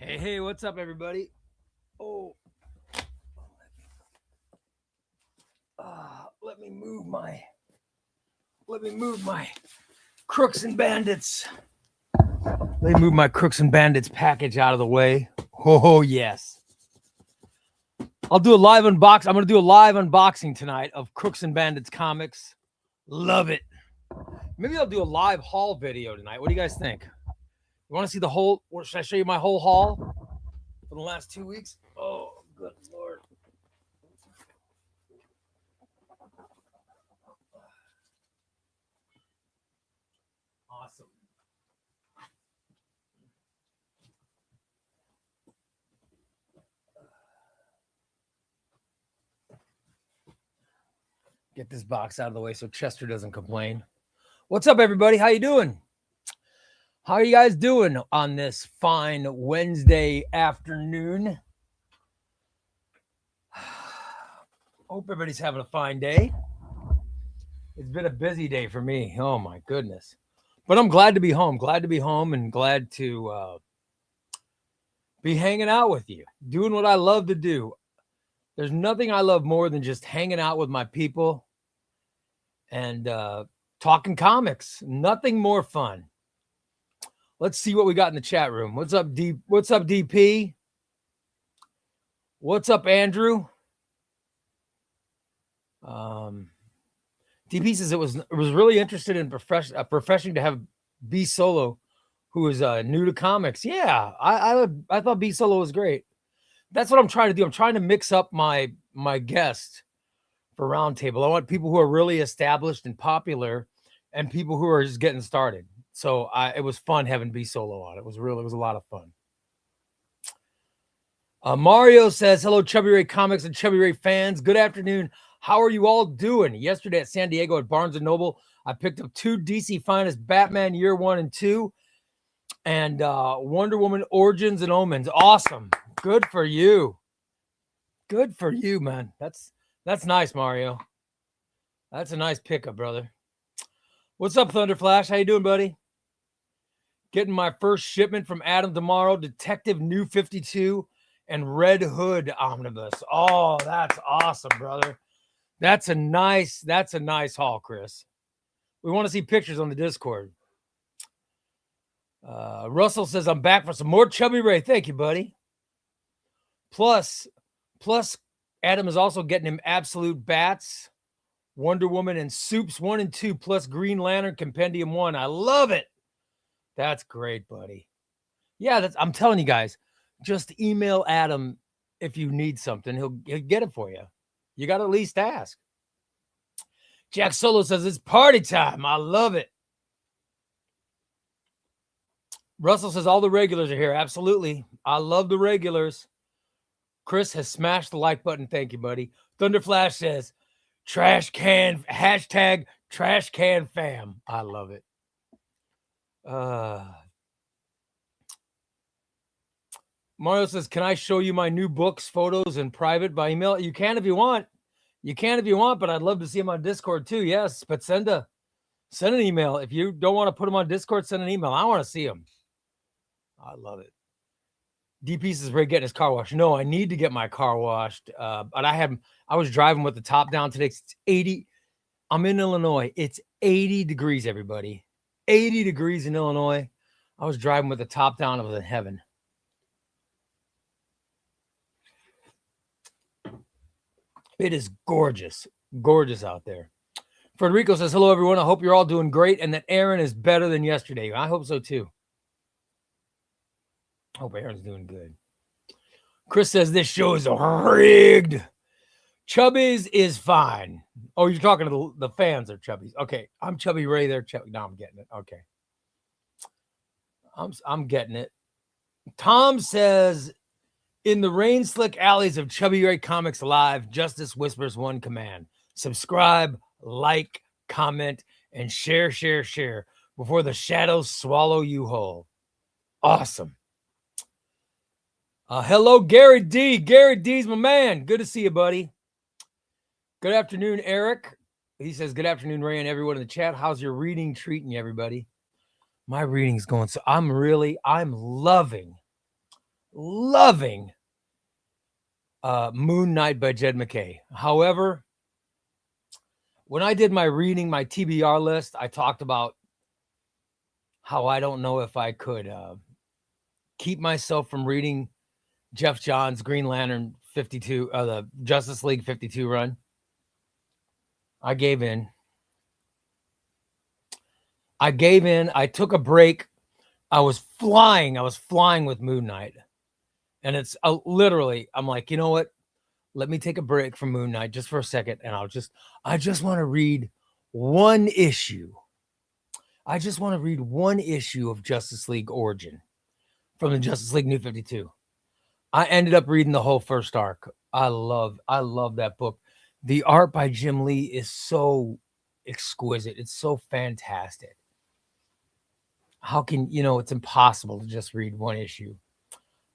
Hey, what's up, everybody? Oh, let me move my crooks and bandits. Let me move my crooks and bandits package out of the way. Oh yes, I'll do a live unbox. I'm gonna do a live unboxing tonight of Crooks and Bandits comics. Love it. Maybe I'll do a live haul video tonight. What do you guys think? You want to see the whole? Or should I show you my whole haul for the last 2 weeks? Oh, good lord. Awesome. Get this box out of the way so Chester doesn't complain. What's up, everybody? How you doing? How are you guys doing on this fine Wednesday afternoon? Hope everybody's having a fine day. It's been a busy day for me. Oh my goodness. But I'm glad to be home. Glad to be home and glad to be hanging out with you, doing what I love to do. There's nothing I love more than just hanging out with my people and talking comics. Nothing more fun. Let's see what we got in the chat room. What's up, What's up, DP? What's up, Andrew? DP says it was really interested in profession to have B Solo, who is new to comics. Yeah, I thought B Solo was great. That's what I'm trying to do. I'm trying to mix up my guests for Roundtable. I want people who are really established and popular, and people who are just getting started. So it was fun having B Solo on. It was a lot of fun. Mario says, hello, ChubbyRay Comics and ChubbyRay fans. Good afternoon. How are you all doing? Yesterday at San Diego at Barnes & Noble, I picked up 2 DC Finest Batman Year 1 and 2 and Wonder Woman Origins and Omens. Awesome. Good for you. Good for you, man. That's nice, Mario. That's a nice pickup, brother. What's up, Thunderflash? How you doing, buddy? Getting my first shipment from Adam tomorrow. Detective New 52 and Red Hood Omnibus. Oh, that's awesome, brother. That's a nice haul, Chris. We want to see pictures on the Discord. Russell says, I'm back for some more ChubbyRay. Thank you, buddy. Plus, Adam is also getting him Absolute Bats, Wonder Woman, and Soups 1 and 2, plus Green Lantern Compendium 1. I love it. That's great, buddy. Yeah, I'm telling you guys, just email Adam if you need something. He'll get it for you. You got to at least ask. Jack Solo says, it's party time. I love it. Russell says, all the regulars are here. Absolutely. I love the regulars. Chris has smashed the like button. Thank you, buddy. Thunderflash says, trash can, hashtag trash can fam. I love it. Mario says, can I show you my new books, photos, in private by email? You can if you want. But I'd love to see them on Discord too. Yes, but send an email. If you don't want to put them on Discord, send an email. I want to see them. I love it. DP says, Ray getting his car washed. No, I need to get my car washed. But I was driving with the top down today. It's 80. I'm in Illinois. It's 80 degrees, everybody. 80 degrees in Illinois. I was driving with the top down. I was in heaven. It is gorgeous out there. Federico says, hello, everyone. I hope you're all doing great and that Aaron is better than yesterday. I hope so, too. I hope Aaron's doing good. Chris says, this show is rigged. Chubby's is fine. Oh, you're talking to the fans of Chubby's. Okay, I'm ChubbyRay there. Now I'm getting it. Okay. I'm getting it. Tom says, in the rain slick alleys of ChubbyRay Comics Live, Justice whispers one command: subscribe, like, comment, and share before the shadows swallow you whole. Awesome. Hello, Gary D. Gary D's my man. Good to see you, buddy. Good afternoon, Eric. He says, good afternoon, Ray, and everyone in the chat. How's your reading treating you, everybody? My reading's going, so I'm loving loving Moon Knight by Jed McKay. However, when I did my reading, my TBR list, I talked about how I don't know if I could keep myself from reading Jeff Johns' Green Lantern 52, the Justice League 52 run. I gave in. I took a break. I was flying with Moon Knight. And it's literally, I'm like, you know what? Let me take a break from Moon Knight just for a second. And I just want to read one issue. I just want to read one issue of Justice League Origin from the Justice League New 52. I ended up reading the whole first arc. I love that book. The art by Jim Lee is so exquisite. It's so fantastic. How can, it's impossible to just read one issue.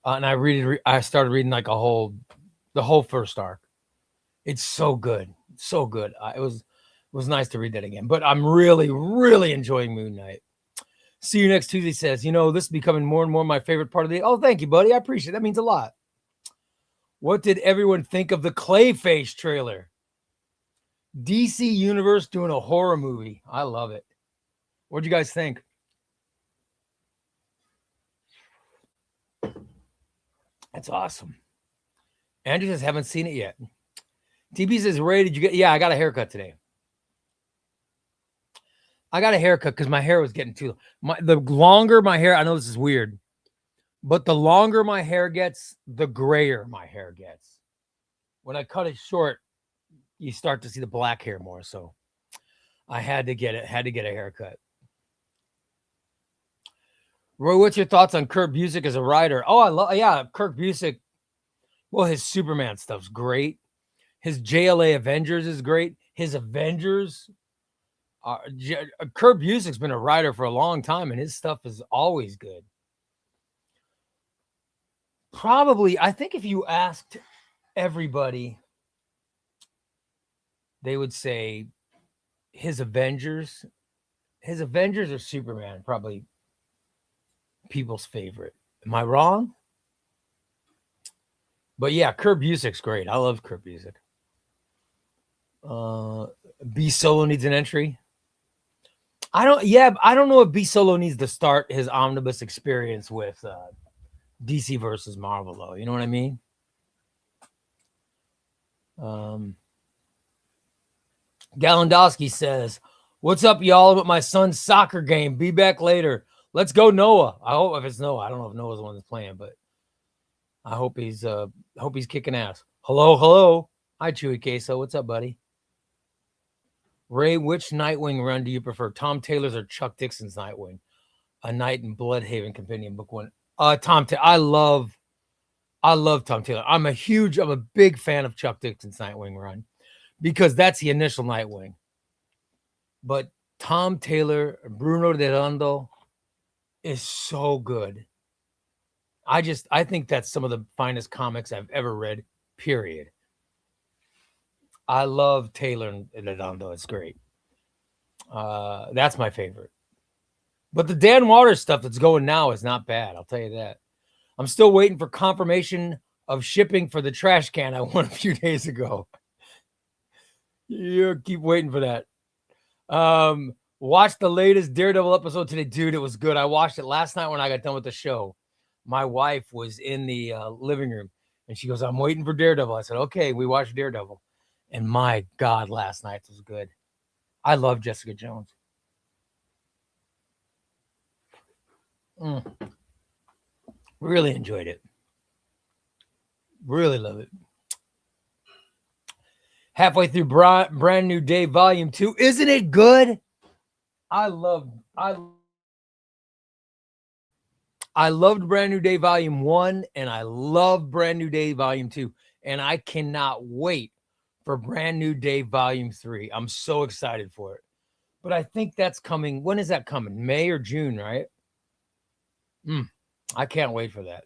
And I started reading like the whole first arc. It's so good. So good. It was nice to read that again, but I'm really, really enjoying Moon Knight. See you next Tuesday says, this is becoming more and more my favorite part of the day. Oh, thank you, buddy. I appreciate it. That means a lot. What did everyone think of the Clayface trailer? DC Universe doing a horror movie. I love it. What'd you guys think? That's awesome. Andrew says, haven't seen it yet. TB says, Ray, did you get? Yeah, I got a haircut today. I got a haircut because my hair was getting too long. The longer my hair, I know this is weird, but the longer my hair gets, the grayer my hair gets. When I cut it short, you start to see the black hair more. So I had to get a haircut. Roy, what's your thoughts on Kurt Busiek as a writer? Oh, Kurt Busiek. Well, his Superman stuff's great. His JLA Avengers is great. His Avengers. Kurt Busiek's been a writer for a long time, and his stuff is always good. Probably, I think if you asked everybody, they would say his Avengers or Superman, probably people's favorite. Am I wrong? But yeah, Kurt Busiek's great. I love Kurt Busiek. B Solo needs an entry. I don't know if B Solo needs to start his omnibus experience with DC versus Marvel, though. You know what I mean? Galandowski says, "What's up, y'all? About my son's soccer game. Be back later. Let's go, Noah." I hope if it's Noah. I don't know if Noah's the one that's playing, but I hope he's kicking ass. Hello. Hi, Chewy Queso. What's up, buddy? Ray, which Nightwing run do you prefer? Tom Taylor's or Chuck Dixon's Nightwing? A Night in Bloodhaven Companion Book 1. I love Tom Taylor. I'm a big fan of Chuck Dixon's Nightwing run because that's the initial Nightwing. But Tom Taylor, Bruno Redondo is so good. I think that's some of the finest comics I've ever read, period. I love Taylor and Redondo. It's great. That's my favorite. But the Dan Waters stuff that's going now is not bad. I'll tell you that. I'm still waiting for confirmation of shipping for the trash can I won a few days ago. You keep waiting for that. Watched the latest Daredevil episode today. Dude, it was good. I watched it last night when I got done with the show. My wife was in the living room, and she goes, I'm waiting for Daredevil. I said, okay, we watched Daredevil. And my God, last night was good. I love Jessica Jones. Really enjoyed it. Really love it. Halfway through Brand New Day Volume 2. Isn't it good? I loved Brand New Day Volume 1, and I love Brand New Day Volume 2. And I cannot wait for Brand New Day Volume 3. I'm so excited for it. But I think that's coming. When is that coming? May or June, right? I can't wait for that.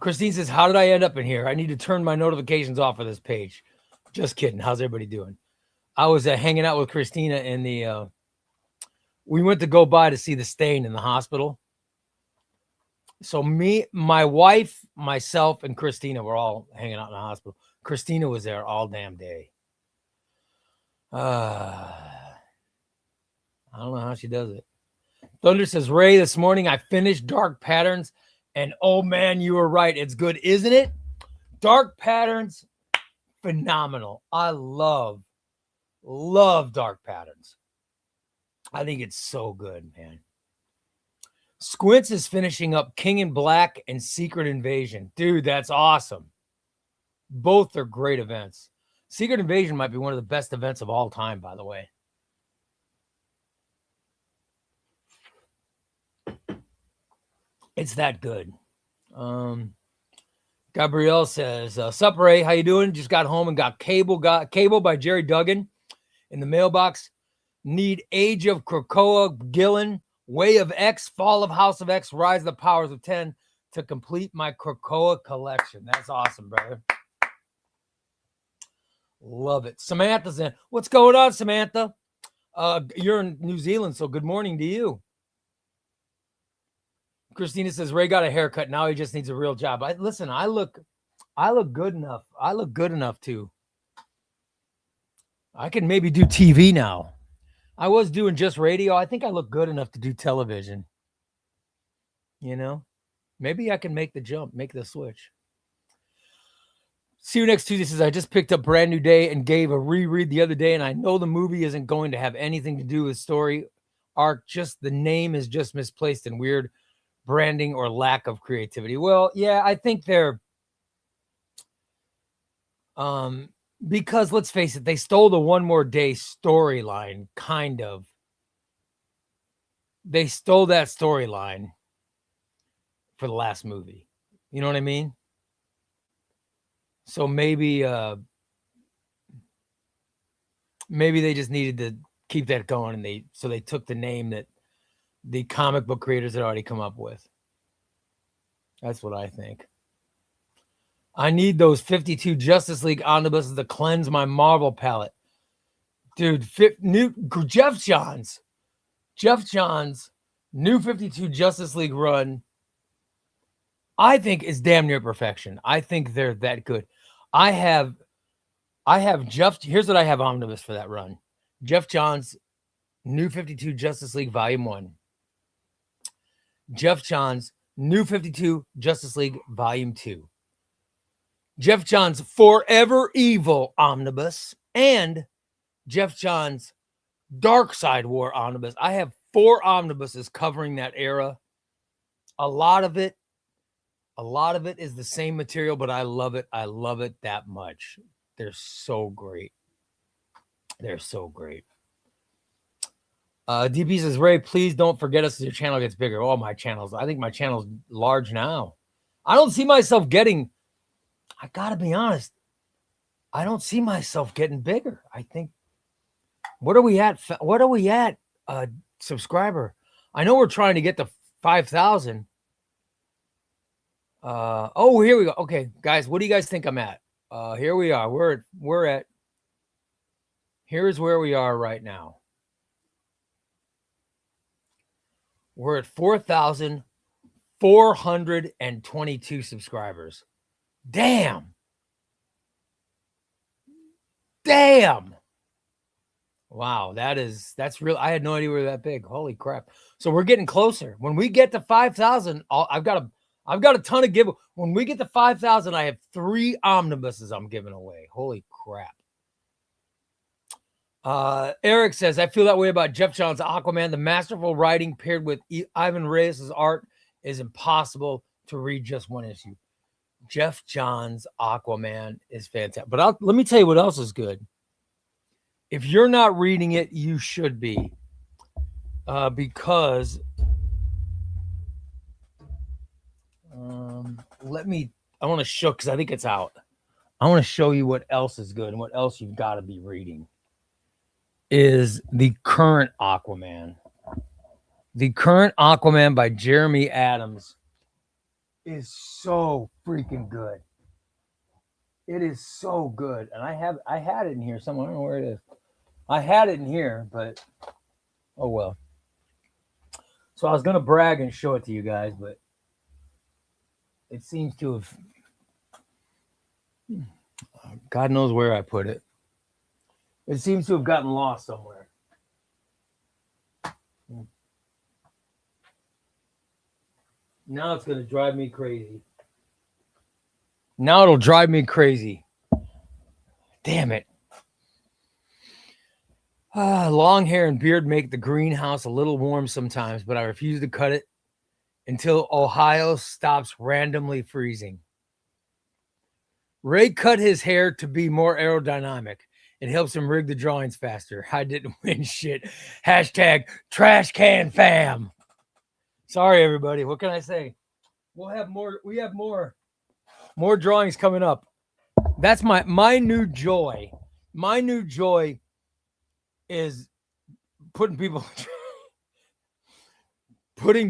Christine says, how did I end up in here? I need to turn my notifications off of this page. Just kidding. How's everybody doing? I was hanging out with Christina in the... we went to go by to see The Stain in the hospital. So me, my wife, myself, and Christina were all hanging out in the hospital. Christina was there all damn day. I don't know how she does it. Thunder says, Ray, this morning I finished Dark Patterns, and oh man, you were right. It's good, isn't it? Dark Patterns, phenomenal. I love Dark Patterns. I think it's so good, man. Squints is finishing up King in Black and Secret Invasion. Dude, that's awesome. Both are great events. Secret Invasion might be one of the best events of all time, by the way. It's that good. Gabrielle says, sup, Ray, how you doing? Just got home and got Cable by Jerry Duggan in the mailbox. Need Age of Krakoa, Gillen, Way of X, Fall of House of X, Rise of the Powers of 10 to complete my Krakoa collection. That's awesome, brother. Love it. Samantha's in. What's going on, Samantha? You're in New Zealand, so good morning to you. Christina says, Ray got a haircut. Now he just needs a real job. Listen, I look good enough. I look good enough too. I can maybe do TV now. I was doing just radio. I think I look good enough to do television. You know, maybe I can make the jump, make the switch. See you next Tuesday. Says, I just picked up Brand New Day and gave a reread the other day, and I know the movie isn't going to have anything to do with story arc. Just the name is just misplaced and weird branding or lack of creativity. Well, yeah, I think they're because let's face it, they stole the One More Day storyline, kind of. They stole that storyline for the last movie. You know what I mean? So maybe they just needed to keep that going, and they took the name that the comic book creators had already come up with. That's what I think. I need those 52 Justice League omnibuses to cleanse my Marvel palette. Dude, Jeff Johns' new 52 Justice League run, I think is damn near perfection. I think they're that good. I have Jeff. Here's what I have omnibus for that run. Jeff Johns' new 52 Justice League Volume 1. Jeff Johns' new 52 Justice League Volume 2. Jeff Johns' Forever Evil omnibus and Jeff Johns' Dark Side War omnibus. I have 4 omnibuses covering that era. A lot of it is the same material, but I love it. I love it that much. They're so great. They're so great. DP says, Ray, please don't forget us as your channel gets bigger. Oh, I think my channel's large now. I don't see myself getting, I gotta be honest, I don't see myself getting bigger. I think, what are we at, subscriber? I know we're trying to get to 5,000. Oh, here we go. Okay, guys, what do you guys think I'm at? Here we are. Here's where we are right now. We're at 4,422 subscribers. Damn. Wow, that's real. I had no idea we were that big. Holy crap. So we're getting closer. When we get to 5,000, I've got a ton of give. When we get to 5,000, I have 3 omnibuses I'm giving away. Holy crap. Eric says, I feel that way about Jeff Johns' Aquaman. The masterful writing paired with Ivan Reyes' art is impossible to read just one issue. Jeff Johns' Aquaman is fantastic. But let me tell you what else is good. If you're not reading it, you should be. Because I want to show, because I think it's out. I want to show you what else is good and what else you've got to be reading. Is the current Aquaman. The current Aquaman by Jeremy Adams is so freaking good. It is so good. And I had it in here somewhere. I don't know where it is. I had it in here, but oh well. So I was going to brag and show it to you guys, but It seems to have, God knows where I put it. It seems to have gotten lost somewhere. Now it's going to drive me crazy. Now it'll drive me crazy. Damn it. Long hair and beard make the greenhouse a little warm sometimes, but I refuse to cut it until Ohio stops randomly freezing. Ray cut his hair to be more aerodynamic. It helps him rig the drawings faster. I didn't win shit. Hashtag trash can fam. Sorry, everybody. What can I say? We have more drawings coming up. That's my new joy. My new joy is putting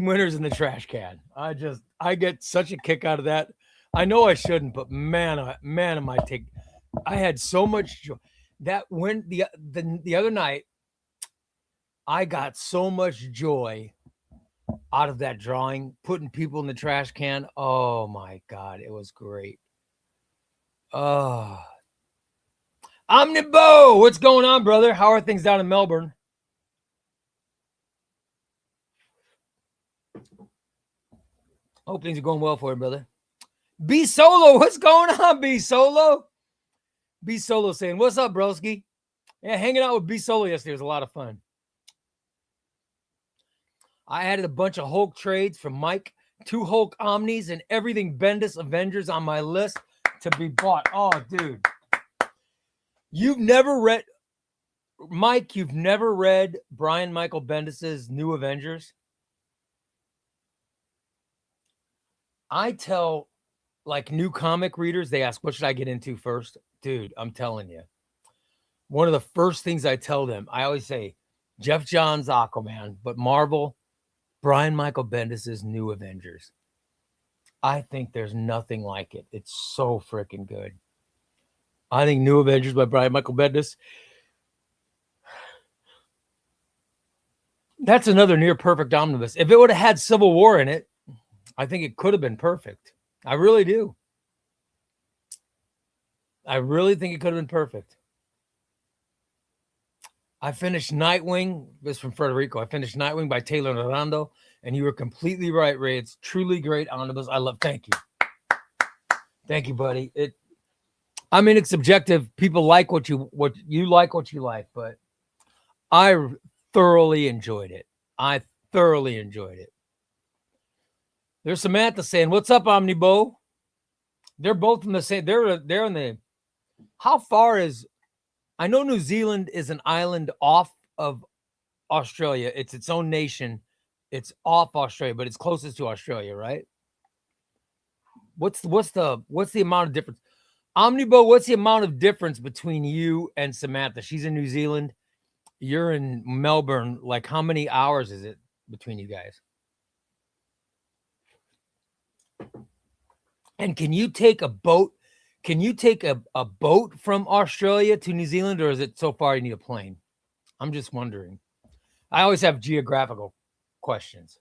winners in the trash can. I get such a kick out of that. I know I shouldn't, but man, am I I had so much joy. That when the other night, I got so much joy out of that drawing, putting people in the trash can. Oh my God, it was great. Oh, Omnibo, what's going on, brother? How are things down in Melbourne? Hope things are going well for you, brother. B Solo, what's going on, B Solo? B Solo saying, what's up, broski? Yeah, hanging out with B Solo yesterday was a lot of fun. I added a bunch of Hulk trades from Mike, 2 Hulk Omnis, and everything Bendis Avengers on my list to be bought. Oh, dude. You've never read Brian Michael Bendis's New Avengers? I tell like new comic readers, they ask, what should I get into first? Dude, I'm telling you. One of the first things I tell them, I always say, Jeff Johns' Aquaman, but Marvel, Brian Michael Bendis's New Avengers. I think there's nothing like it. It's so freaking good. I think New Avengers by Brian Michael Bendis. That's another near perfect omnibus. If it would have had Civil War in it, I think it could have been perfect. I really do. I really think it could have been perfect. I finished Nightwing. This is from Federico. I finished Nightwing by Taylor Nerando, and you were completely right, Ray. It's truly great omnibus. Thank you. Thank you, buddy. It's subjective. People like what you like, but I thoroughly enjoyed it. There's Samantha saying, what's up, Omnibo? They're both in the same, they're in the, how far is, I know New Zealand is an island off of Australia. It's its own nation. It's off Australia, but it's closest to Australia, right? What's the amount of difference? Omnibo, what's the amount of difference between you and Samantha? She's in New Zealand. You're in Melbourne. Like, how many hours is it between you guys? And can you take a boat? Can you take a boat from Australia to New Zealand, or is it so far you need a plane? I'm just wondering. I always have geographical questions.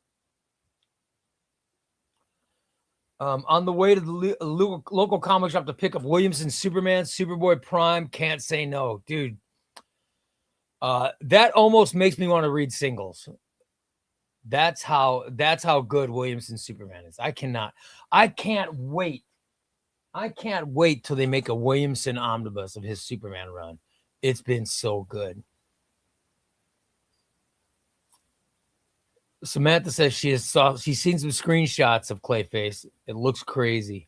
On the way to the local comic shop to pick up Williamson Superman, Superboy Prime, can't say no. Dude, that almost makes me want to read singles. That's how good Williamson Superman is. I can't wait. I can't wait till they make a Williamson omnibus of his Superman run. It's been so good. Samantha says she's seen some screenshots of Clayface. It looks crazy.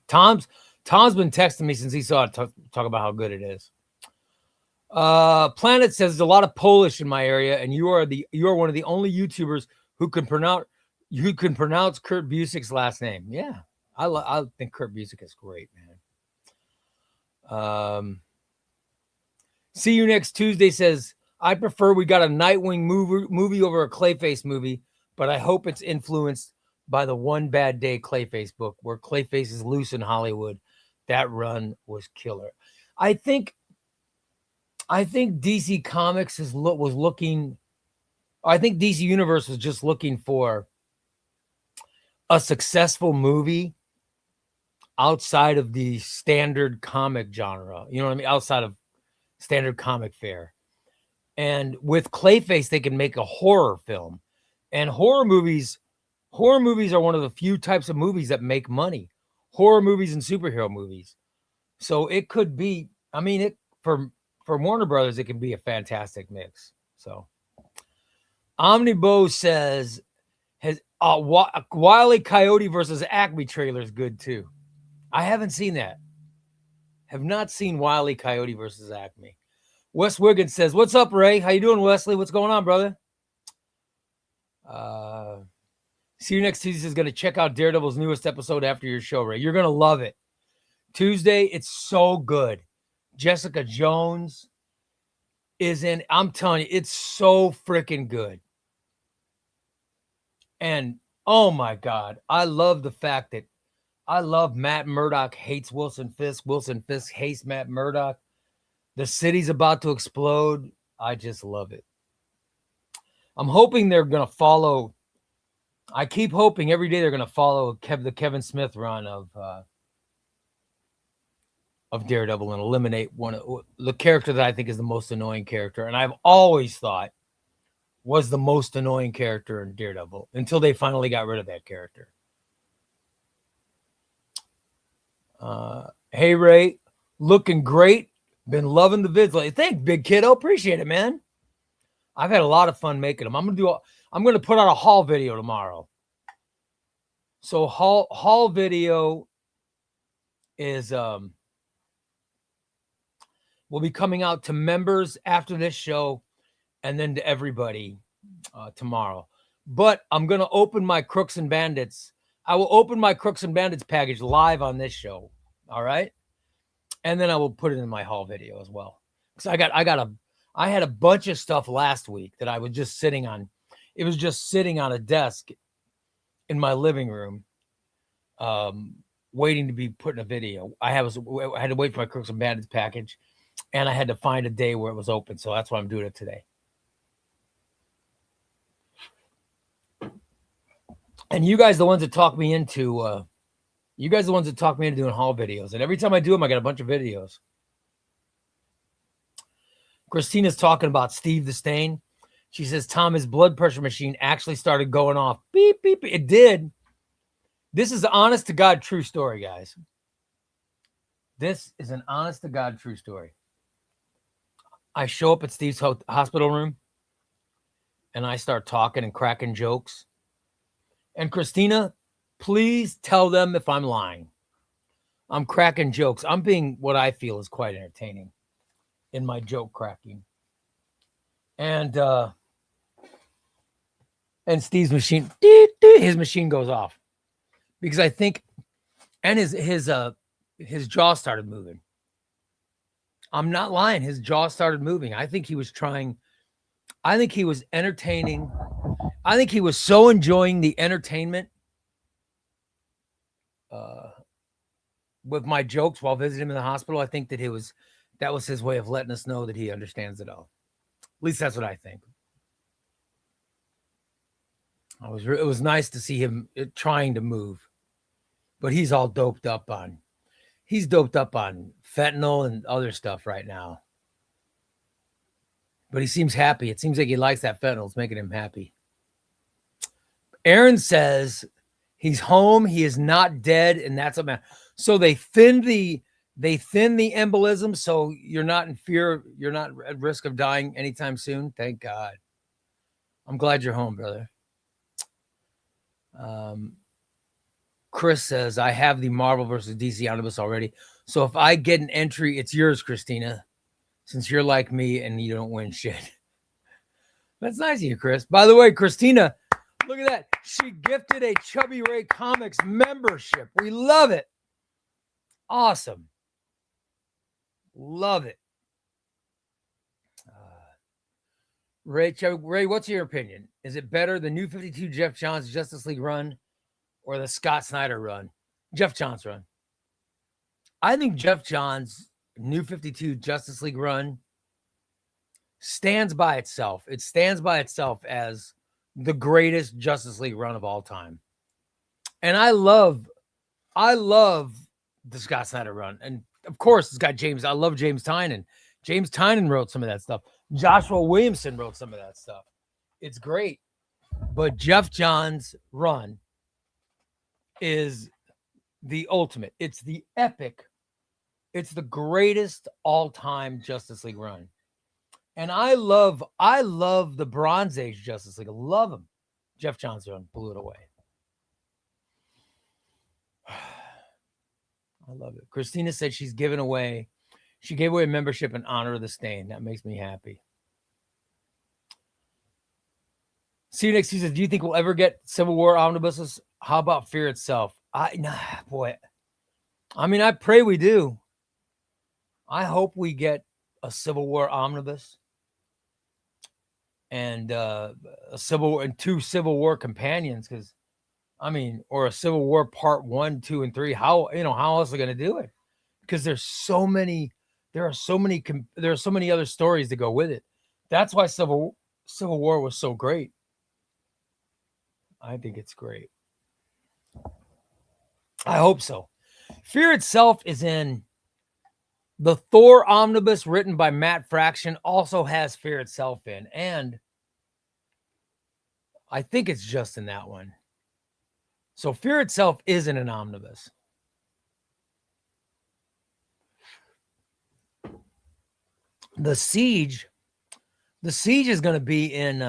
Tom's been texting me since he saw it talk about how good it is. Planet says there's a lot of Polish in my area, and you are one of the only YouTubers who can pronounce Kurt Busiek's last name. Yeah, I think Kurt Busiek is great, man. See you next Tuesday says, I prefer we got a Nightwing movie over a Clayface movie, but I hope it's influenced by the One Bad Day Clayface book where Clayface is loose in Hollywood. That run was killer. I think DC Comics was looking. I think DC Universe was just looking for a successful movie outside of the standard comic genre. You know what I mean? Outside of standard comic fare. And with Clayface, they can make a horror film. And horror movies are one of the few types of movies that make money. Horror movies and superhero movies. So it could be, I mean, it for Warner Brothers, it can be a fantastic mix. So Omnibo says has Wile E. Coyote versus Acme trailer is good too. I haven't seen that. Have not seen Wile E. Coyote versus Acme. Wes Wiggins says, "What's up, Ray? How you doing, Wesley? What's going on, brother?" See you next Tuesday. Is going to check out Daredevil's newest episode after your show, Ray. You're going to love it. Tuesday, it's so good. Jessica Jones is in. I'm telling you, it's so freaking good. And oh my God, I love the fact that Matt Murdock hates Wilson Fisk. Wilson Fisk hates Matt Murdock. The city's about to explode. I just love it. I'm hoping they're going to follow. I keep hoping every day they're going to follow the Kevin Smith run of Daredevil and eliminate the character that I think is the most annoying character. And I've always thought was the most annoying character in Daredevil until they finally got rid of that character. Hey, Ray, looking great. Been loving the vids lately. Thanks, big kiddo. Appreciate it, man. I've had a lot of fun making them. I'm gonna put out a haul video tomorrow. So haul video is will be coming out to members after this show, and then to everybody tomorrow. But I'm gonna open my Crooks and Bandits. I will open my Crooks and Bandits package live on this show. All right. And then I will put it in my haul video as well. Because I had a bunch of stuff last week that I was just sitting on. It was just sitting on a desk in my living room, waiting to be put in a video. I had to wait for my Crooks and Bandits package, and I had to find a day where it was open. So that's why I'm doing it today. And you guys, the ones that talk me into doing haul videos. And every time I do them, I got a bunch of videos. Christina's talking about Steve the Stain. She says, Tom, his blood pressure machine actually started going off. Beep, beep. It did. This is an honest to God true story, guys. This is an honest to God true story. I show up at Steve's hospital room and I start talking and cracking jokes. And Christina, please tell them if I'm lying. I'm cracking jokes. I'm being what I feel is quite entertaining in my joke cracking. And Steve's machine, his machine goes off because I think, and his jaw started moving. I'm not lying. His jaw started moving. I think he was entertaining. I think he was so enjoying the entertainment with my jokes while visiting him in the hospital. I think that that was his way of letting us know that he understands it all. At least that's what I think. It was nice to see him trying to move, but he's all doped up on fentanyl and other stuff right now. But he seems happy. It seems like he likes that fentanyl. It's making him happy. Aaron says he's home. He is not dead, and that's what matters. So they thin the embolism, so you're not in fear. You're not at risk of dying anytime soon. Thank God. I'm glad you're home, brother. Chris says, I have the Marvel versus DC omnibus already. So if I get an entry, it's yours, Christina, since you're like me and you don't win shit. That's nice of you, Chris. By the way, Christina, look at that. She gifted a ChubbyRay Comics membership. We love it. Awesome. Love it. Ray, what's your opinion? Is it better the New 52 Jeff Johns Justice League run or the Scott Snyder run? Jeff Johns run. I think Jeff Johns' New 52 Justice League run stands by itself. It stands by itself as the greatest Justice League run of all time. And I love the Scott Snyder run. And of course, it's got James. I love James Tynion. James Tynion wrote some of that stuff. Joshua Williamson wrote some of that stuff. It's great. But Jeff Johns' run is the ultimate. It's the epic. It's the greatest all-time Justice League run. And I love the Bronze Age Justice League. I love him. Jeff Johns' run blew it away. I love it. Christina said she gave away a membership in honor of the stain. That makes me happy. See you next season. Do you think we'll ever get Civil War omnibuses? How about Fear itself? Boy. I mean, I pray we do. I hope we get a Civil War omnibus and two Civil War companions, because or a Civil War part 1, 2, and 3. How else are they going to do it? Because there are so many other stories to go with it. That's why Civil War was so great. I think it's great. I hope so. Fear itself is in the Thor omnibus written by Matt Fraction, also has Fear itself in, and I think it's just in that one. So Fear itself isn't an omnibus. The Siege is going to be in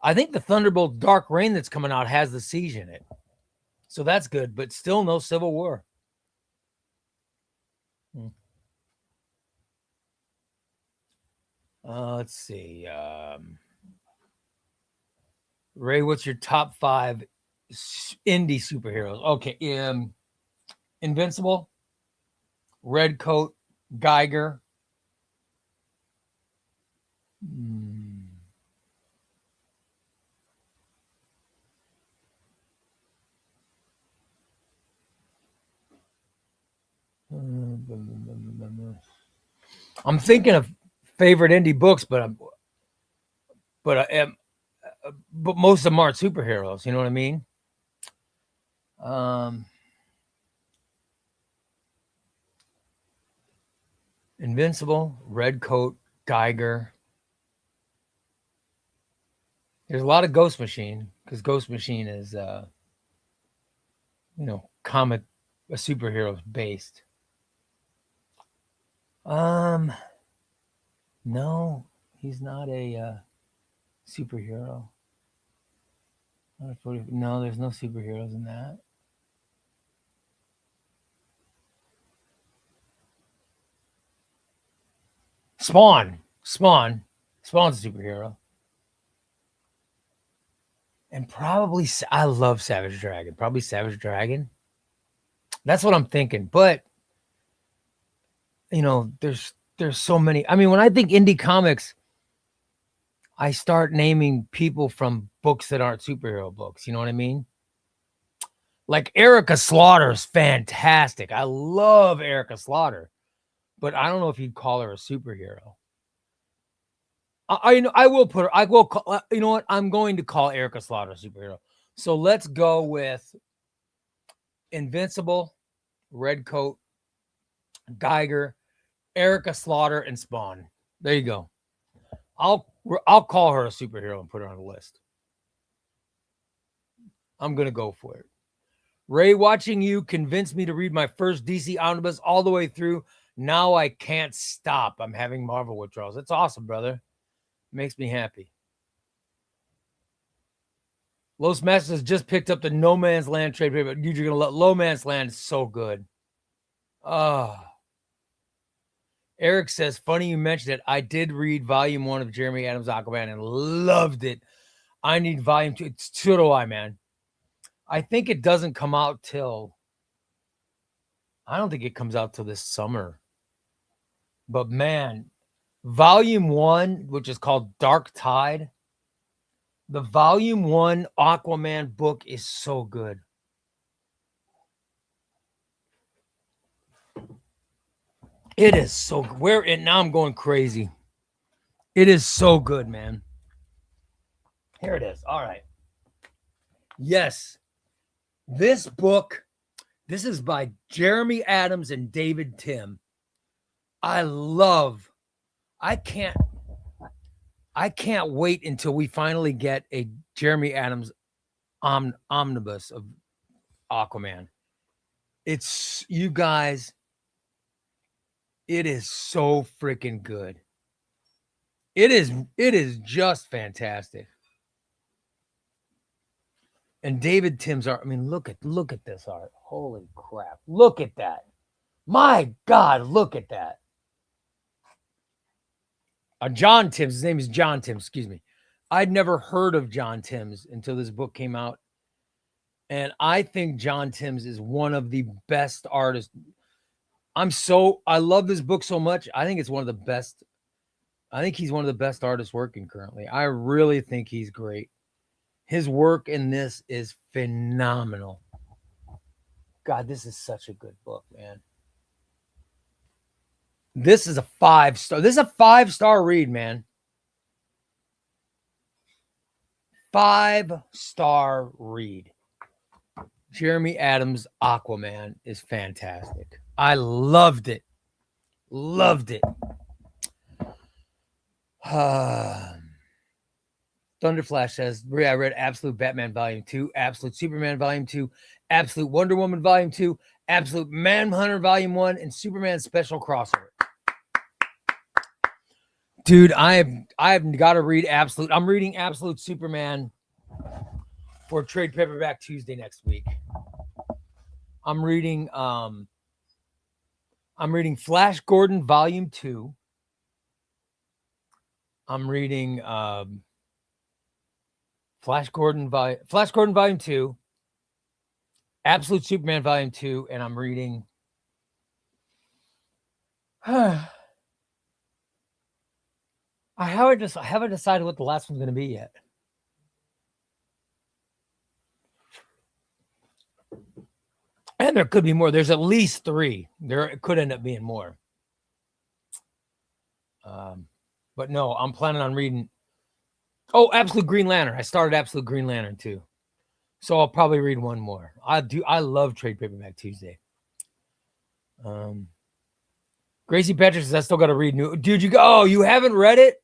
I think the Thunderbolt Dark Reign that's coming out has the Siege in it. So that's good, but still no Civil War. Let's see. Ray, what's your top 5 indie superheroes? Okay. Invincible, Redcoat, Geiger. I'm thinking of favorite indie books, but most of them aren't superheroes. You know what I mean? Invincible, Redcoat, Geiger. There's a lot of Ghost Machine, because Ghost Machine is, comic, a superhero based. No, he's not a superhero. No, there's no superheroes in that. Spawn's a superhero. And probably, I love Savage Dragon. Probably Savage Dragon. That's what I'm thinking. But, there's so many. I mean, when I think indie comics, I start naming people from books that aren't superhero books. You know what I mean? Like Erica Slaughter is fantastic. I love Erica Slaughter, but I don't know if you'd call her a superhero. I will put her. I will call. You know what? I'm going to call Erica Slaughter a superhero. So let's go with Invincible, Redcoat, Geiger, Erica Slaughter, and Spawn. There you go. I'll call her a superhero and put her on the list. I'm going to go for it. Ray, watching you convinced me to read my first DC omnibus all the way through. Now I can't stop. I'm having Marvel withdrawals. That's awesome, brother. Makes me happy. Los Masters just picked up the No Man's Land trade paper. You're going to love No Man's Land. Is so good. Eric says, funny you mentioned it. I did read volume 1 of Jeremy Adams' Aquaman and loved it. I need volume 2. So do I, man. I think it doesn't come out till, I don't think it comes out till this summer. But man, volume 1, which is called Dark Tide, the volume 1 Aquaman book is so good. It is so good. Now I'm going crazy. It is so good, man. Here it is. All right. Yes. This book, this is by Jeremy Adams and David Tim. I can't wait until we finally get a Jeremy Adams omnibus of Aquaman. It's, you guys, it is so freaking good. It is just fantastic. And David Tim's art, I mean, look at this art. Holy crap. Look at that. My God, look at that. John Timms, his name is John Timms, excuse me. I'd never heard of John Timms until this book came out. And I think John Timms is one of the best artists. I love this book so much. I think it's one of the best. I think he's one of the best artists working currently. I really think he's great. His work in this is phenomenal. God, this is such a good book, man. This is a 5-star. This is a 5-star read, man. 5-star read. Jeremy Adams' Aquaman is fantastic. I loved it. Loved it. Thunderflash says, I read Absolute Batman Volume 2, Absolute Superman Volume 2, Absolute Wonder Woman Volume 2, Absolute Manhunter Volume 1, and Superman Special Crossover. Dude, I have got to read Absolute. I'm reading Absolute Superman for Trade Paperback Tuesday next week. I'm reading Flash Gordon Volume 2. I'm reading Flash Gordon Volume 2, Absolute Superman Volume 2, and I'm reading I haven't decided what the last one's going to be yet. And there could be more. There's at least 3. There could end up being more. But no, I'm planning on reading. Oh, Absolute Green Lantern. I started Absolute Green Lantern too. So I'll probably read one more. I love Trade Paperback Tuesday. Gracie Patrick says, I still got to read new. Dude, you haven't read it?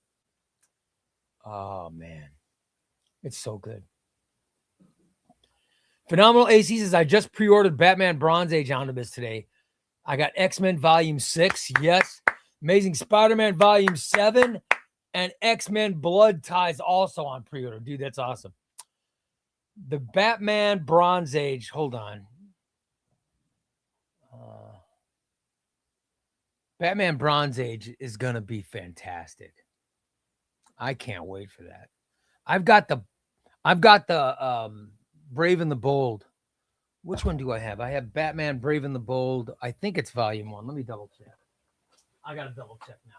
Oh, man. It's so good. Phenomenal AC says, I just pre-ordered Batman Bronze Age omnibus today. I got X-Men Volume 6. Yes. Amazing Spider-Man Volume 7. And X-Men Blood Ties also on pre-order. Dude, that's awesome. The Batman Bronze Age. Hold on. Batman Bronze Age is going to be fantastic. I can't wait for that. I've got the Brave and the Bold. Which one do I have? I have Batman Brave and the Bold. I think it's Volume 1. Let me double check. I got to double check now.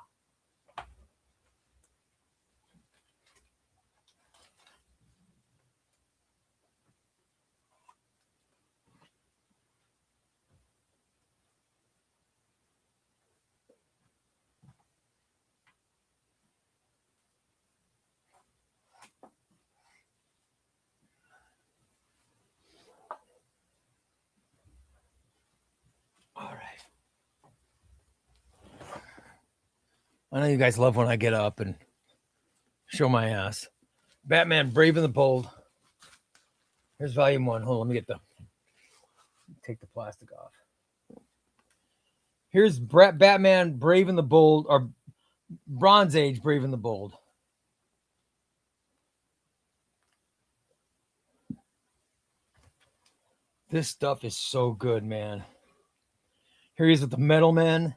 All right. I know you guys love when I get up and show my ass. Batman Brave and the Bold. Here's Volume 1. Hold on, let me take the plastic off. Here's Batman Brave and the Bold, or Bronze Age Brave and the Bold. This stuff is so good, man. Here he is with the Metal Men.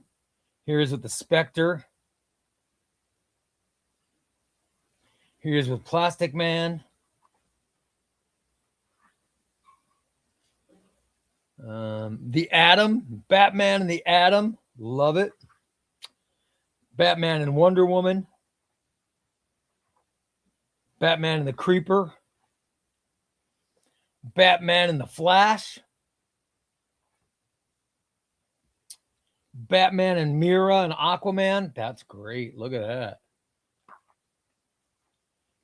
Here he is with the Spectre. Here he is with Plastic Man. The Atom. Batman and the Atom. Love it. Batman and Wonder Woman. Batman and the Creeper. Batman and the Flash. Batman and Mira and Aquaman. That's great. Look at that.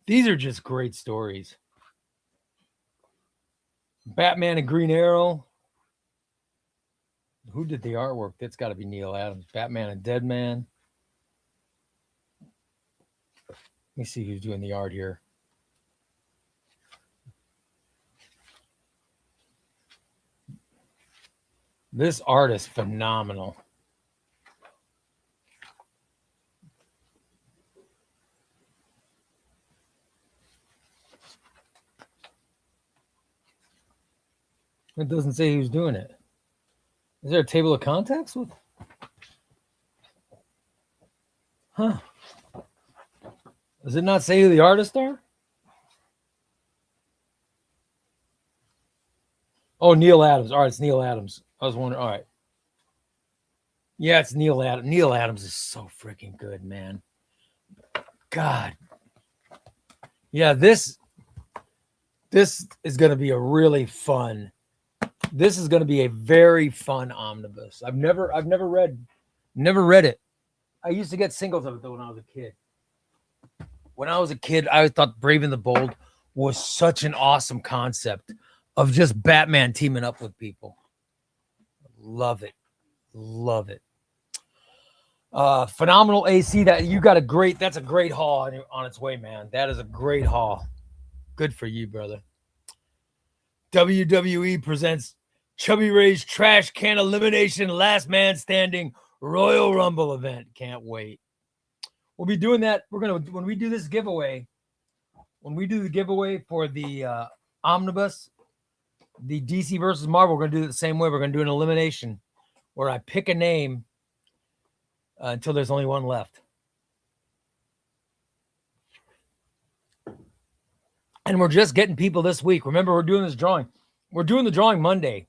These are just great stories. Batman and Green Arrow. Who did the artwork? That's got to be Neil Adams. Batman and Deadman. Let me see who's doing the art here. This art is phenomenal. It doesn't say who's doing it. Is there a table of contents with? Huh. Does it not say who the artists are? Oh, Neil Adams. All right, it's Neil Adams. I was wondering. All right. Yeah, it's Neil Adams. Neil Adams is so freaking good, man. God. Yeah, this is going to be a really fun. This is going to be a very fun omnibus. I've never read it. I used to get singles of it though when I was a kid. When I was a kid, I thought Brave and the Bold was such an awesome concept of just Batman teaming up with people. Love it. Love it. Phenomenal AC. That's a great haul on its way, man. That is a great haul. Good for you, brother. WWE presents Chubby Ray's Trash Can Elimination Last Man Standing Royal Rumble event. Can't wait. We'll be doing that. When we do this giveaway, when we do the giveaway for the omnibus, the DC versus Marvel, we're going to do it the same way. We're going to do an elimination where I pick a name until there's only one left. And we're just getting people this week. Remember, we're doing this drawing. We're doing the drawing Monday.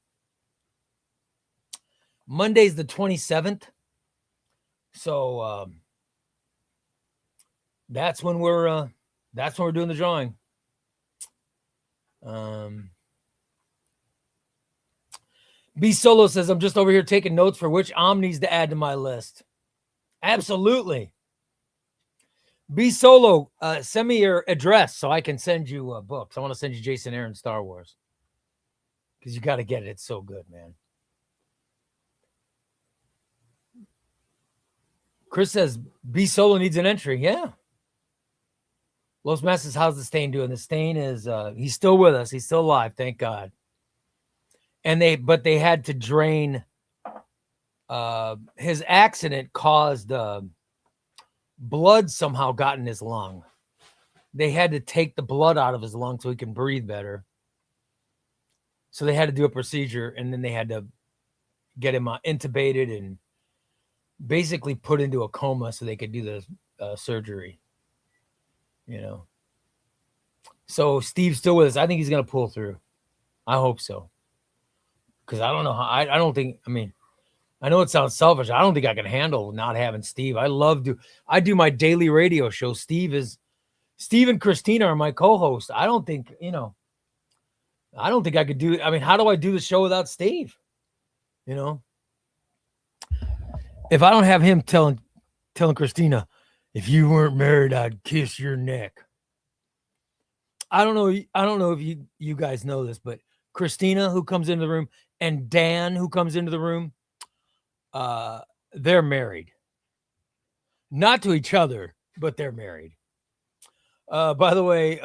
Monday's the 27th. So that's when we're doing the drawing. B Solo says, I'm just over here taking notes for which omnis to add to my list. Absolutely. B Solo, send me your address so I can send you books. I want to send you Jason Aaron Star Wars. Because you got to get it. It's so good, man. Chris says, B Solo needs an entry. Yeah. Los Masters, how's the Stain doing? The Stain is, he's still with us. He's still alive. Thank God. But they had to drain, his accident caused, blood somehow got in his lung. They had to take the blood out of his lung so he can breathe better. So they had to do a procedure, and then they had to get him intubated and basically put into a coma so they could do the surgery. You know. So Steve's still with us. I think he's going to pull through. I hope so. Because I don't know how. I don't think. I mean, I know it sounds selfish. I don't think I can handle not having Steve. I do my daily radio show. Steve and Christina are my co-hosts. I don't think I could do it. I mean, how do I do the show without Steve? You know, if I don't have him telling Christina, if you weren't married, I'd kiss your neck. I don't know if you guys know this, but Christina, who comes into the room, and Dan, who comes into the room, they're married. Not to each other, but they're married. By the way,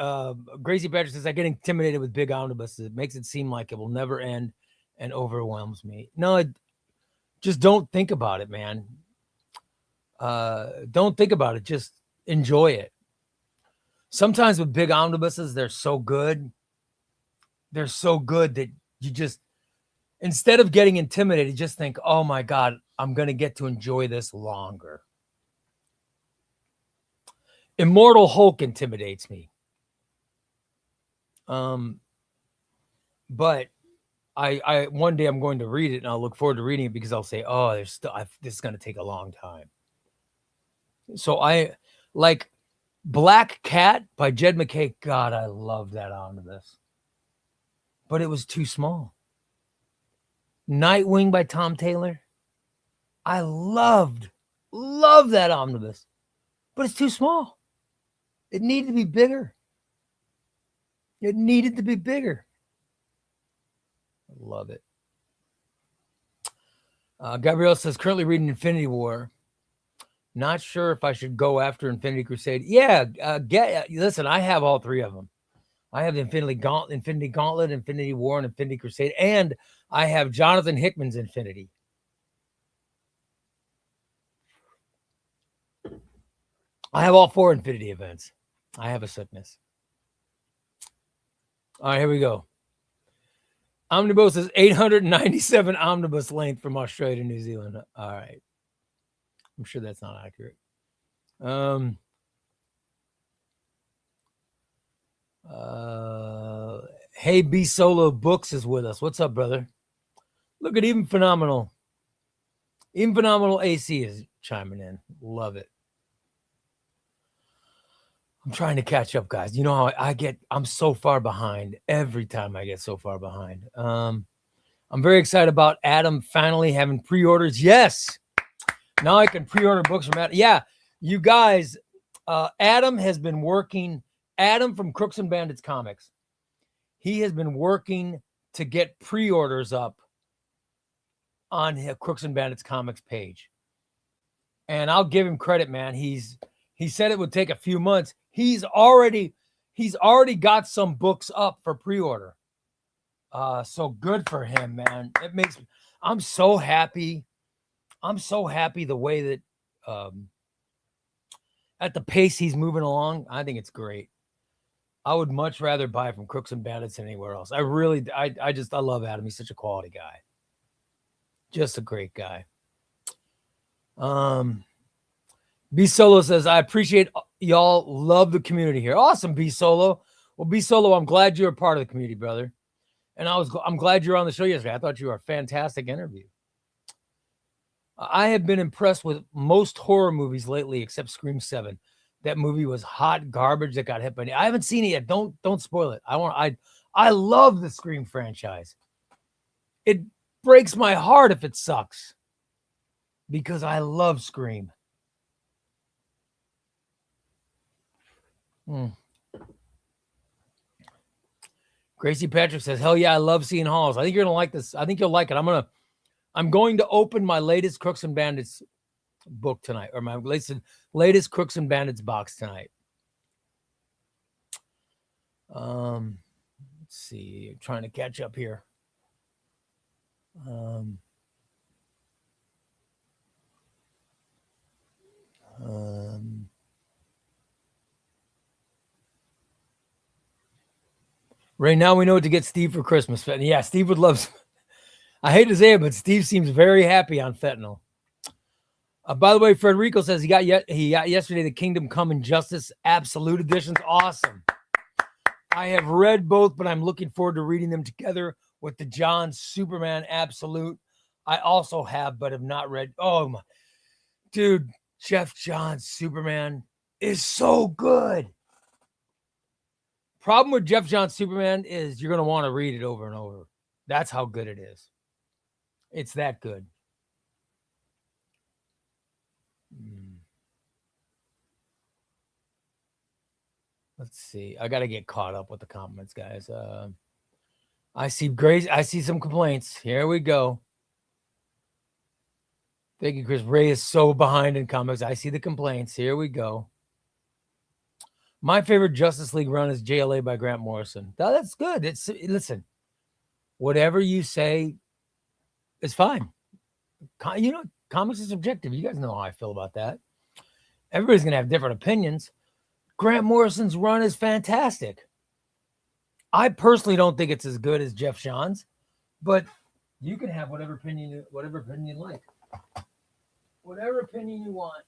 Gracie Patrick says, I get intimidated with big omnibuses. It makes it seem like it will never end and overwhelms me. No, just don't think about it, man. Don't think about it. Just enjoy it. Sometimes with big omnibuses, they're so good. They're so good that you just, instead of getting intimidated, just think, oh my God, I'm going to get to enjoy this longer. Immortal Hulk intimidates me. But I one day I'm going to read it, and I'll look forward to reading it because I'll say, oh, this is going to take a long time. So I like Black Cat by Jed McKay. God, I love that omnibus. But it was too small. Nightwing by Tom Taylor. I love that omnibus. But it's too small. It needed to be bigger. It needed to be bigger. Love it. Gabrielle says, currently reading Infinity War. Not sure if I should go after Infinity Crusade. Yeah, listen, I have all three of them. I have the Infinity Gauntlet, Infinity War, and Infinity Crusade, and I have Jonathan Hickman's Infinity. I have all 4 Infinity events. I have a sickness. All right, here we go. Omnibus is 897 omnibus length from Australia to New Zealand. All right. I'm sure that's not accurate. Hey, B Solo Books is with us. What's up, brother? Look at Even Phenomenal. Even Phenomenal AC is chiming in. Love it. I'm trying to catch up, guys. You know how I'm so far behind every time I get so far behind. I'm very excited about Adam finally having pre-orders. Yes. Now I can pre-order books from Adam. Yeah, you guys, Adam has been working, Adam from Crooks and Bandits Comics. He has been working to get pre-orders up on his Crooks and Bandits Comics page. And I'll give him credit, man. He said it would take a few months. He's already got some books up for pre-order. So good for him, man. I'm so happy. I'm so happy the way that at the pace he's moving along. I think it's great. I would much rather buy from Crooks and Bandits than anywhere else. I love Adam. He's such a quality guy. Just a great guy. B Solo says, I appreciate y'all. Love the community here. Awesome, B Solo. Well, B Solo, I'm glad you're a part of the community, brother. And I'm glad you're on the show yesterday. I thought you were a fantastic interview. I have been impressed with most horror movies lately, except Scream 7. That movie was hot garbage that got hit by. I haven't seen it yet. Don't spoil it. I love the Scream franchise. It breaks my heart if it sucks, because I love Scream. Gracie Patrick says, hell yeah, I love seeing hauls. I think you're gonna like this. I think you'll like it. I'm going to open my latest Crooks and Bandits book tonight, or my latest Crooks and Bandits box tonight. Let's see. I'm trying to catch up here. Right now, we know what to get Steve for Christmas. Yeah, Steve would love. I hate to say it, but Steve seems very happy on fentanyl. By the way, Frederico says he got yesterday the Kingdom Come and Justice Absolute editions. Awesome. I have read both, but I'm looking forward to reading them together with the John Superman Absolute. I also have, but have not read. Oh my, dude, Jeff Johns Superman is so good. Problem with Jeff Johns Superman is you're going to want to read it over and over. That's how good it is. It's that good. Let's see. I got to get caught up with the comments, guys. I see some complaints. Here we go. Thank you, Chris. Ray is so behind in comics. I see the complaints. Here we go. My favorite Justice League run is JLA by Grant Morrison. That's good. Listen, whatever you say is fine. Comics is subjective. You guys know how I feel about that. Everybody's going to have different opinions. Grant Morrison's run is fantastic. I personally don't think it's as good as Jeff Johns, but you can have whatever opinion you like. Whatever opinion you want,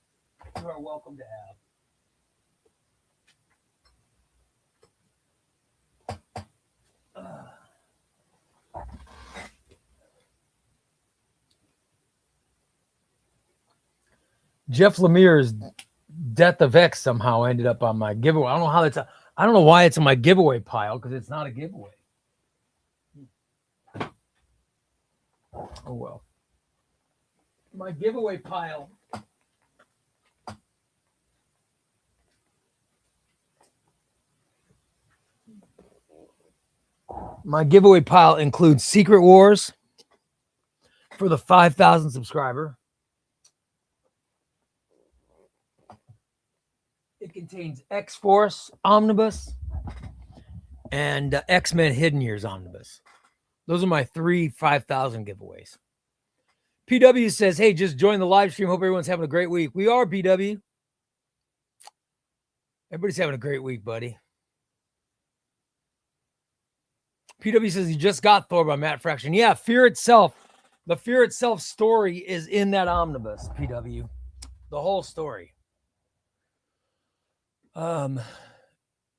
you are welcome to have. Jeff Lemire's Death of X somehow ended up on my giveaway. I don't know why it's in my giveaway pile, because it's not a giveaway. Oh well. My giveaway pile. My giveaway pile includes Secret Wars for the 5,000 subscriber. It contains X-Force Omnibus and X-Men Hidden Years Omnibus. Those are my 3 5,000 giveaways. PW says, hey, just join the live stream. Hope everyone's having a great week. We are, PW. Everybody's having a great week, buddy. PW says he just got Thor by Matt Fraction. Yeah, Fear Itself. The Fear Itself story is in that omnibus, PW. The whole story.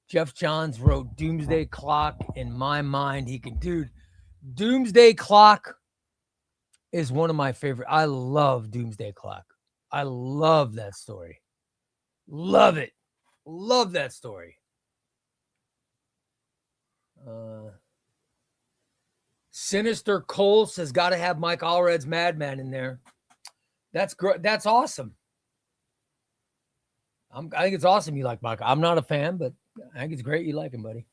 Jeff Johns wrote Doomsday Clock. In my mind, he can, dude, Doomsday Clock is one of my favorite. I love Doomsday Clock. I love that story. Love it. Love that story. Sinister Cole says, got to have Mike Allred's Madman in there. That's great. That's awesome. I think it's awesome you like Mike. I'm not a fan, but I think it's great you like him, buddy.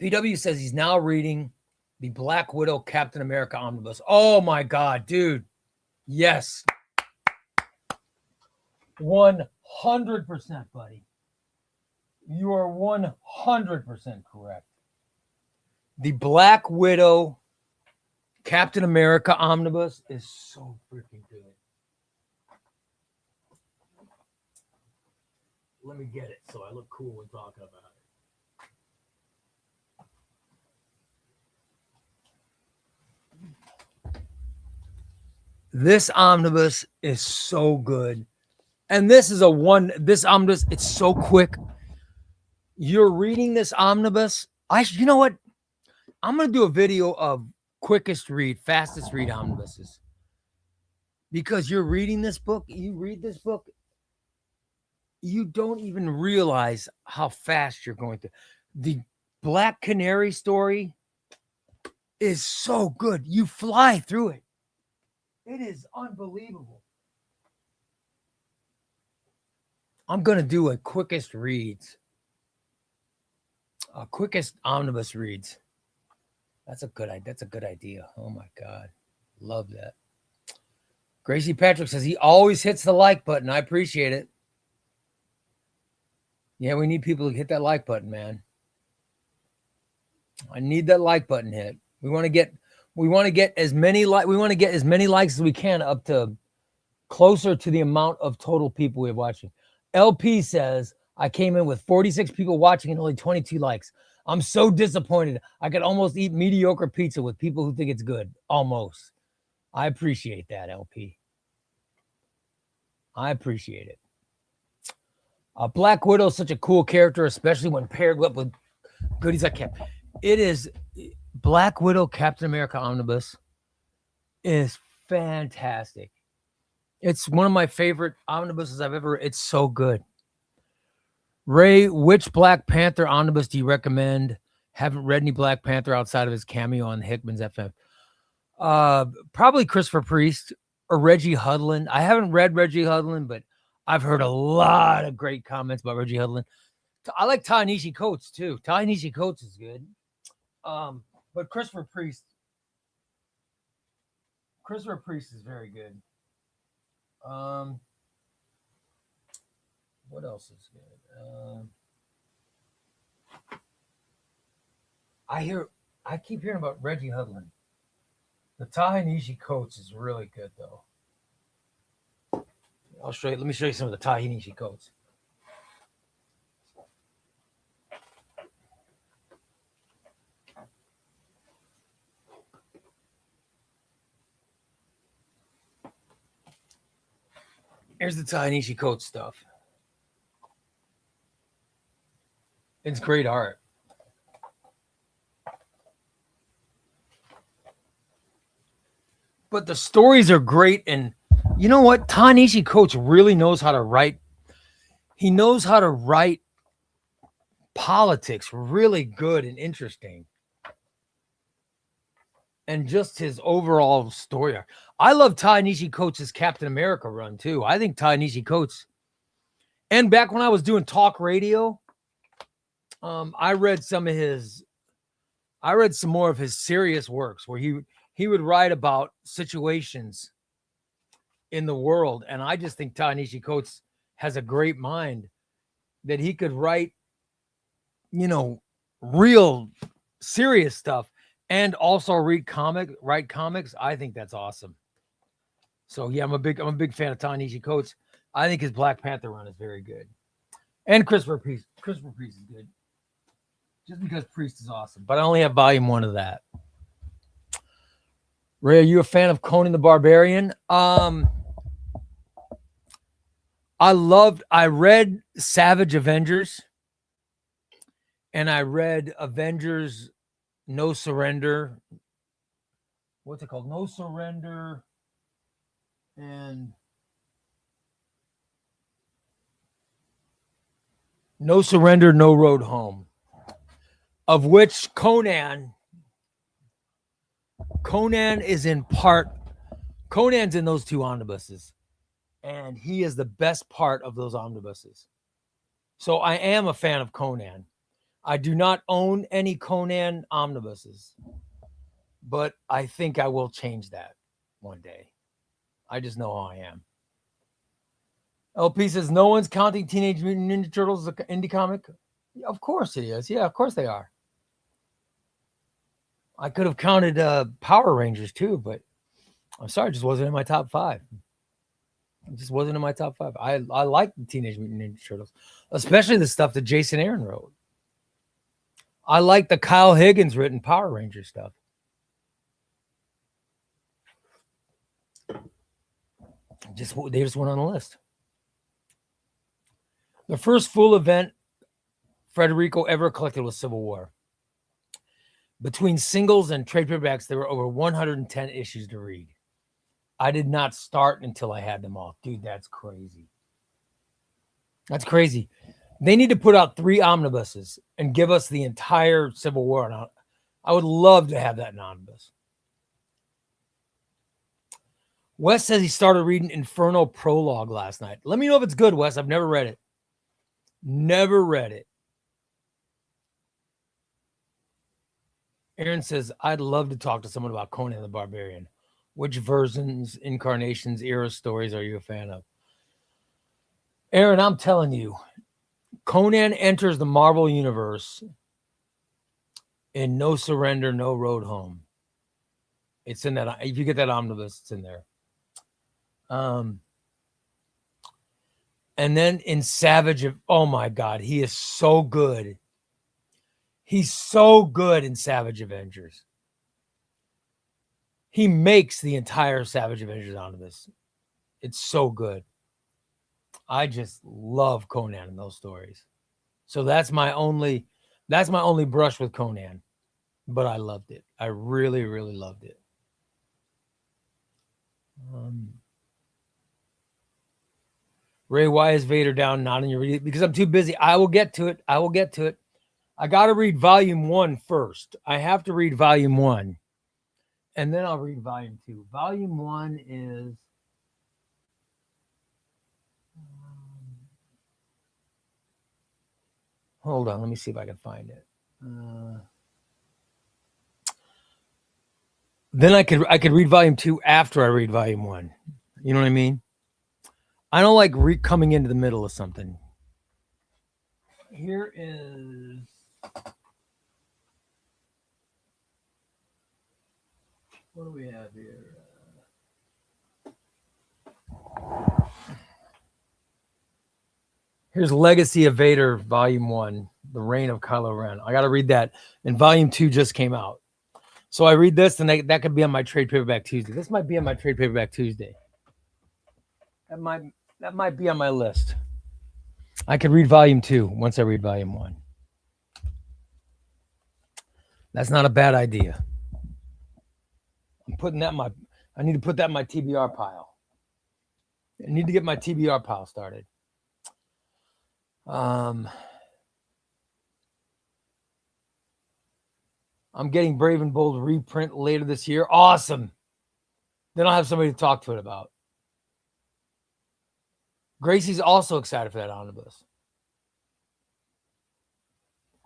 PW says he's now reading the Black Widow Captain America Omnibus. Oh, my God, dude. Yes. 100%, buddy. You are 100% correct. The Black Widow Captain America Omnibus is so freaking good. Let me get it so I look cool when talking about it. This omnibus is so good. And this is this omnibus, it's so quick. You're reading this omnibus. You know what? I'm going to do a video of quickest read, fastest read omnibuses. Because you're reading this book, you read this book, you don't even realize how fast you're going through. The Black Canary story is so good. You fly through it. It is unbelievable. I'm going to do a quickest reads. Quickest omnibus reads. That's a good idea. Oh my God. Love that. Gracie Patrick says he always hits the like button. I appreciate it. Yeah, we need people to hit that like button, man. I need that like button hit. We want to get as many likes as we can, up to closer to the amount of total people we have watching. LP says, I came in with 46 people watching and only 22 likes. I'm so disappointed. I could almost eat mediocre pizza with people who think it's good. Almost. I appreciate that, LP. I appreciate it. Black Widow is such a cool character, especially when paired up with goodies like Cap. It is Black Widow Captain America Omnibus is fantastic. It's one of my favorite omnibuses I've ever. It's so good. Ray, which Black Panther omnibus do you recommend? Haven't read any Black Panther outside of his cameo on Hickman's FM. Probably Christopher Priest or Reggie Hudlin. I haven't read Reggie Hudlin, but I've heard a lot of great comments about Reggie Hudlin. I like Ta-Nehisi Coates too. Ta-Nehisi Coates is good. But Christopher Priest is very good. What else is good? I keep hearing about Reggie Hudlin. The Ta-Nehisi Coates is really good though. Let me show you some of the Ta-Nehisi Coates. Here's the Ta-Nehisi Coates stuff. It's great art. But the stories are great, and you know what? Ta-Nehisi Coates really knows how to write. He knows how to write politics really good and interesting. And just his overall story. I love Ta-Nehisi Coates' Captain America run too. I think Ta-Nehisi Coates, and back when I was doing talk radio, I read some more of his serious works where he would write about situations in the world, and I just think Ta-Nehisi Coates has a great mind that he could write, real serious stuff and also write comics. I think that's awesome. So yeah, I'm a big fan of Ta-Nehisi Coates. I think his Black Panther run is very good, and Christopher Priest is good. Just because Priest is awesome, but I only have volume 1 of that. Ray, are you a fan of Conan the Barbarian? I read Savage Avengers, and I read Avengers No Surrender. What's it called? No Surrender and No Surrender, No Road Home, of which Conan's in those 2 omnibuses, and he is the best part of those omnibuses. So I am a fan of Conan. I do not own any Conan omnibuses, but I think I will change that one day. I just know how I am. LP says, no one's counting Teenage Mutant Ninja Turtles as an indie comic. Of course it is. Yeah, of course they are. I could have counted Power Rangers too, but I'm sorry, it just wasn't in my top 5. It just wasn't in my top 5. I like the Teenage Mutant Ninja Turtles, especially the stuff that Jason Aaron wrote. I like the Kyle Higgins written Power Ranger stuff. They just went on the list. The first full event Federico ever collected was Civil War. Between singles and trade paperbacks, there were over 110 issues to read. I did not start until I had them all. Dude, that's crazy. That's crazy. They need to put out 3 omnibuses and give us the entire Civil War. I would love to have that in omnibus. Wes says he started reading Inferno Prologue last night. Let me know if it's good, Wes. I've never read it. Never read it. Aaron says, I'd love to talk to someone about Conan the Barbarian. Which versions, incarnations, era stories are you a fan of? Aaron, I'm telling you, Conan enters the Marvel Universe in No Surrender, No Road Home. It's in that. If you get that omnibus, it's in there. And then in Savage, oh my God, he is so good. He's so good in Savage Avengers. He makes the entire Savage Avengers omnibus. It's so good. I just love Conan in those stories. So that's my only brush with Conan. But I loved it. I really, really loved it. Ray, why is Vader down not in your reading? Because I'm too busy. I will get to it. I got to read volume 1 first. I have to read volume 1. And then I'll read volume 2. Volume 1 is... hold on. Let me see if I can find it. Then I could read volume 2 after I read volume 1. You know what I mean? I don't like coming into the middle of something. Here is... what do we have here? Here's Legacy of Vader, Volume 1, The Reign of Kylo Ren. I got to read that. And Volume 2 just came out. So I read this, and that could be on my trade paperback Tuesday. This might be on my trade paperback Tuesday. That might be on my list. I could read Volume 2 once I read Volume 1. That's not a bad idea. I'm putting that in my... I need to put that in my TBR pile. I need to get my TBR pile started. I'm getting Brave and Bold reprint later this year. Awesome. Then I'll have somebody to talk to it about. Gracie's also excited for that omnibus.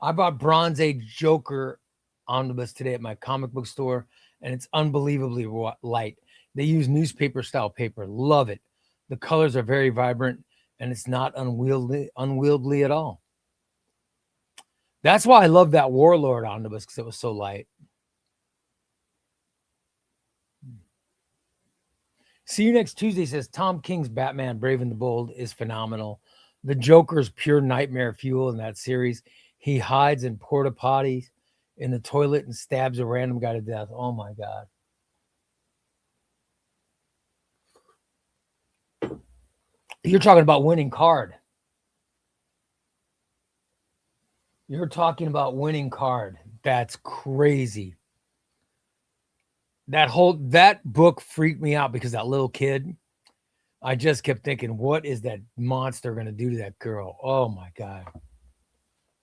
I bought Bronze Age Joker omnibus today at my comic book store, and it's unbelievably light. They use newspaper style paper. Love it. The colors are very vibrant, and it's not unwieldy at all. That's why I love that Warlord omnibus, because it was so light. See you next Tuesday, says Tom King's Batman Brave and the Bold is phenomenal. The Joker's pure nightmare fuel in that series. He hides in porta potties in the toilet and stabs a random guy to death. Oh my God. You're talking about winning card. You're talking about winning card. That's crazy. That book freaked me out because that little kid, I just kept thinking, what is that monster going to do to that girl? Oh my God.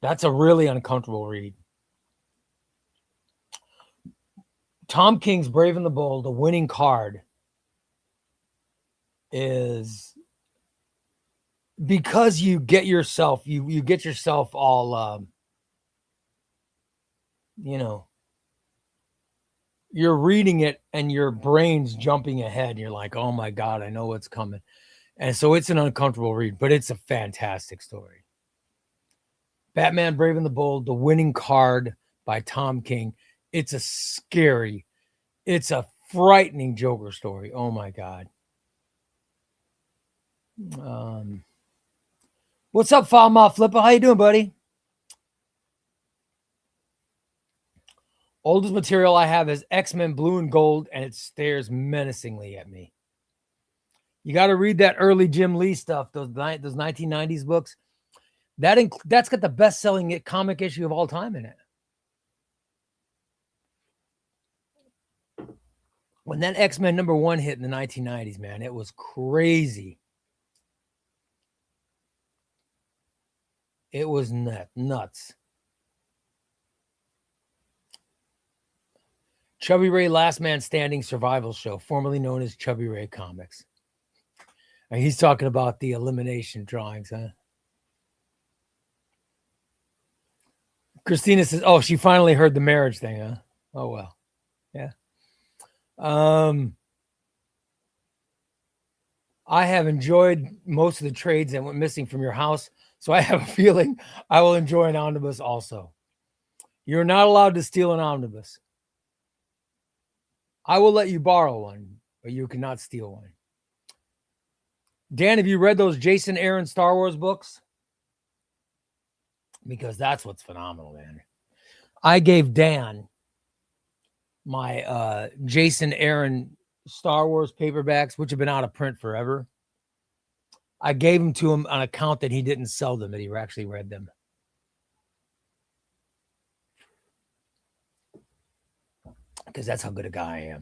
That's a really uncomfortable read. Tom King's Brave and the Bold, the winning card, is because you get yourself, you get yourself all, you're reading it and your brain's jumping ahead. You're like, oh my God, I know what's coming. And so it's an uncomfortable read, but it's a fantastic story. Batman Brave and the Bold, the winning card by Tom King. It's a frightening Joker story. Oh my God. What's up, Foul Mouth Flipper? How you doing, buddy? Oldest material I have is X-Men Blue and Gold, and it stares menacingly at me. You got to read that early Jim Lee stuff, those 1990s books. That's got the best-selling comic issue of all time in it. When that X-Men #1 hit in the 1990s, man, it was crazy. It was nuts. ChubbyRay Last Man Standing Survival Show, formerly known as ChubbyRay Comics. And he's talking about the elimination drawings, huh? Christina says, oh, she finally heard the marriage thing, huh? Oh, well. Yeah. I have enjoyed most of the trades that went missing from your house, so I have a feeling I will enjoy an omnibus also. You're not allowed to steal an omnibus. I will let you borrow one, but you cannot steal one. Dan, have you read those Jason Aaron Star Wars books? Because that's what's phenomenal, man. I gave Dan my Jason Aaron Star Wars paperbacks, which have been out of print forever. I gave them to him on account that he didn't sell them, that he actually read them. Because that's how good a guy I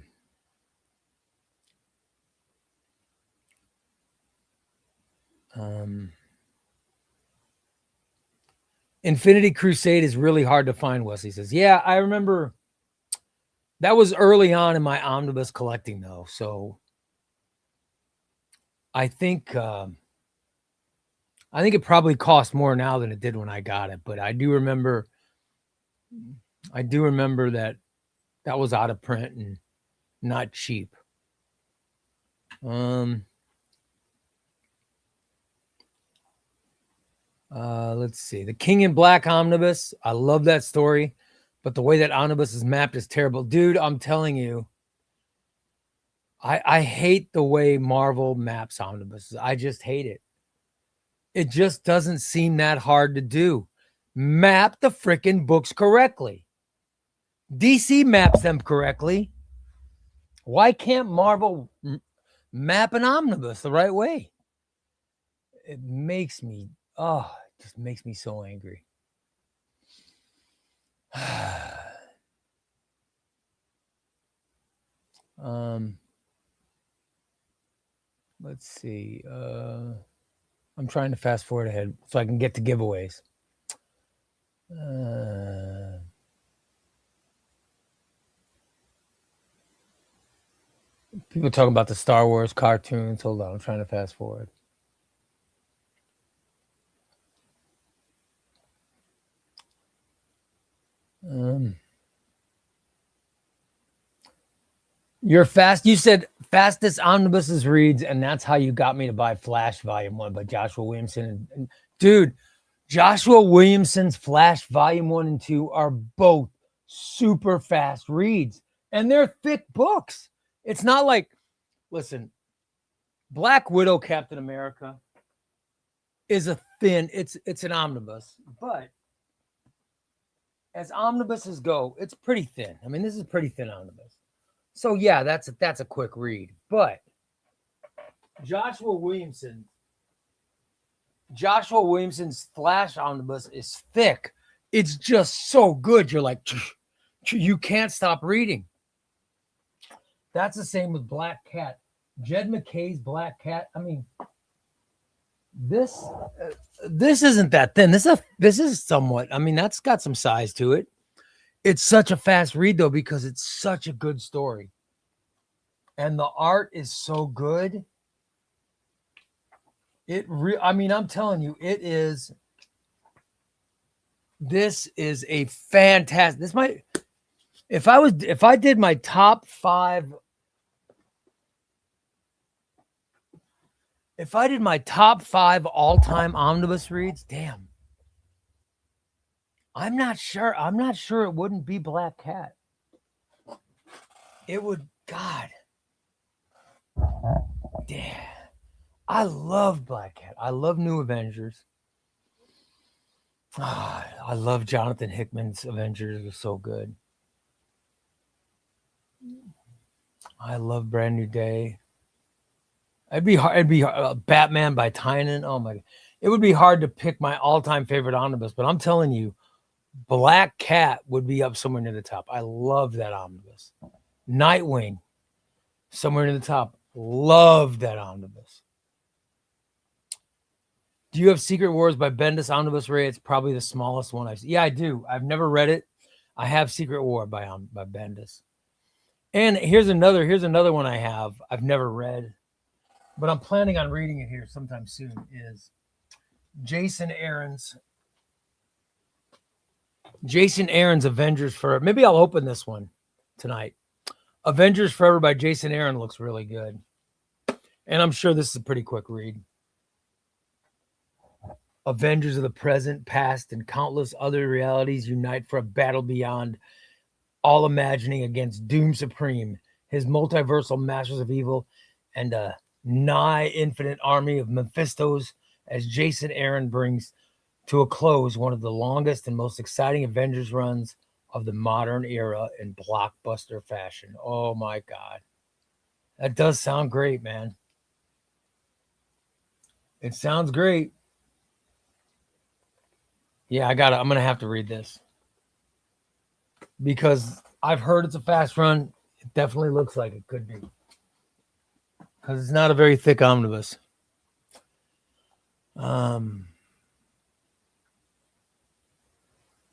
am. Infinity Crusade is really hard to find, Wesley says. Yeah, I remember that was early on in my omnibus collecting, though. So I think it probably costs more now than it did when I got it. But I do remember that was out of print and not cheap. Let's see. The King in Black omnibus. I love that story, but the way that omnibus is mapped is terrible. Dude, I'm telling you, I hate the way Marvel maps omnibuses. I just hate it. It just doesn't seem that hard to do. Map the freaking books correctly. DC maps them correctly. Why can't Marvel map an omnibus the right way? It makes me, it just makes me so angry. Let's see. I'm trying to fast forward ahead so I can get to giveaways. People talking about the Star Wars cartoons. Hold on, I'm trying to fast forward. You're fast. You said fastest omnibuses reads, and that's how you got me to buy Flash Volume 1 by Joshua Williamson. Dude, Joshua Williamson's Flash Volume 1 and 2 are both super fast reads, and they're thick books. It's not like, listen, Black Widow Captain America is a thin, it's an omnibus, but as omnibuses go, it's pretty thin. I mean, this is a pretty thin omnibus. So yeah, that's a quick read. But Joshua Williamson's Flash omnibus is thick. It's just so good. You're like, you can't stop reading. That's the same with Black Cat. Jed McKay's Black Cat. I mean, this isn't that thin. This is somewhat. I mean, that's got some size to it. It's such a fast read though because it's such a good story, and the art is so good. I mean, I'm telling you, it is. This is a fantastic. This might, if I did my top 5. If I did my top 5 all-time omnibus reads, damn. I'm not sure it wouldn't be Black Cat. It would, God. Damn. I love Black Cat. I love New Avengers. I love Jonathan Hickman's Avengers. It was so good. I love Brand New Day. It'd be Batman by Tynan. Oh my God. It would be hard to pick my all-time favorite omnibus, but I'm telling you, Black Cat would be up somewhere near the top. I love that omnibus. Nightwing, somewhere near the top. Love that omnibus. Do you have Secret Wars by Bendis Omnibus Ray? It's probably the smallest one I've seen. Yeah, I do. I've never read it. I have Secret War by Bendis. And here's another one I've never read, but I'm planning on reading it here sometime soon, is Jason Aaron's Avengers Forever. Maybe I'll open this one tonight. Avengers Forever by Jason Aaron looks really good. And I'm sure this is a pretty quick read. Avengers of the present, past, and countless other realities unite for a battle beyond all imagining against Doom Supreme, his multiversal masters of evil, and a nigh infinite army of Mephistos, as Jason Aaron brings to a close one of the longest and most exciting Avengers runs of the modern era in blockbuster fashion. Oh my God. That does sound great, man. It sounds great. Yeah, I'm going to have to read this because I've heard it's a fast run. It definitely looks like it could be because it's not a very thick omnibus.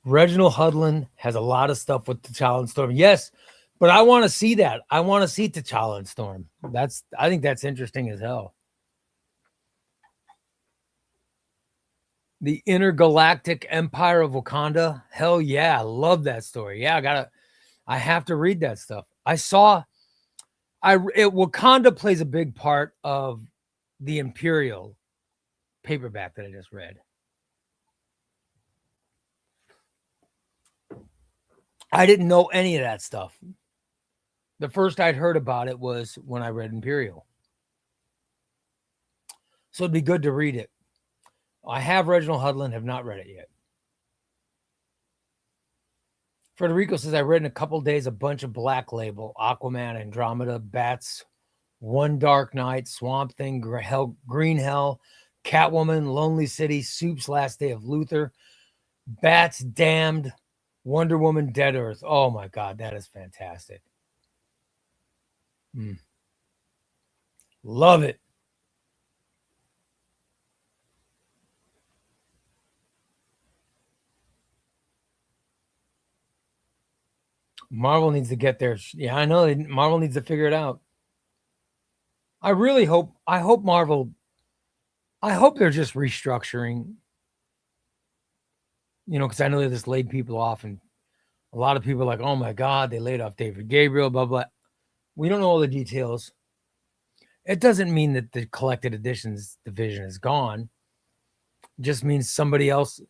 Reginald Hudlin has a lot of stuff with T'Challa and Storm. Yes, but I want to see that. I want to see T'Challa and Storm. I think that's interesting as hell. The Intergalactic Empire of Wakanda. Hell yeah, I love that story. Yeah, I have to read that stuff. Wakanda plays a big part of the Imperial paperback that I just read. I didn't know any of that stuff. The first I'd heard about it was when I read Imperial. So it'd be good to read it. I have Reginald Hudlin, have not read it yet. Federico says, I read in a couple days a bunch of Black Label, Aquaman, Andromeda, Bats, One Dark Night, Swamp Thing, Green Hell, Catwoman, Lonely City, Soup's Last Day of Luther, Bats, Damned, Wonder Woman, Dead Earth. Oh my God, that is fantastic. Love it. Marvel needs to get there. Yeah, I know. Marvel needs to figure it out. I hope Marvel, I hope they're just restructuring, because I know they just laid people off, and a lot of people are like, oh my God, they laid off David Gabriel, blah, blah. We don't know all the details. It doesn't mean that the collected editions division is gone. It just means somebody else.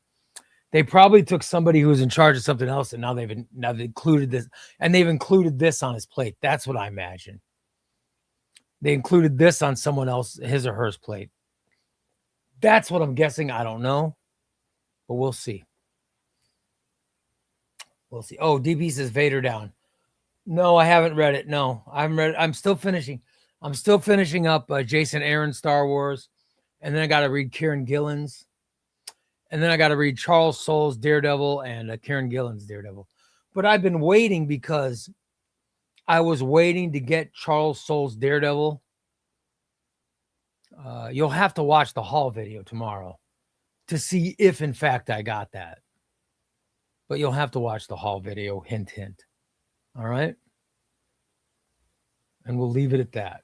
They probably took somebody who was in charge of something else, and now they've included this, and they've included this on his plate. That's what I imagine. They included this on someone else, his or hers plate. That's what I'm guessing. I don't know, but we'll see. We'll see. Oh, DB says Vader down. No, I haven't read it. No, I haven't read it. I'm still finishing up Jason Aaron's Star Wars, and then I got to read Kieran Gillen's. And then I got to read Charles Soule's Daredevil and Kieran Gillen's Daredevil. But I've been waiting because I was waiting to get Charles Soule's Daredevil. You'll have to watch the haul video tomorrow to see if, in fact, I got that. But you'll have to watch the haul video. Hint, hint. All right? And we'll leave it at that.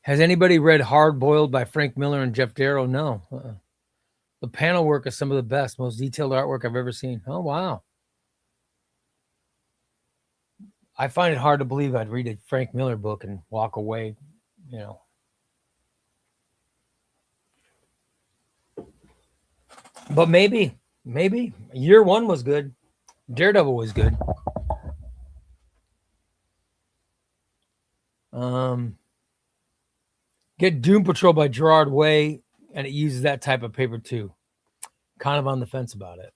Has anybody read Hard Boiled by Frank Miller and Jeff Darrow? No. The panel work is some of the best, most detailed artwork I've ever seen. Oh, wow. I find it hard to believe I'd read a Frank Miller book and walk away, you know. But maybe. Year one was good. Daredevil was good. Get Doom Patrol by Gerard Way, and it uses that type of paper too. Kind of on the fence about it.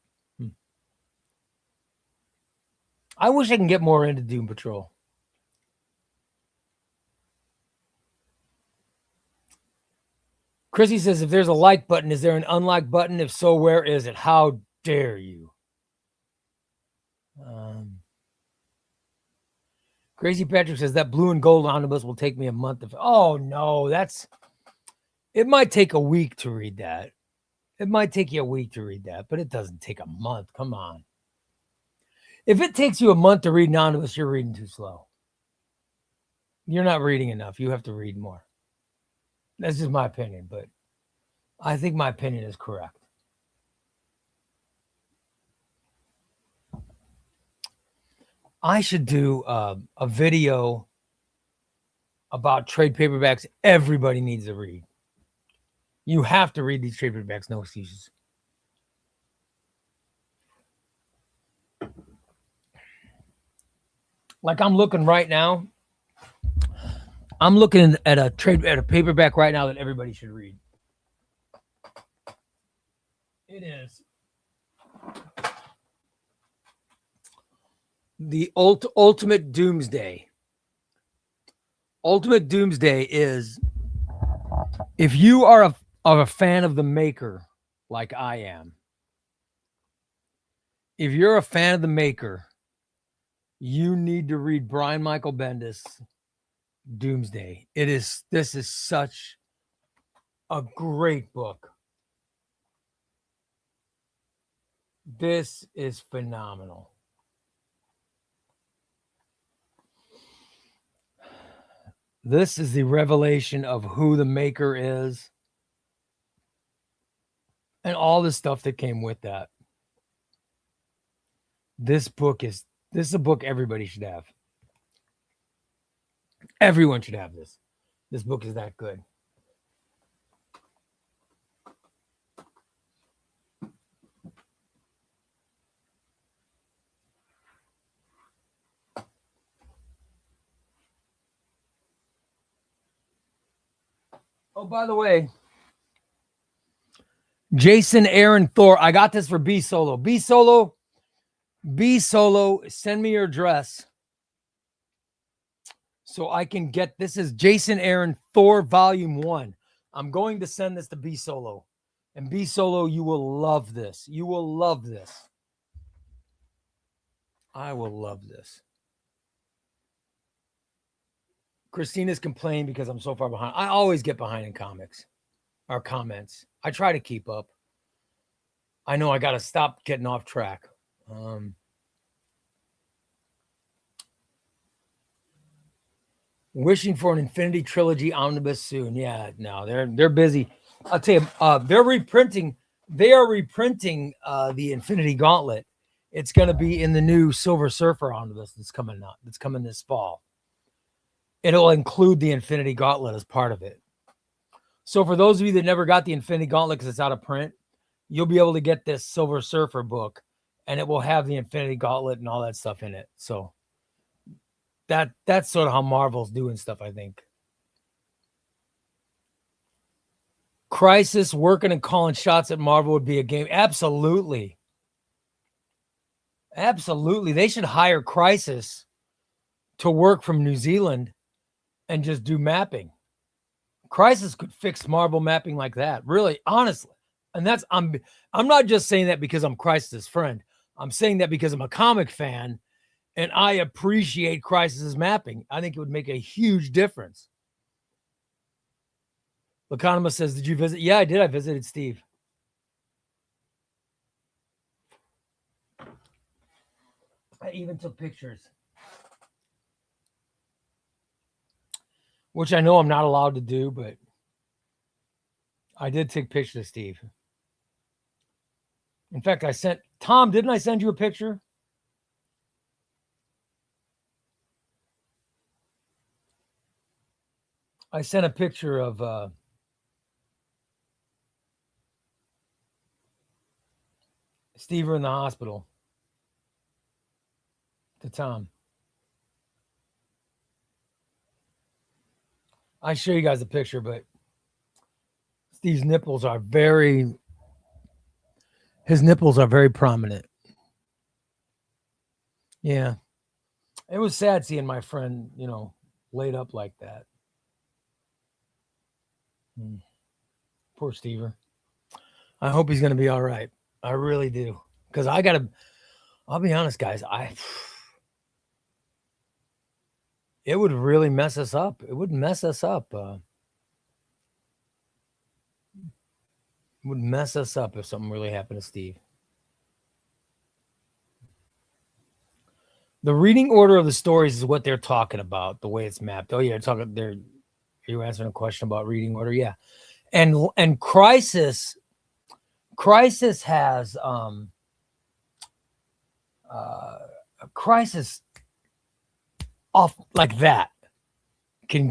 I wish I can get more into Doom Patrol. Chrissy says, if there's a like button, is there an unlike button? If so, where is it? How dare you? Crazy Patrick says that blue and gold omnibus will take me a month. Oh no, it might take a week to read that. It might take you a week to read that, but it doesn't take a month. Come on. If it takes you a month to read an omnibus, you're reading too slow. You're not reading enough. You have to read more. That's just my opinion, but I think my opinion is correct. I should do a video about trade paperbacks everybody needs to read. You have to read these trade paperbacks, no excuses. Like I'm looking right now. I'm looking at a paperback right now that everybody should read. It is the Ultimate Doomsday. Ultimate Doomsday is, if you are a fan of the Maker, like I am, if you're a fan of the Maker, you need to read Brian Michael Bendis' Doomsday. This is such a great book. This is phenomenal. This is the revelation of who the Maker is and all the stuff that came with that. This is a book everybody should have. Everyone should have this. This book is that good. Oh, by the way, Jason Aaron Thor, I got this for B Solo. B Solo, send me your address so I can get, this is Jason Aaron Thor Volume 1. I'm going to send this to B Solo. And B Solo, you will love this. You will love this. I will love this. Christina's complaining because I'm so far behind. I always get behind in comics or comments. I try to keep up. I know I got to stop getting off track. Wishing for an Infinity Trilogy omnibus soon. Yeah, no, they're busy. I'll tell you, they're reprinting. They are reprinting the Infinity Gauntlet, It's going to be in the new Silver Surfer omnibus that's coming out. That's coming this fall. It'll include the Infinity Gauntlet as part of it. So for those of you that never got the Infinity Gauntlet because it's out of print, you'll be able to get this Silver Surfer book, and it will have the Infinity Gauntlet and all that stuff in it. So that's sort of how Marvel's doing stuff, I think. Crisis working and calling shots at Marvel would be a game. Absolutely. Absolutely. They should hire Crisis to work from New Zealand and just do mapping. Crisis could fix Marvel mapping like that. Really, honestly. And that's I'm not just saying that because I'm Crisis' friend. I'm saying that because I'm a comic fan and I appreciate Crisis' mapping. I think it would make a huge difference. Laconima says, did you visit? Yeah, I did. I visited Steve. I even took pictures. Which I know I'm not allowed to do, but I did take pictures of Steve. In fact, I sent Tom, didn't I send you a picture? I sent a picture of Steve in the hospital to Tom. I show you guys the picture, but Steve's nipples are his nipples are very prominent. Yeah. It was sad seeing my friend, laid up like that. Poor Stever. I hope he's going to be all right. I really do. Because I'll be honest, guys, it would really mess us up. It would mess us up. It would mess us up if something really happened to Steve. The reading order of the stories is what they're talking about, the way it's mapped. Oh, yeah, you're answering a question about reading order. Yeah. And Crisis has Crisis off like that can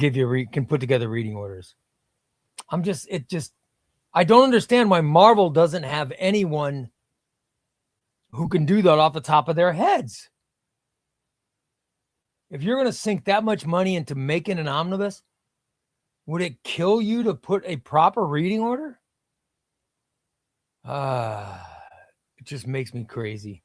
put together reading orders. I don't understand why Marvel doesn't have anyone who can do that off the top of their heads. If you're going to sink that much money into making an omnibus, would it kill you to put a proper reading order? It just makes me crazy.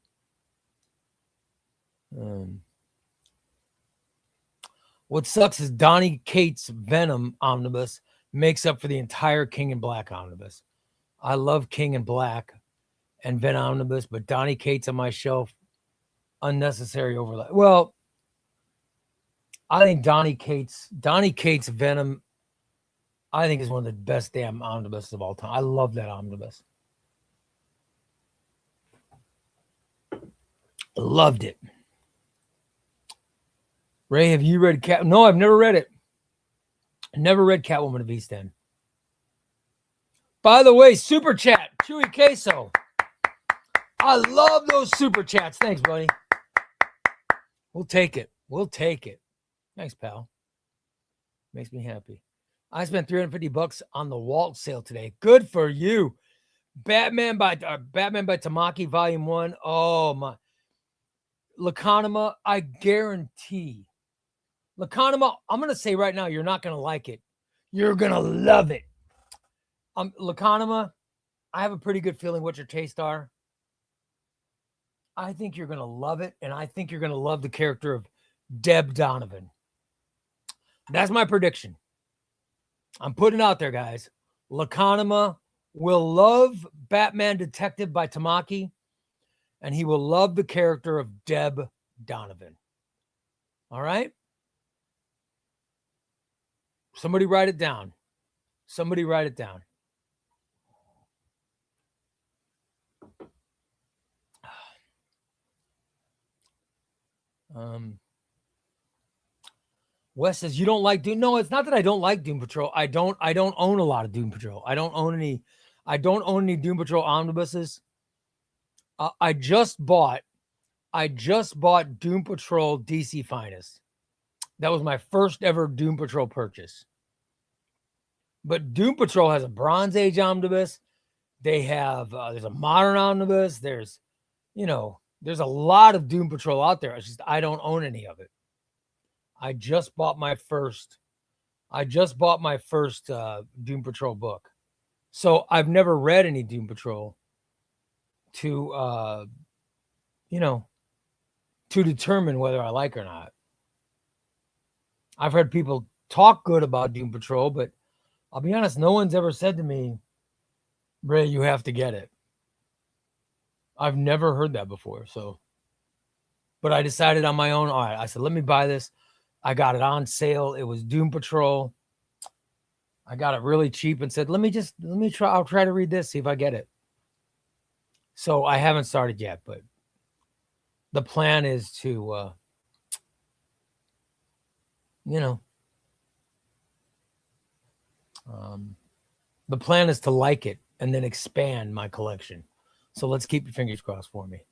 What sucks is Donny Cates' Venom omnibus makes up for the entire King in Black omnibus. I love King in Black and Venom omnibus, but Donny Cates on my shelf, unnecessary overlap. Well, I think Donny Cates' Venom, I think is one of the best damn omnibuses of all time. I love that omnibus. Loved it. Ray, have you read Cat? No, I've never read it. I never read Catwoman of East End. By the way, super chat, Chewy Queso. I love those super chats. Thanks, buddy. We'll take it. Thanks, pal. Makes me happy. I spent $350 on the Walt sale today. Good for you. Batman by Tamaki Volume 1. Oh, my. Laconima, I guarantee. Laconima, I'm going to say right now, you're not going to like it. You're going to love it. Laconima, I have a pretty good feeling what your tastes are. I think you're going to love it, and I think you're going to love the character of Deb Donovan. That's my prediction. I'm putting it out there, guys. Laconima will love Batman Detective by Tamaki, and he will love the character of Deb Donovan. All right? Somebody write it down. Wes says you don't like Doom. No, it's not that I don't like Doom Patrol. I don't own a lot of Doom Patrol. I don't own any Doom Patrol omnibuses. I just bought I just bought Doom Patrol DC Finest. That was my first ever Doom Patrol purchase. But Doom Patrol has a Bronze Age omnibus. They have, there's a modern omnibus. There's a lot of Doom Patrol out there. It's just, I don't own any of it. I just bought my first Doom Patrol book. So I've never read any Doom Patrol to determine whether I like or not. I've heard people talk good about Doom Patrol, but I'll be honest, no one's ever said to me, Ray, you have to get it. I've never heard that before. So, but I decided on my own. All right, I said, let me buy this. I got it on sale. It was Doom Patrol. I got it really cheap and said, let me try. I'll try to read this, see if I get it. So I haven't started yet, but the plan is to, the plan is to like it and then expand my collection. So let's keep your fingers crossed for me.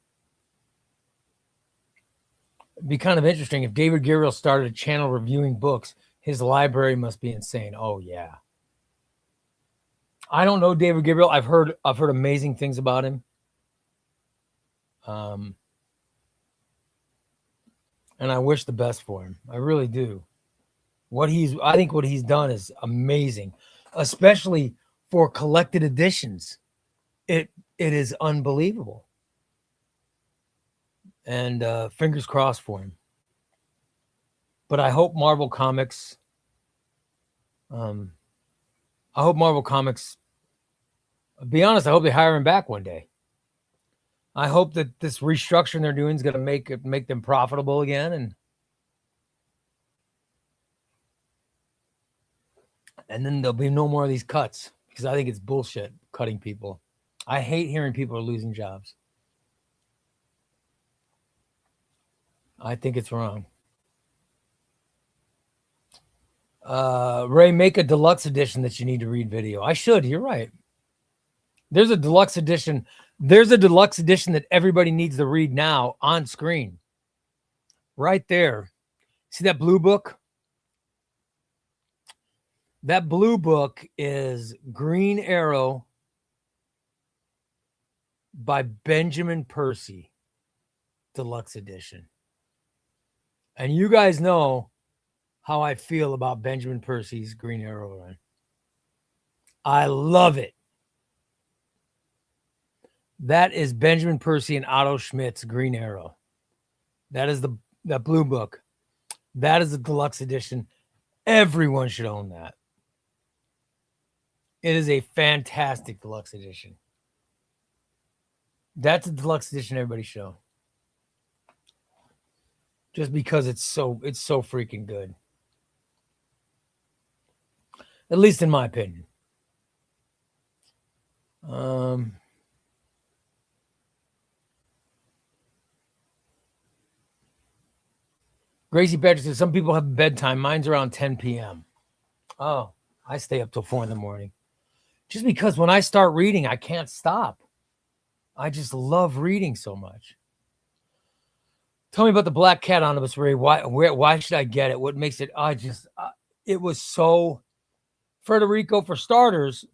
It'd be kind of interesting if David Gabriel started a channel reviewing books. His library must be insane. Oh yeah. I don't know David Gabriel. I've heard amazing things about him. And I wish the best for him. I really do. I think what he's done is amazing, especially for collected editions. It is unbelievable. And fingers crossed for him. But I hope Marvel Comics, be honest, I hope they hire him back one day. I hope that this restructuring they're doing is going to make them profitable again, and then there'll be no more of these cuts, because I think it's bullshit cutting people. I hate hearing people are losing jobs. I think it's wrong. Ray, make a deluxe edition that you need to read video. I should. You're right. There's a deluxe edition. There's a deluxe edition that everybody needs to read now on screen. Right there. See that blue book? That blue book is Green Arrow by Benjamin Percy, deluxe edition. And you guys know how I feel about Benjamin Percy's Green Arrow run. I love it. That is Benjamin Percy and Otto Schmidt's Green Arrow. That is that blue book. That is the deluxe edition. Everyone should own that. It is a fantastic deluxe edition. That's a deluxe edition everybody should own. Just because it's so freaking good. At least in my opinion. Gracie Patrick says, some people have bedtime. Mine's around 10 p.m. Oh, I stay up till 4 in the morning. Just because when I start reading, I can't stop. I just love reading so much. Tell me about the Black Cat omnibus, Ray. Why should I get it? What makes it? It was so, Federico, for starters,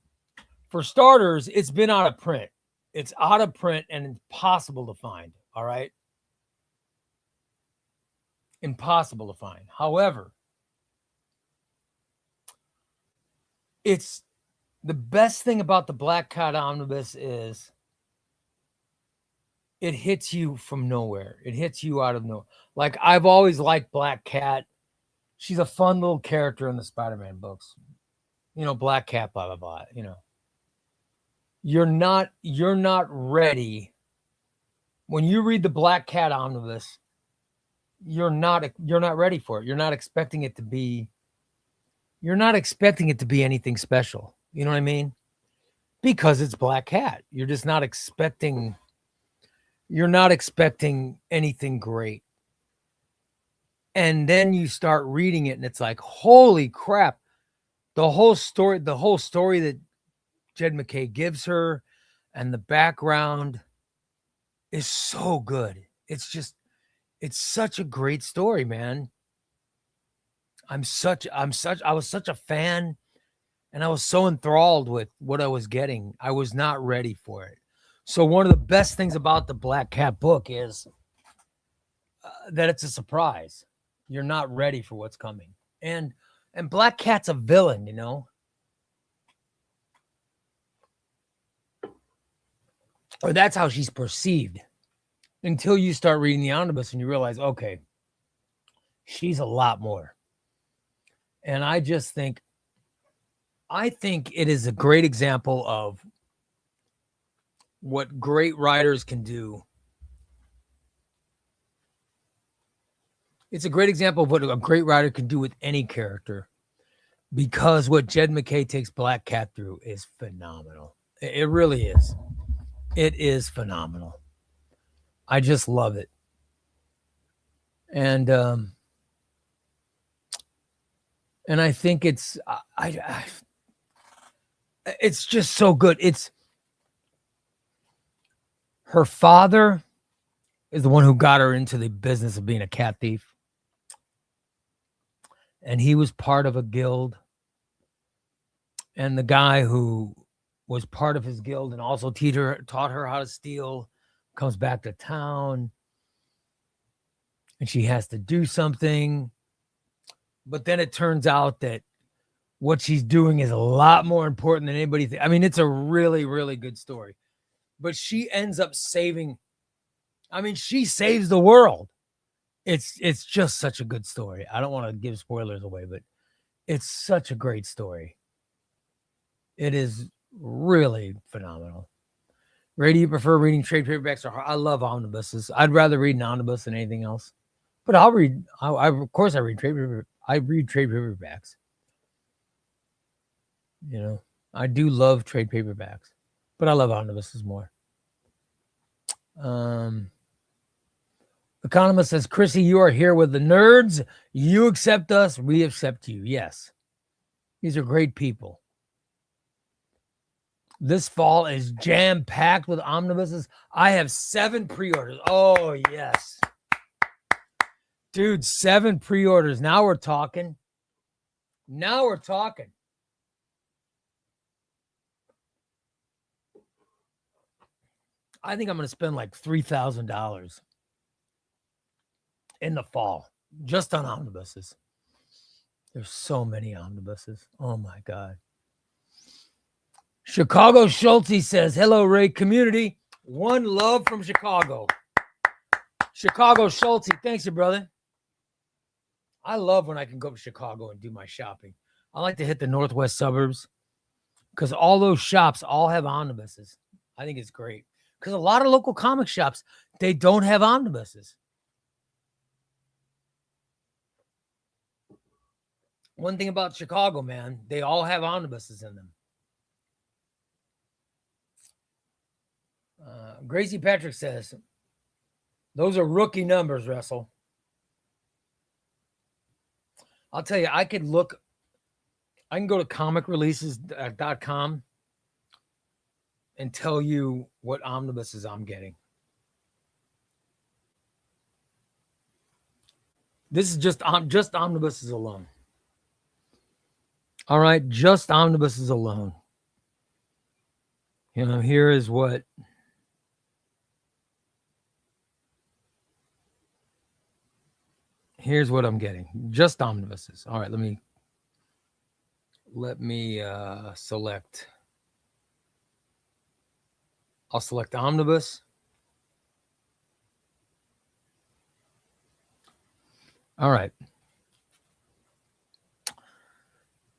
it's been out of print. It's out of print and impossible to find. All right. Impossible to find. However, it's the best thing about the Black Cat omnibus is it hits you from nowhere. It hits you out of nowhere. Like, I've always liked Black Cat. She's a fun little character in the Spider-Man books. Black Cat, blah, blah, blah. You're not ready. When you read the Black Cat omnibus, you're not ready for it. You're not expecting it to be anything special. You know what I mean? Because it's Black Cat. You're just not expecting anything great. And then you start reading it and it's like, holy crap. The whole story that Jed McKay gives her and the background is so good. It's just, It's such a great story, man. I was such a fan, and I was so enthralled with what I was getting. I was not ready for it. So one of the best things about the Black Cat book is that it's a surprise. You're not ready for what's coming. And Black Cat's a villain, you know? Or that's how she's perceived until you start reading the omnibus and you realize, okay, she's a lot more. And I think it is a great example of what great writers can do. It's a great example of what a great writer can do with any character, because what Jed McKay takes Black Cat through is phenomenal. It really is. It is phenomenal. I just love it. And I think it's it's just so good. It's her father is the one who got her into the business of being a cat thief. And he was part of a guild. And the guy who was part of his guild and also taught her how to steal comes back to town. And she has to do something. But then it turns out that what she's doing is a lot more important than anybody I mean, it's a really, really good story. But she ends up saving. I mean, she saves the world. It's just such a good story. I don't want to give spoilers away, but it's such a great story. It is really phenomenal. Ray, do you prefer reading trade paperbacks or I love omnibuses? I'd rather read an omnibus than anything else. But I'll read. Of course, I read trade paperbacks. I read trade paperbacks. You know, I do love trade paperbacks, but I love omnibuses more. Economist says, Chrissy, you are here with the nerds. You accept us. We accept you. Yes. These are great people. This fall is jam-packed with omnibuses. I have 7 pre-orders. Oh, yes. Dude, 7 pre-orders. Now we're talking. I think I'm going to spend like $3,000 in the fall just on omnibuses. There's so many omnibuses. Oh, my God. Chicago Schulte says, hello, Ray community. One love from Chicago. Chicago Schulte, thanks you, brother. I love when I can go to Chicago and do my shopping. I like to hit the northwest suburbs because all those shops all have omnibuses. I think it's great because a lot of local comic shops, they don't have omnibuses. One thing about Chicago, man, they all have omnibuses in them. Gracie Patrick says, those are rookie numbers, Russell. I'll tell you, I can go to comicreleases.com and tell you what omnibuses I'm getting. This is just omnibuses alone. All right, just omnibuses alone. You know, here's what I'm getting. Just omnibuses. All right, let me select. I'll select omnibus. All right.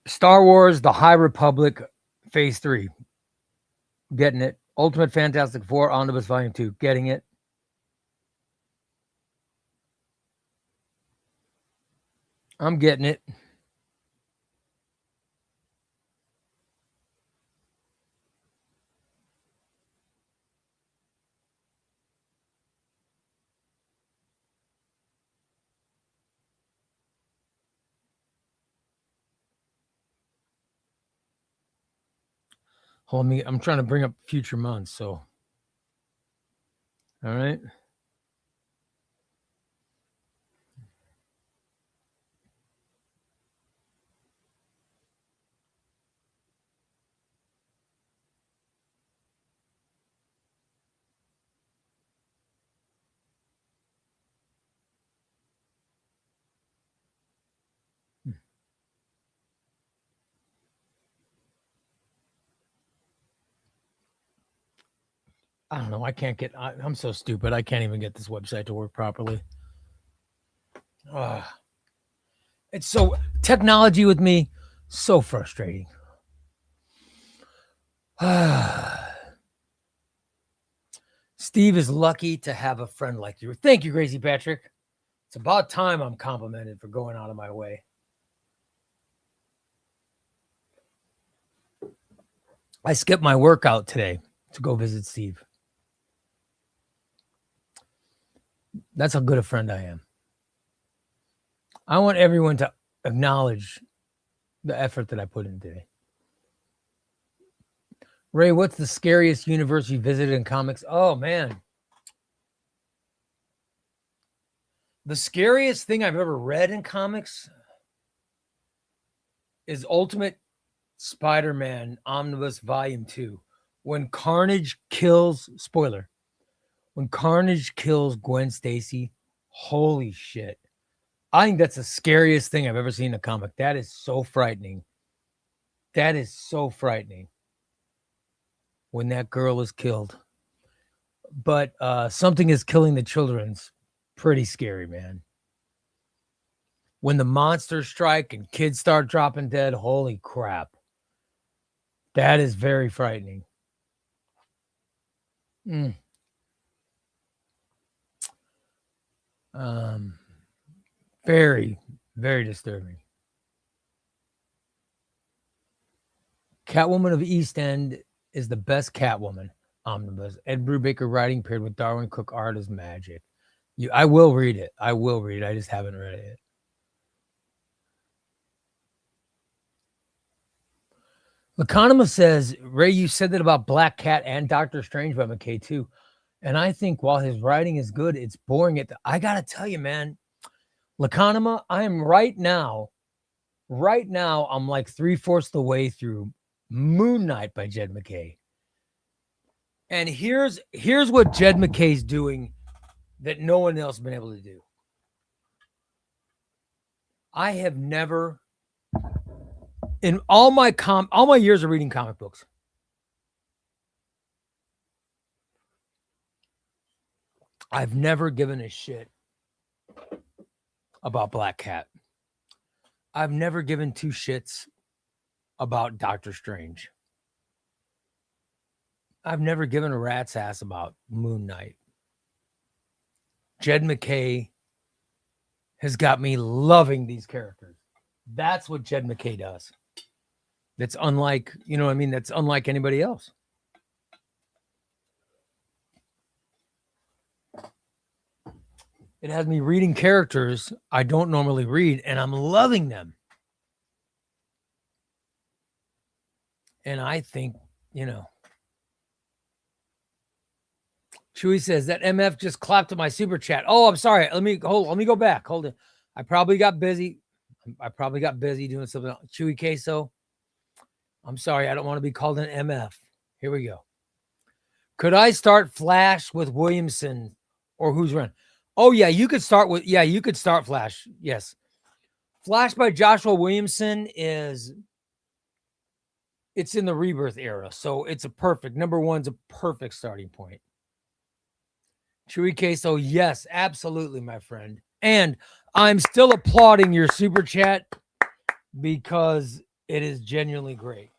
Star Wars, The High Republic, Phase 3. Getting it. Ultimate Fantastic Four, Omnibus Volume 2. Getting it. I'm getting it. Hold me. I'm trying to bring up future months. So, all right. I don't know. I can't get. I'm so stupid. I can't even get this website to work properly. It's so technology with me, so frustrating. Steve is lucky to have a friend like you. Thank you, Crazy Patrick. It's about time I'm complimented for going out of my way. I skipped my workout today to go visit Steve. That's how good a friend I am. I want everyone to acknowledge the effort that I put in today. Ray, what's the scariest universe you visited in comics? Oh, man. The scariest thing I've ever read in comics is Ultimate Spider-Man Omnibus Volume 2. When Carnage kills, spoiler, when Carnage kills Gwen Stacy, holy shit. I think that's the scariest thing I've ever seen in a comic. That is so frightening. That is so frightening when that girl is killed. But Something is Killing the Children's pretty scary, man. When the monsters strike and kids start dropping dead, holy crap. That is very frightening. Very, very disturbing. Catwoman of East End is the best Catwoman omnibus. Ed Brubaker writing paired with Darwin Cook art is magic. I will read it. I will read it. I just haven't read it. Laconima says, Ray, you said that about Black Cat and Doctor Strange by McKay too. And I think while his writing is good, it's boring. I got to tell you, man, Laconima, I am right now, I'm like 3/4 the way through Moon Knight by Jed McKay. And here's what Jed McKay's doing that no one else has been able to do. I have never, in all my years of reading comic books, I've never given a shit about Black Cat. I've never given two shits about Doctor Strange. I've never given a rat's ass about Moon Knight. Jed McKay has got me loving these characters. That's what Jed McKay does. That's unlike, you know what I mean? That's unlike anybody else. It has me reading characters I don't normally read, and I'm loving them. And I think, Chewy says that MF just clapped at my super chat. Oh, I'm sorry. Let me go back. Hold it. I probably got busy doing something else. Chewy Queso. I'm sorry. I don't want to be called an MF. Here we go. Could I start Flash with Williamson or who's run? Oh, yeah, you could start Flash. Yes. Flash by Joshua Williamson it's in the Rebirth era. So it's number one's a perfect starting point. Chewy Queso, yes, absolutely, my friend. And I'm still applauding your super chat because it is genuinely great.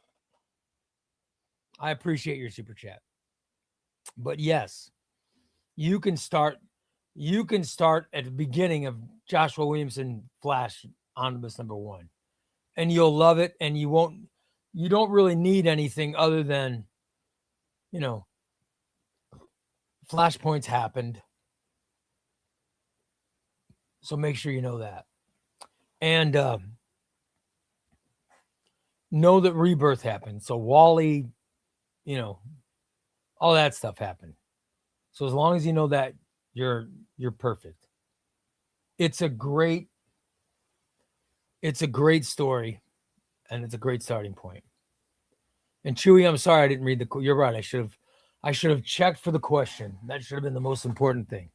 I appreciate your super chat. But yes, you can start at the beginning of Joshua Williamson Flash Omnibus number 1. And you'll love it, and you don't really need anything other than, flashpoints happened. So make sure you know that. And know that Rebirth happened. So Wally, all that stuff happened. So as long as you know that, you're perfect. It's a great story, and it's a great starting point. And Chewy, I'm sorry I didn't read you're right. I should have checked for the question. That should have been the most important thing.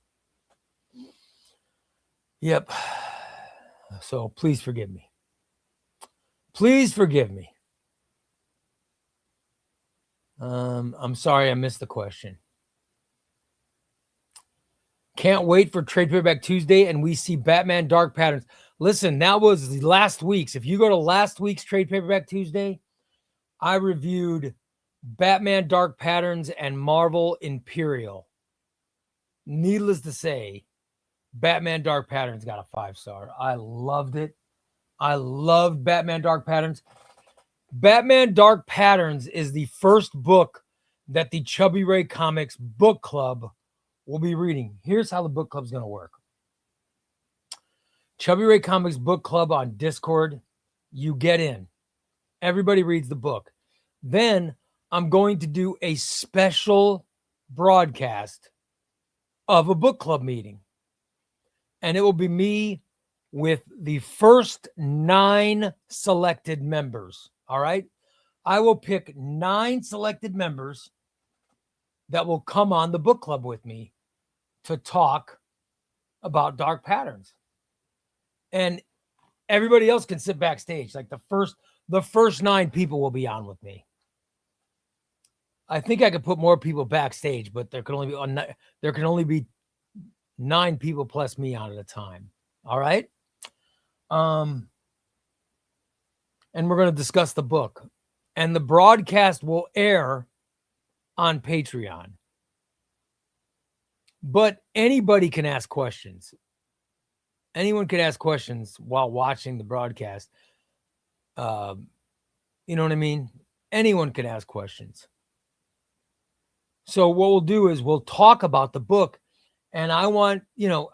Yep. So please forgive me. Please forgive me. I'm sorry I missed the question. Can't wait for Trade Paperback Tuesday, and we see Batman Dark Patterns. Listen, that was last week's. If you go to last week's Trade Paperback Tuesday, I reviewed Batman Dark Patterns and Marvel Imperial. Needless to say, Batman Dark Patterns got a 5-star. I loved it. I loved Batman Dark Patterns. Batman Dark Patterns is the first book that the ChubbyRay Comics book club will be reading. Here's how the book club is going to work. ChubbyRay Comics book club on Discord. You get in. Everybody reads the book. Then I'm going to do a special broadcast of a book club meeting. And it will be me with the first 9 selected members. All right. I will pick 9 selected members that will come on the book club with me to talk about Dark Patterns. And everybody else can sit backstage. Like the first 9 people will be on with me. I think I could put more people backstage, but there can only be 9 people plus me on at a time. All right. And we're going to discuss the book, and the broadcast will air on Patreon. But anybody can ask questions. Anyone can ask questions while watching the broadcast. You know what I mean? Anyone can ask questions. So what we'll do is we'll talk about the book, and I want,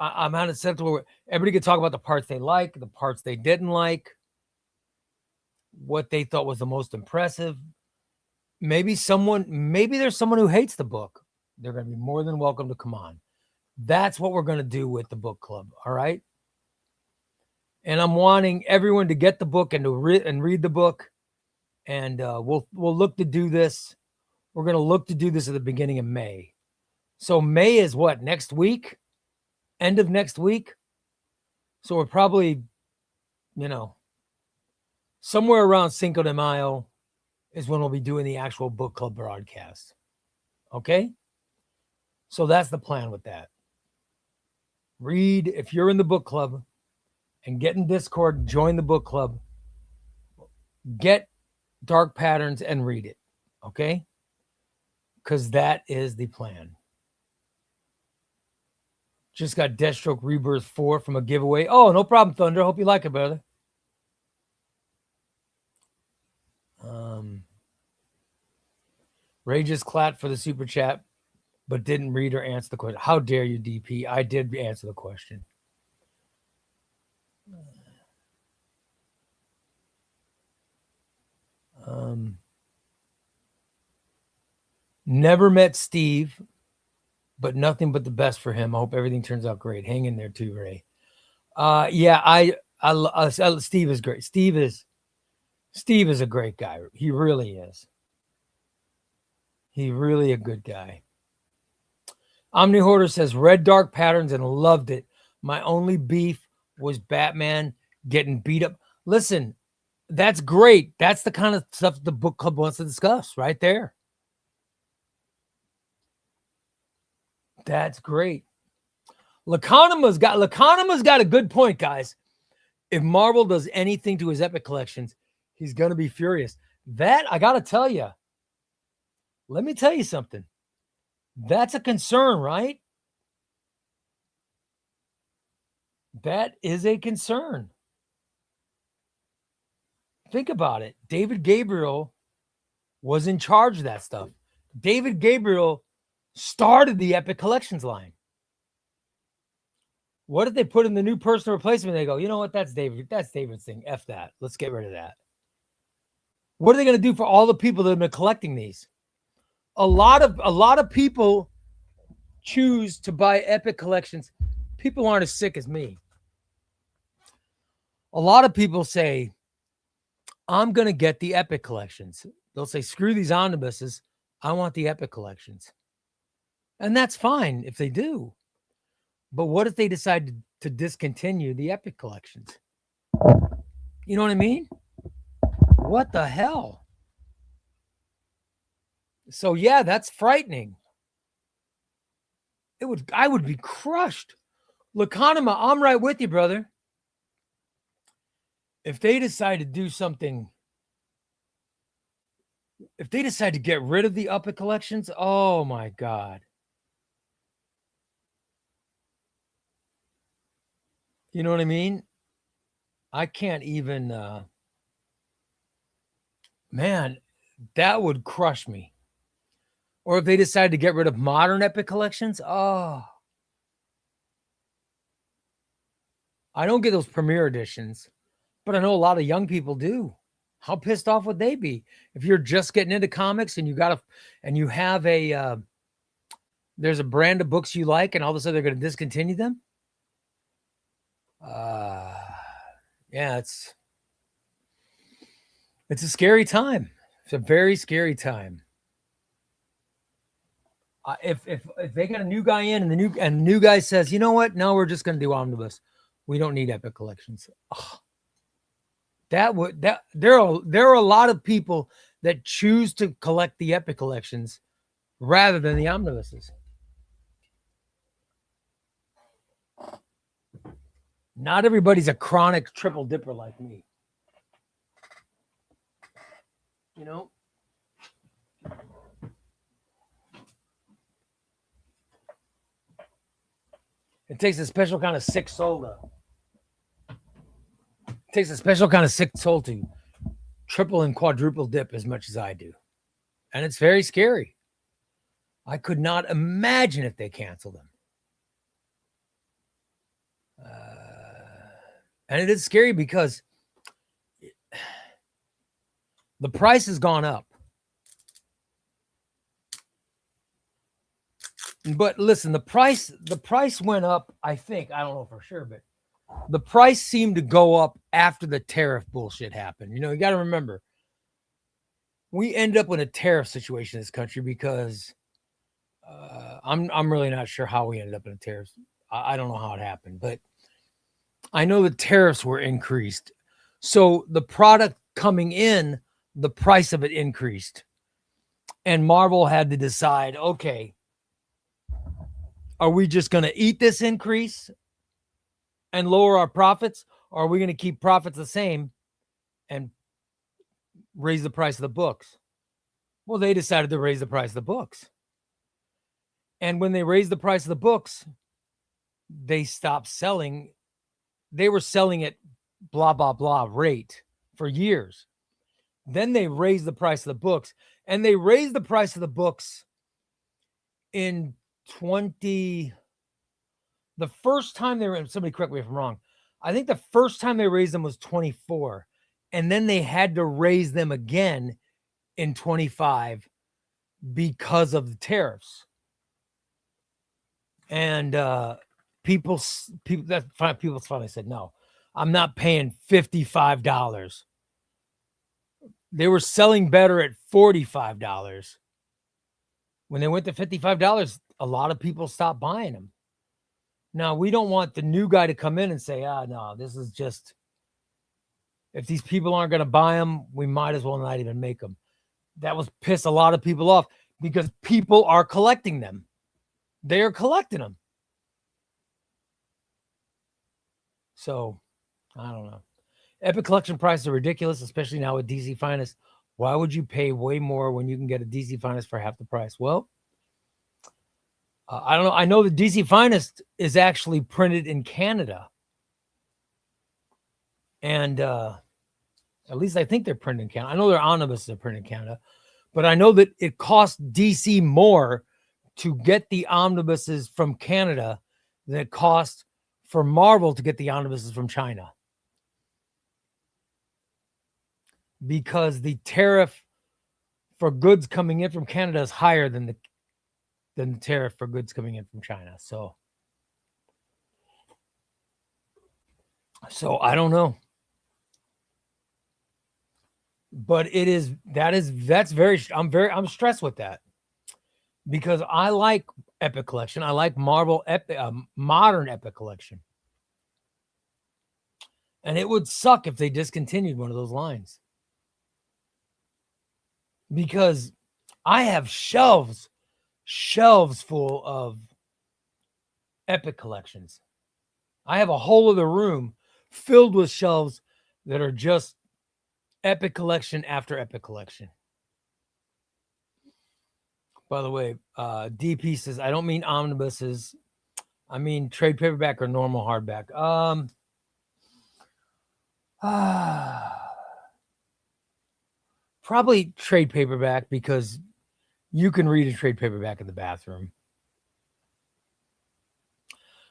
I'm on a set to where everybody can talk about the parts they like, the parts they didn't like, what they thought was the most impressive. Maybe there's someone who hates the book. They're going to be more than welcome to come on. That's what we're going to do with the book club. All right. And I'm wanting everyone to get the book and to read the book. And we'll look to do this. We're going to look to do this at the beginning of May. So May is what? Next week? End of next week? So we're probably, somewhere around Cinco de Mayo is when we'll be doing the actual book club broadcast. Okay? So that's the plan with that. Read, if you're in the book club and get in Discord, join the book club, get Dark Patterns and read it. Okay? Because that is the plan. Just got Deathstroke Rebirth 4 from a giveaway. Oh, no problem, Thunder. Hope you like it, brother. Ray just clapped for the super chat, but didn't read or answer the question. How dare you, DP? I did answer the question. Never met Steve, but nothing but the best for him. I hope everything turns out great. Hang in there too, Ray. Yeah, Steve is great. Steve is a great guy. He really is. He's really a good guy. Omni Hoarder says, read Dark Patterns and loved it. My only beef was Batman getting beat up. Listen, that's great. That's the kind of stuff the book club wants to discuss right there. That's great. Laconoma's got a good point, guys. If Marvel does anything to his Epic collections, he's going to be furious. That, I got to tell you, let me tell you something. That's a concern, right? That is a concern. Think about it. David Gabriel was in charge of that stuff. David Gabriel started the Epic Collections line. What if they put in the new personal replacement? They go, you know what? That's David's thing. F that. Let's get rid of that. What are they going to do for all the people that have been collecting these? A lot of people choose to buy Epic Collections. People aren't as sick as me. A lot of people say, I'm going to get the Epic Collections. They'll say, screw these omnibuses. I want the Epic Collections. And that's fine if they do. But what if they decide to discontinue the Epic Collections? You know what I mean? What the hell? So, yeah, that's frightening. I would be crushed. Lacanima, I'm right with you, brother. If they decide to do something, if they decide to get rid of the Epic collections, oh my God. You know what I mean? I can't even, man, that would crush me. Or if they decide to get rid of modern Epic collections, oh, I don't get those premiere editions, but I know a lot of young people do. How pissed off would they be if you're just getting into comics and you have there's a brand of books you like and all of a sudden they're going to discontinue them? Yeah, it's a scary time. It's a very scary time. If they got a new guy in and the new guy says, you know what? No, we're just going to do omnibus. We don't need Epic collections. Oh, there are a lot of people that choose to collect the Epic collections rather than the omnibuses. Not everybody's a chronic triple dipper like me. You know? It takes a special kind of sick soul, though. It takes a special kind of sick soul to triple and quadruple dip as much as I do. And it's very scary. I could not imagine if they cancel them. And it is scary because the price has gone up. But listen, the price went up, I think, I don't know for sure, but the price seemed to go up after the tariff bullshit happened. You know, you got to remember, we end up in a tariff situation in this country because I'm really not sure how we ended up in a tariff. I don't know how it happened, but I know the tariffs were increased. So the product coming in, the price of it increased. And Marvel had to decide, okay, are we just going to eat this increase and lower our profits? Or are we going to keep profits the same and raise the price of the books? Well, they decided to raise the price of the books. And when they raised the price of the books, they stopped selling. They were selling at blah, blah, blah rate for years. Then they raised the price of the books. And they raised the price of the books in the first time they were, somebody correct me if I'm wrong, I think the first time they raised them was 24, and then they had to raise them again in 25 because of the tariffs. And people finally said, no, I'm not paying $55. They were selling better at $45. When they went to $55, a lot of people stopped buying them. Now, we don't want the new guy to come in and say, no, this is just, if these people aren't going to buy them, we might as well not even make them. That was piss a lot of people off because people are collecting them. They are collecting them. So, I don't know. Epic collection prices are ridiculous, especially now with DC Finest. Why would you pay way more when you can get a DC Finest for half the price? Well, I don't know. I know the DC Finest is actually printed in Canada. And at least I think they're printed in Canada. I know their omnibuses are printed in Canada. But I know that it costs DC more to get the omnibuses from Canada than it costs for Marvel to get the omnibuses from China. Because the tariff for goods coming in from Canada is higher than the tariff for goods coming in from China. So I don't know. But I'm stressed with that because I like Epic Collection. I like Marvel modern Epic Collection. And it would suck if they discontinued one of those lines. Because I have shelves full of epic collections. I have a whole other room filled with shelves that are just epic collection after epic collection. By the way, DP says, I don't mean omnibuses. I mean trade paperback or normal hardback. Probably trade paperback because you can read a trade paperback in the bathroom.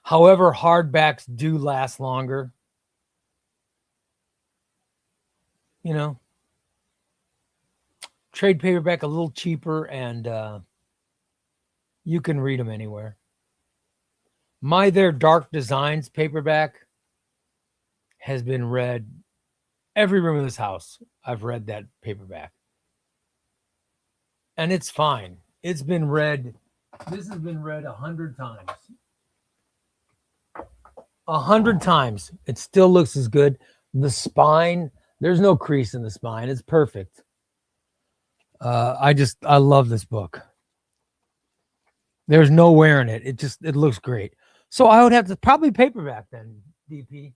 However, hardbacks do last longer. You know, trade paperback a little cheaper, and you can read them anywhere. My Their Dark Designs paperback has been read every room of this house. I've read that paperback. And it's fine. It's been read. This has been read 100 times. 100 times. It still looks as good. The spine, there's no crease in the spine. It's perfect. I love this book. There's no wear in it. It looks great. So I would have to probably paperback then, DP.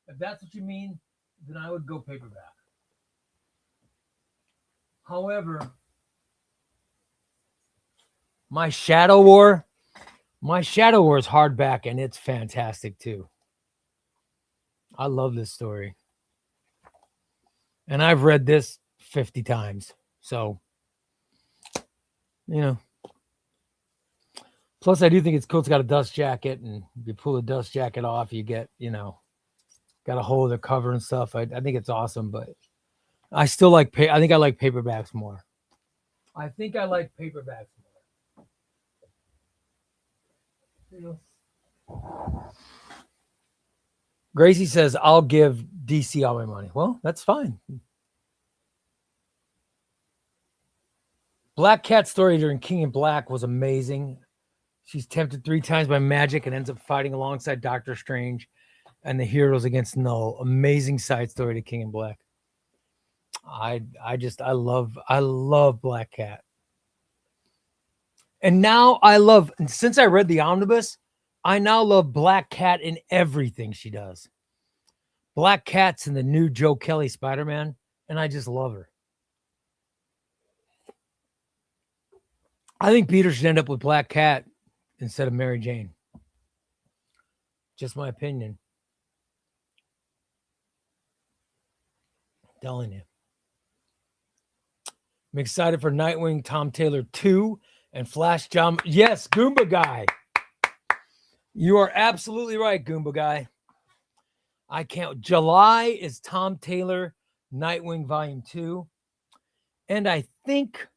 If that's what you mean, then I would go paperback. However, my Shadow War is hardback, and it's fantastic too. I love this story. And I've read this 50 times. So, you know. Plus, I do think it's cool. It's got a dust jacket, and you pull the dust jacket off, you get, got a hole in the cover and stuff. I think it's awesome, but I still like I think I like paperbacks more. Gracie says, I'll give DC all my money. Well, that's fine. Black Cat story during King in Black was amazing. She's tempted 3 times by magic and ends up fighting alongside Doctor Strange and the heroes against Null. Amazing side story to King in Black. I love Black Cat. And now since I read the omnibus, I now love Black Cat in everything she does. Black Cat's in the new Joe Kelly Spider-Man, and I just love her. I think Peter should end up with Black Cat instead of Mary Jane. Just my opinion. I'm telling you. I'm excited for Nightwing Tom Taylor 2 and Flash John. Yes, Goomba Guy. You are absolutely right, Goomba Guy. I can't. July is Tom Taylor Nightwing Volume 2. And I think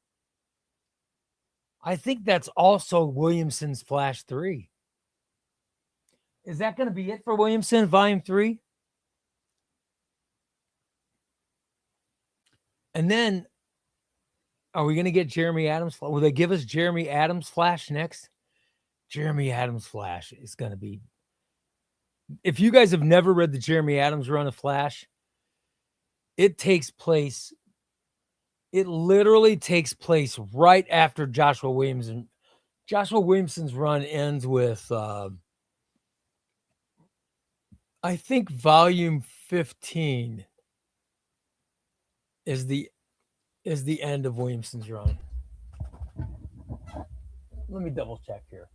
that's also Williamson's Flash 3. Is that going to be it for Williamson Volume 3? And then, are we going to get Jeremy Adams? Will they give us Jeremy Adams Flash next? Jeremy Adams Flash is going to be... If you guys have never read the Jeremy Adams run of Flash, it literally takes place right after Joshua Williamson. Joshua Williamson's run ends with, I think volume 15 is the end of Williamson's run. Let me double check here.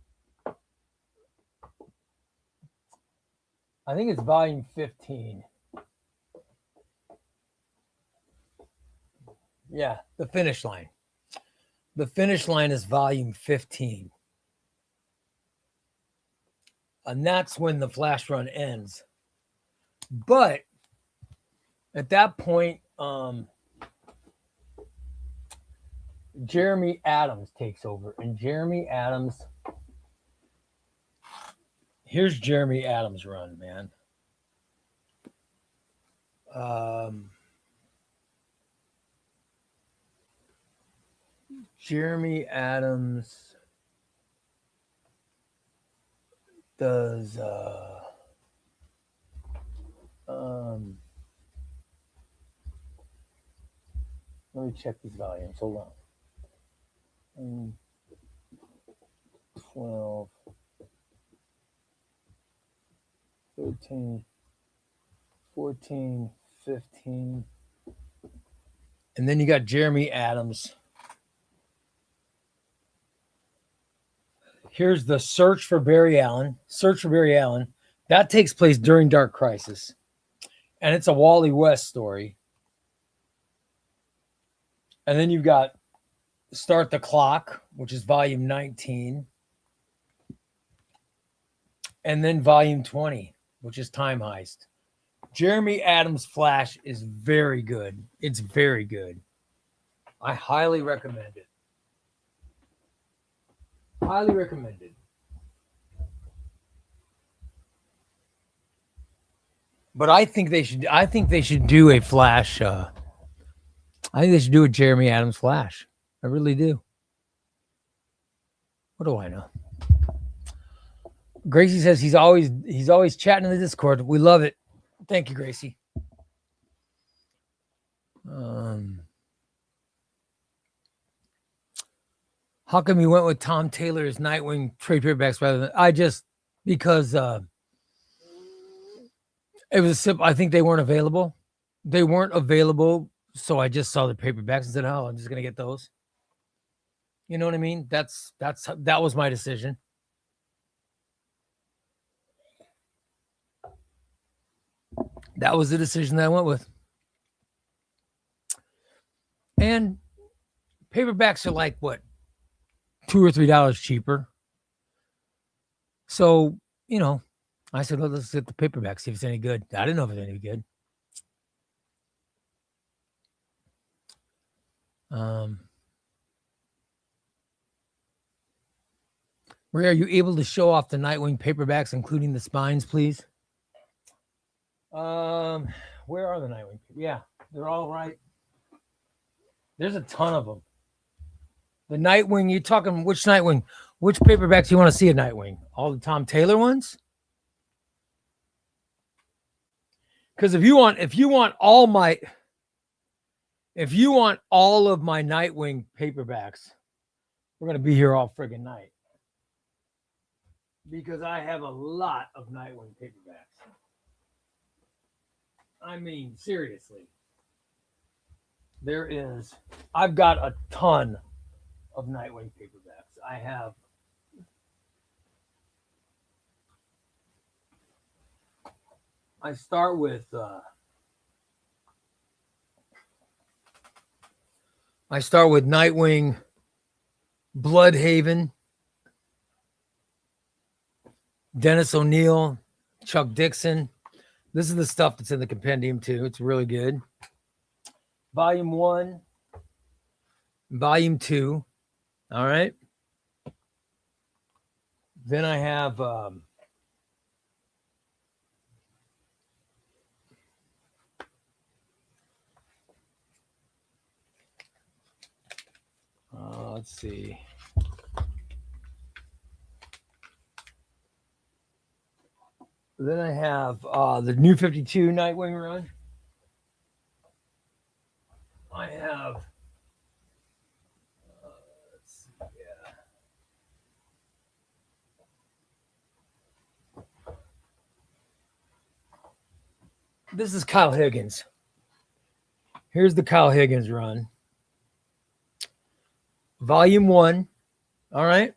I think it's volume 15. Yeah, the finish line. The finish line is volume 15. And that's when the Flash run ends. But at that point, Jeremy Adams takes over. And Jeremy Adams... Here's Jeremy Adams' run, man. Jeremy Adams does let me check these volumes. Hold on. 12. 13, 14, 15. And then you got Jeremy Adams. Here's the Search for Barry Allen. Search for Barry Allen. That takes place during Dark Crisis. And it's a Wally West story. And then you've got Start the Clock, which is volume 19. And then volume 20, which is Time Heist. Jeremy Adams' Flash is very good. It's very good. I highly recommend it. Highly recommended. But I think they should do a Flash. I think they should do a Jeremy Adams Flash. I really do. What do I know? Gracie says he's always chatting in the Discord. We love it. Thank you, Gracie. How come you went with Tom Taylor's Nightwing trade paperbacks rather than because it was simple. I think they weren't available. They weren't available, so I just saw the paperbacks and said, "Oh, I'm just gonna get those." You know what I mean? That was my decision. That was the decision that I went with. And paperbacks are like what? $2 or $3 cheaper. So, I said, well, let's get the paperback, see if it's any good. I didn't know if it was any good. Ray, are you able to show off the Nightwing paperbacks, including the spines, please? Where are the Nightwing? Yeah, they're all right. There's a ton of them. The Nightwing, you're talking which Nightwing? Which paperbacks you want to see a Nightwing? All the Tom Taylor ones? Because if you want all of my Nightwing paperbacks, we're gonna be here all friggin' night. Because I have a lot of Nightwing paperbacks. I mean, seriously. I've got a ton of Nightwing paperbacks. I start with Nightwing Bloodhaven, Dennis O'Neil, Chuck Dixon. This is the stuff that's in the compendium too. It's really good. Volume 1, Volume 2. All right. Then I have let's see. Then I have the New 52 Nightwing run. I have let's see, This is Kyle Higgins. Here's the Kyle Higgins run. Volume 1. All right.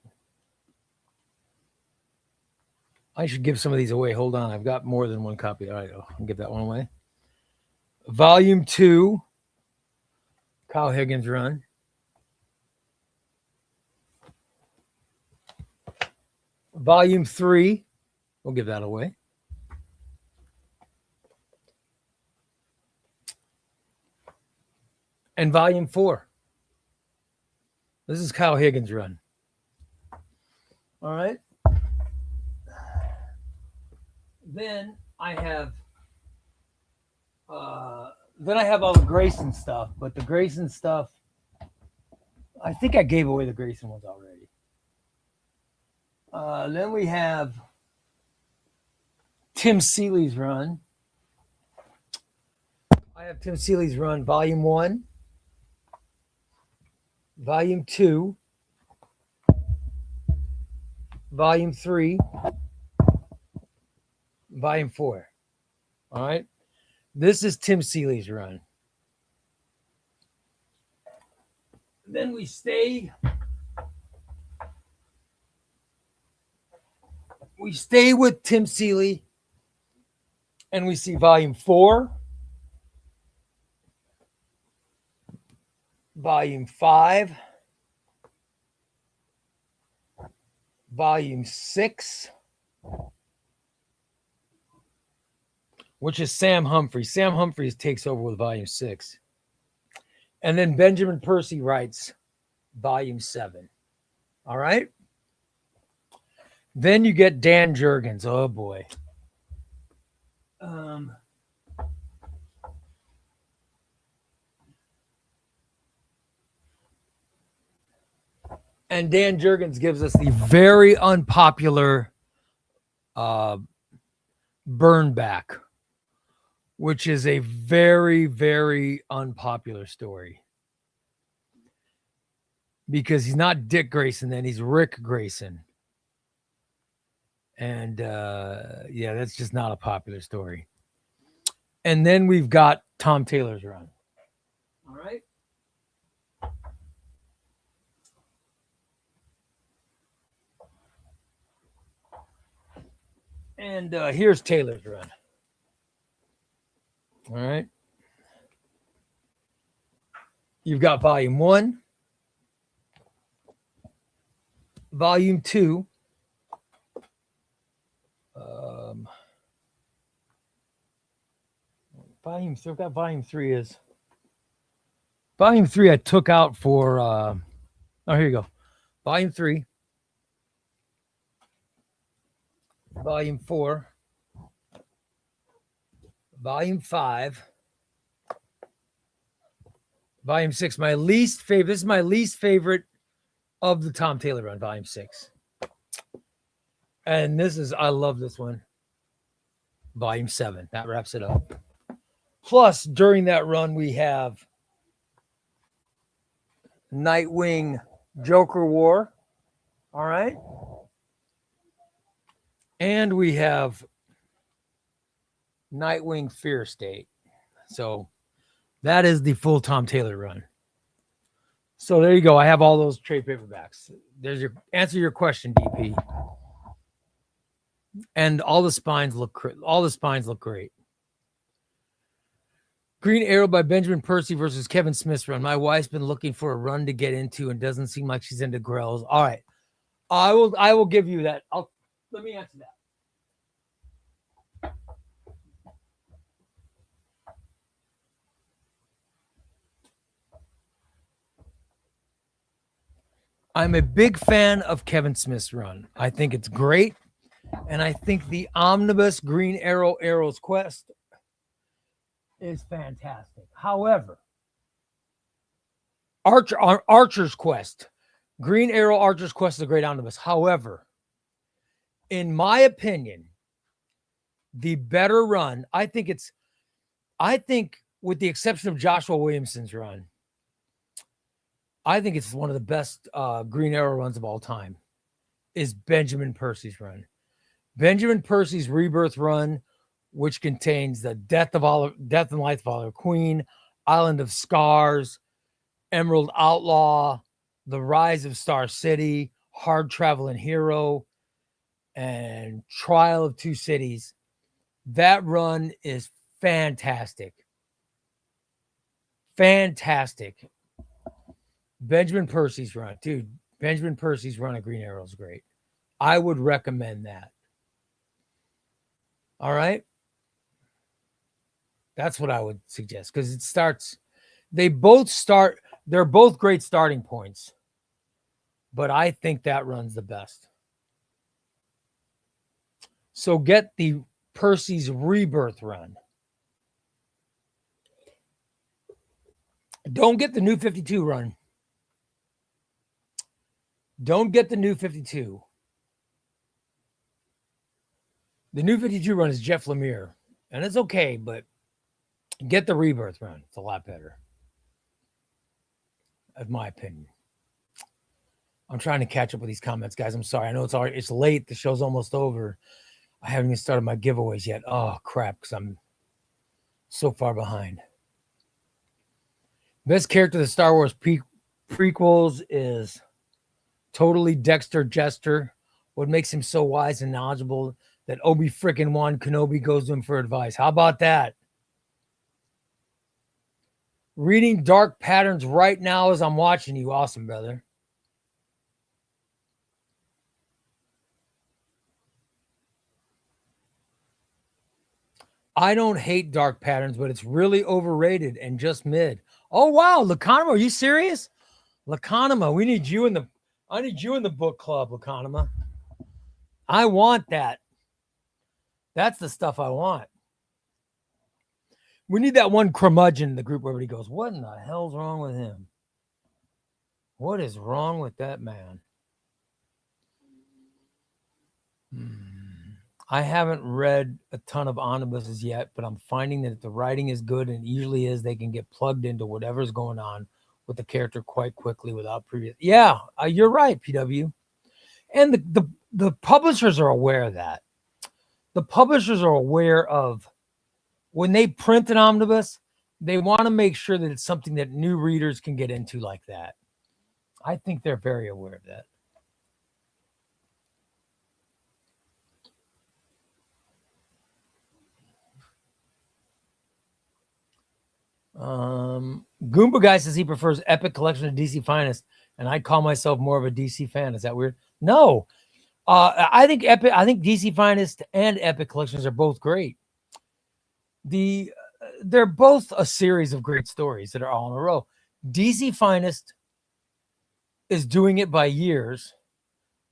I should give some of these away. Hold on. I've got more than one copy. All right. I'll give that one away. Volume 2. Kyle Higgins run. Volume 3. We'll give that away. And Volume 4. This is Kyle Higgins' run. All right. Then I have all the Grayson stuff, but the Grayson stuff, I think I gave away the Grayson ones already. Then we have Tim Seeley's run. I have Tim Seeley's run, Volume 1, Volume 2, Volume 3, volume 4. All right. This is Tim Seeley's run. Then we stay with Tim Seeley, and we see volume 4, volume 5, volume 6, which is Sam Humphries. Sam Humphries takes over with volume 6. And then Benjamin Percy writes volume 7. All right. Then you get Dan Jurgens. Oh boy. And Dan Jurgens gives us the very unpopular Burn Back, which is a very, very unpopular story. Because he's not Dick Grayson, then he's Rick Grayson. And yeah, that's just not a popular story. And then we've got Tom Taylor's run. All right. And here's Taylor's run. All right. You've got volume 1, volume 2, volume 3. I've got volume 3 is volume 3. I took out for oh, here you go. Volume 3, volume 4, volume 5, volume 6. My least favorite. This is my least favorite of the Tom Taylor run, volume 6. And this is, I love this one. Volume 7. That wraps it up. Plus, during that run, we have Nightwing Joker War. All right. And we have Nightwing Fear State. So that is the full Tom Taylor run. So there you go. I have all those trade paperbacks. There's your answer your question, DP. And all the spines look great. Green Arrow by Benjamin Percy versus Kevin Smith's run. My wife's been looking for a run to get into and doesn't seem like she's into Grells. All right. I will give you that. Let me answer that. I'm a big fan of Kevin Smith's run. I think it's great. And I think the omnibus Green Arrow's Quest is fantastic. However, Archer's Quest, Green Arrow Archer's Quest is a great omnibus. However, in my opinion, the better run, I think with the exception of Joshua Williamson's run, I think it's one of the best Green Arrow runs of all time, is Benjamin Percy's run. Benjamin Percy's Rebirth run, which contains the death and life of Oliver Queen, Island of Scars, Emerald Outlaw, The Rise of Star City, Hard Traveling Hero, and Trial of Two Cities. That run is fantastic. Fantastic. Benjamin Percy's run. Dude, Benjamin Percy's run of Green Arrow is great. I would recommend that. All right. That's what I would suggest, because they're both great starting points, but I think that run's the best. So get the Percy's Rebirth run. Don't get the New 52 run. Don't get the New 52. The New 52 run is Jeff Lemire, and it's okay, but get the Rebirth run. It's a lot better, in my opinion. I'm trying to catch up with these comments, guys. I'm sorry. I know it's late. The show's almost over. I haven't even started my giveaways yet. Oh, crap, because I'm so far behind. Best character of the Star Wars prequels is totally Dexter Jester. What makes him so wise and knowledgeable that Obi-Frickin-Wan Kenobi goes to him for advice. How about that? Reading Dark Patterns right now as I'm watching you. Awesome, brother. I don't hate Dark Patterns, but it's really overrated and just mid. Oh, wow. Lacanima, are you serious? Lacanima, I need you in the book club, Lacanima. I want that. That's the stuff I want. We need that one curmudgeon in the group where everybody goes, what in the hell's wrong with him? What is wrong with that man? I haven't read a ton of omnibuses yet, but I'm finding that if the writing is good, and it usually is, they can get plugged into whatever's going on with the character quite quickly without previous. Yeah, you're right, PW. And the publishers are aware of that. The publishers are aware of when they print an omnibus, they want to make sure that it's something that new readers can get into like that. I think they're very aware of that. Goomba Guy says he prefers Epic Collection to DC Finest, and I call myself more of a DC fan. Is that weird? No. I think DC Finest and Epic Collections are both great. They're both a series of great stories that are all in a row. DC Finest is doing it by years.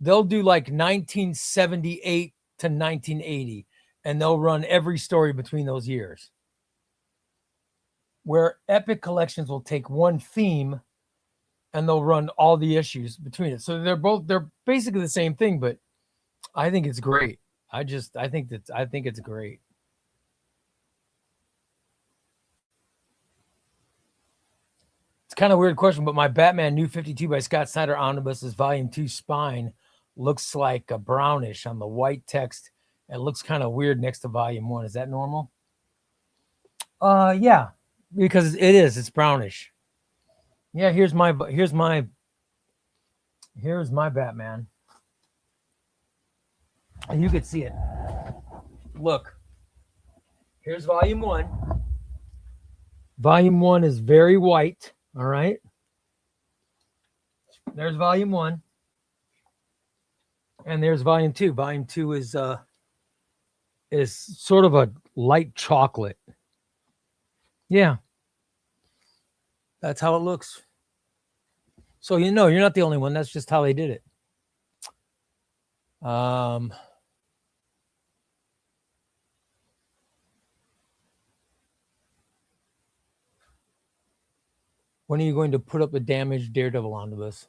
They'll do like 1978 to 1980, and they'll run every story between those years. Where Epic Collections will take one theme and they'll run all the issues between it. So they're basically the same thing, but I think it's great. I think it's great. It's kind of a weird question, but my Batman New 52 by Scott Snyder Omnibus's Volume 2 spine looks like a brownish on the white text. It looks kind of weird next to Volume 1. Is that normal? Yeah, because it's brownish. Yeah, here's my Batman. And you could see it. Look. Here's Volume 1. Volume 1 is very white. All right. There's Volume 1. And there's Volume 2. Volume 2 is sort of a light chocolate. Yeah. That's how it looks. So you're not the only one. That's just how they did it. When are you going to put up a damaged Daredevil omnibus?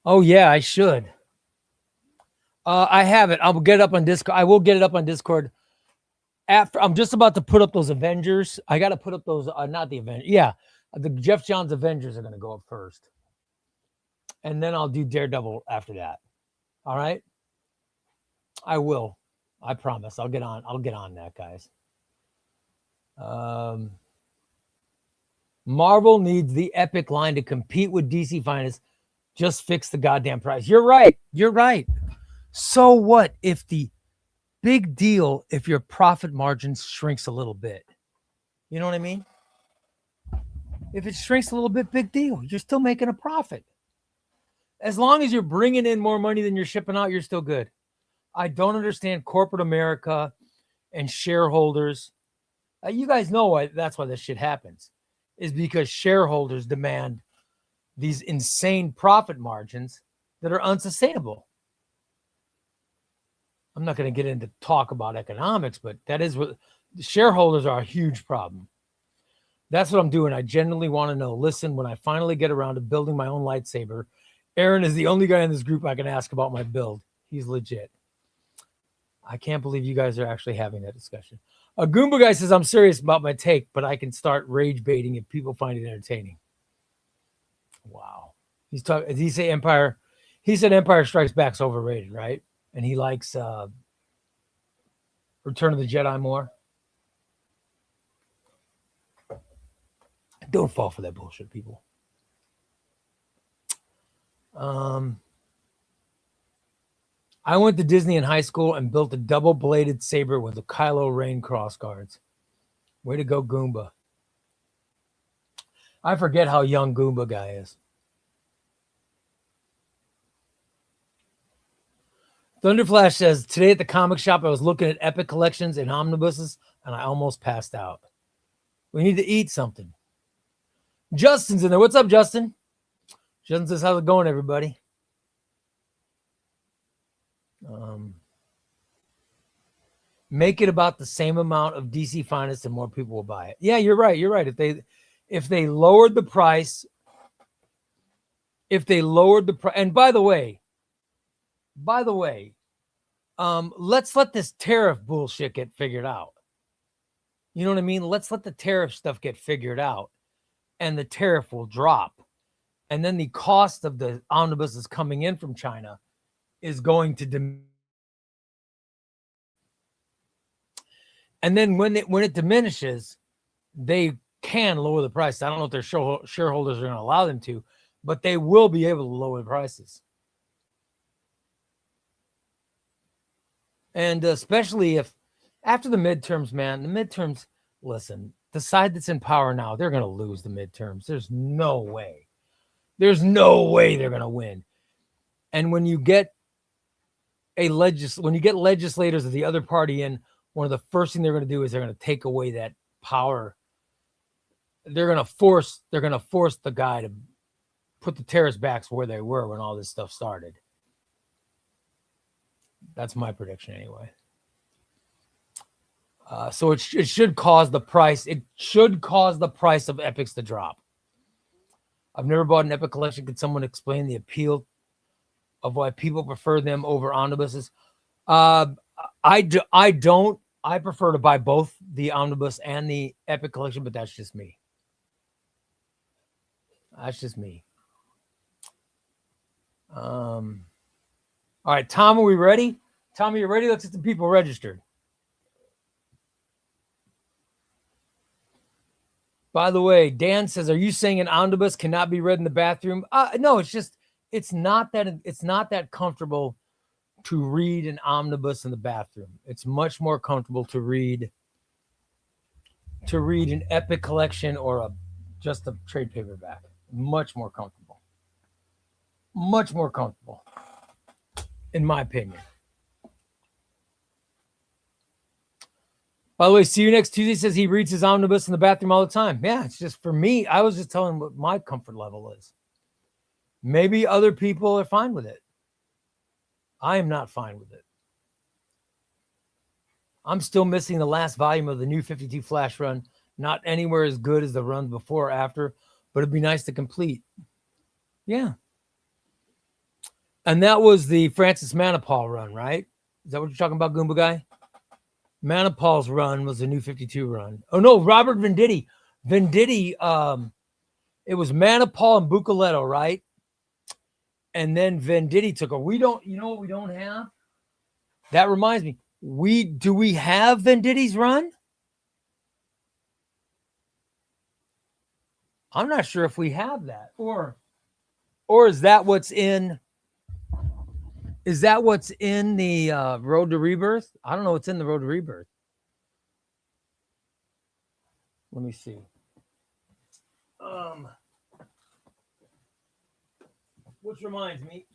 Oh yeah, I should. I have it. I'll get it up on Discord. I will get it up on Discord. After I'm just about to put up those Avengers. I got to put up those, not the Avengers. Yeah, the Jeff Johns Avengers are going to go up first. And then I'll do Daredevil after that. All right? I will. I promise. I'll get on that, guys. Marvel needs the Epic line to compete with DC Finest. Just fix the goddamn price. You're right. So what if the big deal if your profit margin shrinks a little bit? You know what I mean? If it shrinks a little bit, big deal. You're still making a profit. As long as you're bringing in more money than you're shipping out, you're still good. I don't understand corporate America and shareholders. You guys know why that's why this shit happens. Is because shareholders demand these insane profit margins that are unsustainable. I'm not going to get into talk about economics, but that is what shareholders are a huge problem. That's what I'm doing. I genuinely want to know. Listen, when I finally get around to building my own lightsaber, Aaron is the only guy in this group I can ask about my build. He's legit. I can't believe you guys are actually having that discussion. A Goomba guy says, I'm serious about my take, but I can start rage baiting if people find it entertaining. Wow. Did he say Empire? He said Empire Strikes Back's overrated, right? And he likes Return of the Jedi more. Don't fall for that bullshit, people. I went to Disney in high school and built a double-bladed saber with a Kylo Ren cross guards. Way to go, Goomba. I forget how young Goomba guy is. Thunderflash says, today at the comic shop, I was looking at Epic collections and omnibuses, and I almost passed out. We need to eat something. Justin's in there. What's up, Justin? Justin says, how's it going, everybody? Make it about the same amount of DC Finest and more people will buy it. Yeah, you're right. You're right. If they lowered the price, and by the way, let's let this tariff bullshit get figured out. You know what I mean? Let's let the tariff stuff get figured out, and the tariff will drop. And then the cost of the omnibuses coming in from China is going to diminish. And then when it diminishes, they can lower the price. I don't know if their shareholders are going to allow them to, but they will be able to lower the prices. And especially if after the midterms, man, the midterms, listen, the side that's in power now, they're going to lose the midterms. There's no way. There's no way they're going to win. And when you get legislators of the other party in, one of the first things they're going to do is they're going to take away that power. They're going to force the guy to put the tariffs back where they were when all this stuff started. That's my prediction anyway. So it should cause the price. It should cause the price of Epics to drop. I've never bought an Epic collection. Could someone explain the appeal of why people prefer them over omnibuses? I don't. I prefer to buy both the omnibus and the Epic collection, but that's just me. All right, Tom, are we ready? Tom, are you ready? Let's get some people registered. By the way, Dan says, are you saying an omnibus cannot be read in the bathroom? No, it's not that comfortable to read an omnibus in the bathroom. It's much more comfortable to read an Epic collection or just a trade paperback. Much more comfortable. Much more comfortable, in my opinion. By the way, see you next Tuesday says he reads his omnibus in the bathroom all the time. Yeah, it's just for me. I was just telling what my comfort level is. Maybe other people are fine with it. I am not fine with it. I'm still missing the last volume of the New 52 Flash run. Not anywhere as good as the runs before or after, but it'd be nice to complete. Yeah. And that was the Francis Manipal run, right? Is that what you're talking about, Goomba Guy? Manipal's run was the New 52 run. Oh, no, Robert Venditti. Venditti, it was Manipal and Bucoletto, right? And then Venditti took over. You know what we don't have? That reminds me. Do we have Venditti's run? I'm not sure if we have that. Or is that what's in? Is that what's in the Road to Rebirth? I don't know what's in the Road to Rebirth. Let me see. Which reminds me.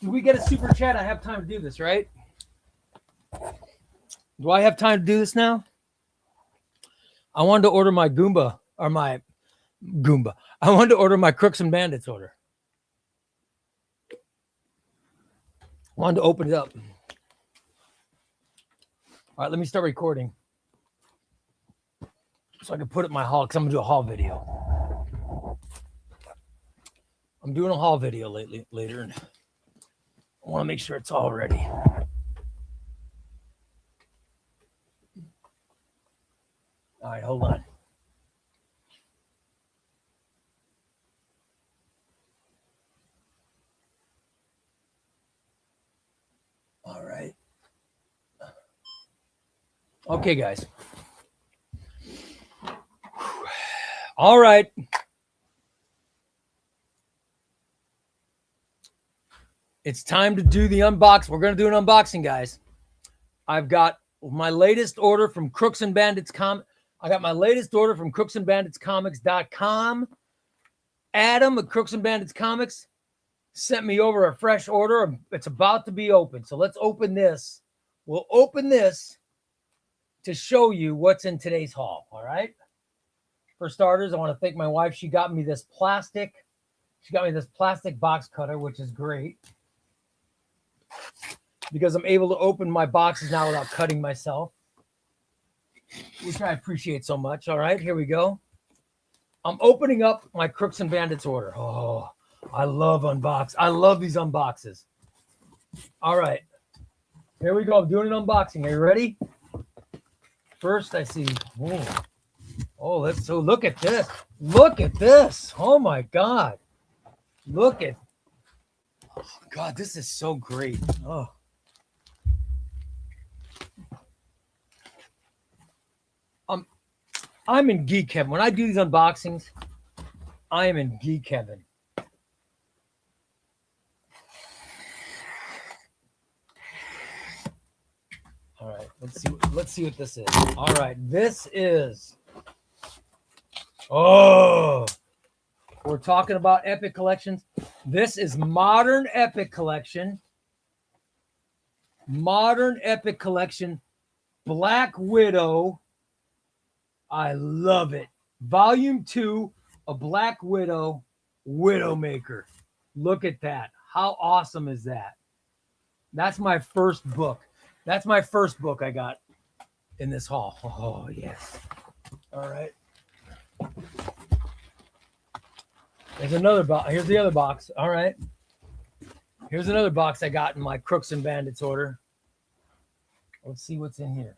Do we get a super chat? I have time to do this, right? Do I have time to do this now? I wanted to order my Goomba. I wanted to order my Crooks and Bandits order. I wanted to open it up. All right, let me start recording so I can put it in my haul because I'm going to do a haul video. I'm doing a haul video later, and I want to make sure it's all ready. All right, hold on. Okay, guys. All right. It's time to do the unbox. We're going to do an unboxing, guys. I've got my latest order from Crooks and Bandits I got my latest order from crooksandbanditscomics.com. Adam at Crooks and Bandits Comics sent me over a fresh order. It's about to be open. So let's open this. We'll open this to show you what's in today's haul. All right. For starters, I want to thank my wife. She got me this plastic box cutter, which is great because I'm able to open my boxes now without cutting myself, which I appreciate so much. All right, here we go. I'm opening up my Crooks and Bandits order. Oh, I love I love these unboxes. All right, here we go. I'm doing an unboxing. Are you ready? First, I see. Look at this. Look at this. Oh my God. Look at. Oh God, this is so great. Oh. I'm in geek heaven. When I do these unboxings, I am in geek heaven. All right, let's see what this is. All right, this is. Oh, we're talking about Epic Collections. This is Modern Epic Collection. Modern Epic Collection, Black Widow. I love it. Volume 2, A Black Widow, Widowmaker. Look at that. How awesome is that? That's my first book. That's my first book I got in this haul. Oh, yes. All right. There's another box. Here's the other box. All right. Here's another box I got in my Crooks and Bandits order. Let's see what's in here.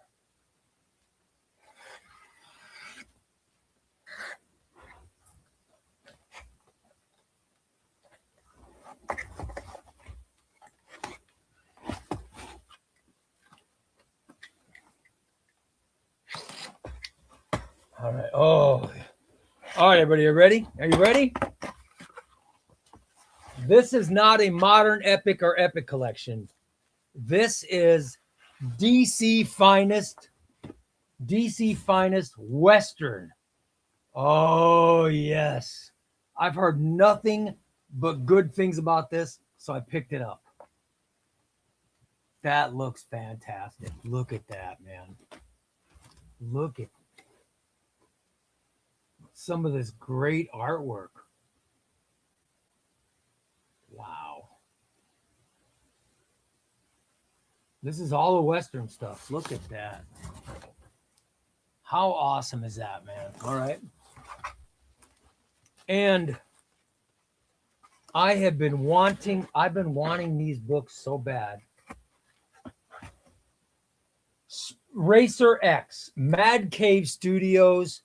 All right. Oh, all right, everybody. Are you ready? Are you ready? This is not a Modern Epic or Epic collection. This is DC Finest Western. Oh, yes. I've heard nothing but good things about this, so I picked it up. That looks fantastic. Look at that, man. Look at some of this great artwork. Wow. This is all the Western stuff. Look at that. How awesome is that, man? All right. And I've been wanting these books so bad. Racer X, Mad Cave Studios,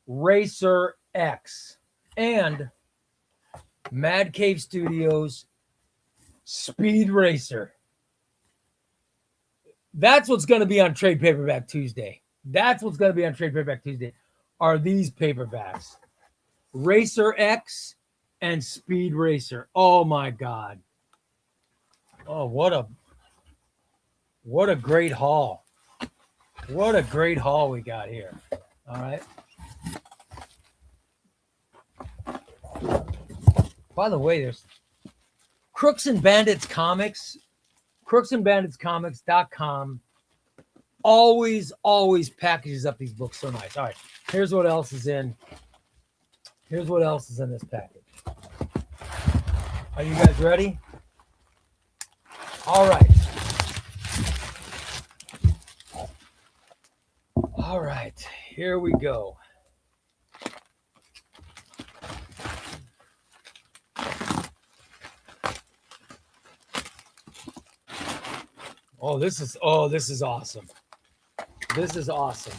Racer X, and Mad Cave Studios, Speed Racer. That's what's going to be on Trade Paperback Tuesday. That's what's going to be on Trade Paperback Tuesday. Are these paperbacks? Racer X and Speed Racer. Oh my God. Oh, what a great haul. What a great haul we got here. All right. By the way, there's Crooks and Bandits Comics, crooksandbanditscomics.com. Always packages up these books so nice. All right. Here's what else is in. Here's what else is in this package. Are you guys ready? All right. All right. Here we go. This is awesome. This is awesome.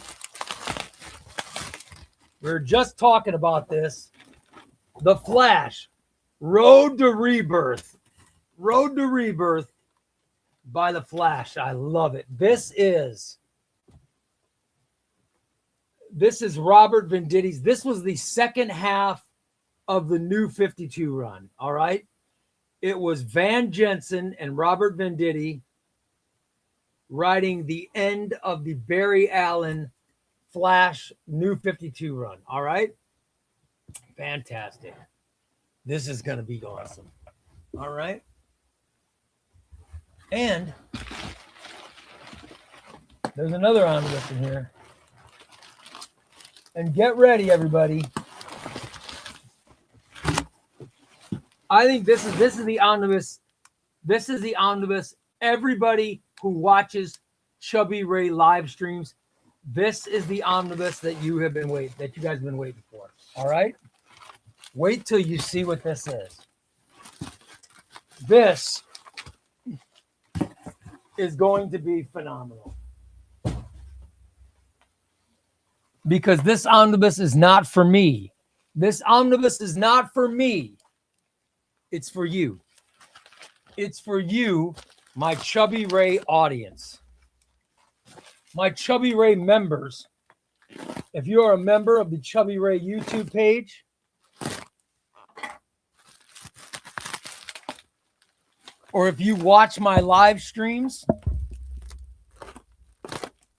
We were just talking about this. The Flash, Road to Rebirth. Road to Rebirth by The Flash. I love it. This is This is Robert Venditti's. This was the second half of the New 52 run. All right. It was Van Jensen and Robert Venditti writing the end of the Barry Allen Flash New 52 run. All right. Fantastic. This is going to be awesome. All right. And there's another omnibus in here. And get ready, everybody. I think this is the omnibus. This is the omnibus. Everybody who watches Chubby Ray live streams, this is the omnibus that you guys have been waiting for. All right. Wait till you see what this is. This is going to be phenomenal. Because this omnibus is not for me. This omnibus is not for me. It's for you. It's for you, my Chubby Ray audience. My Chubby Ray members. If you are a member of the Chubby Ray YouTube page, or if you watch my live streams,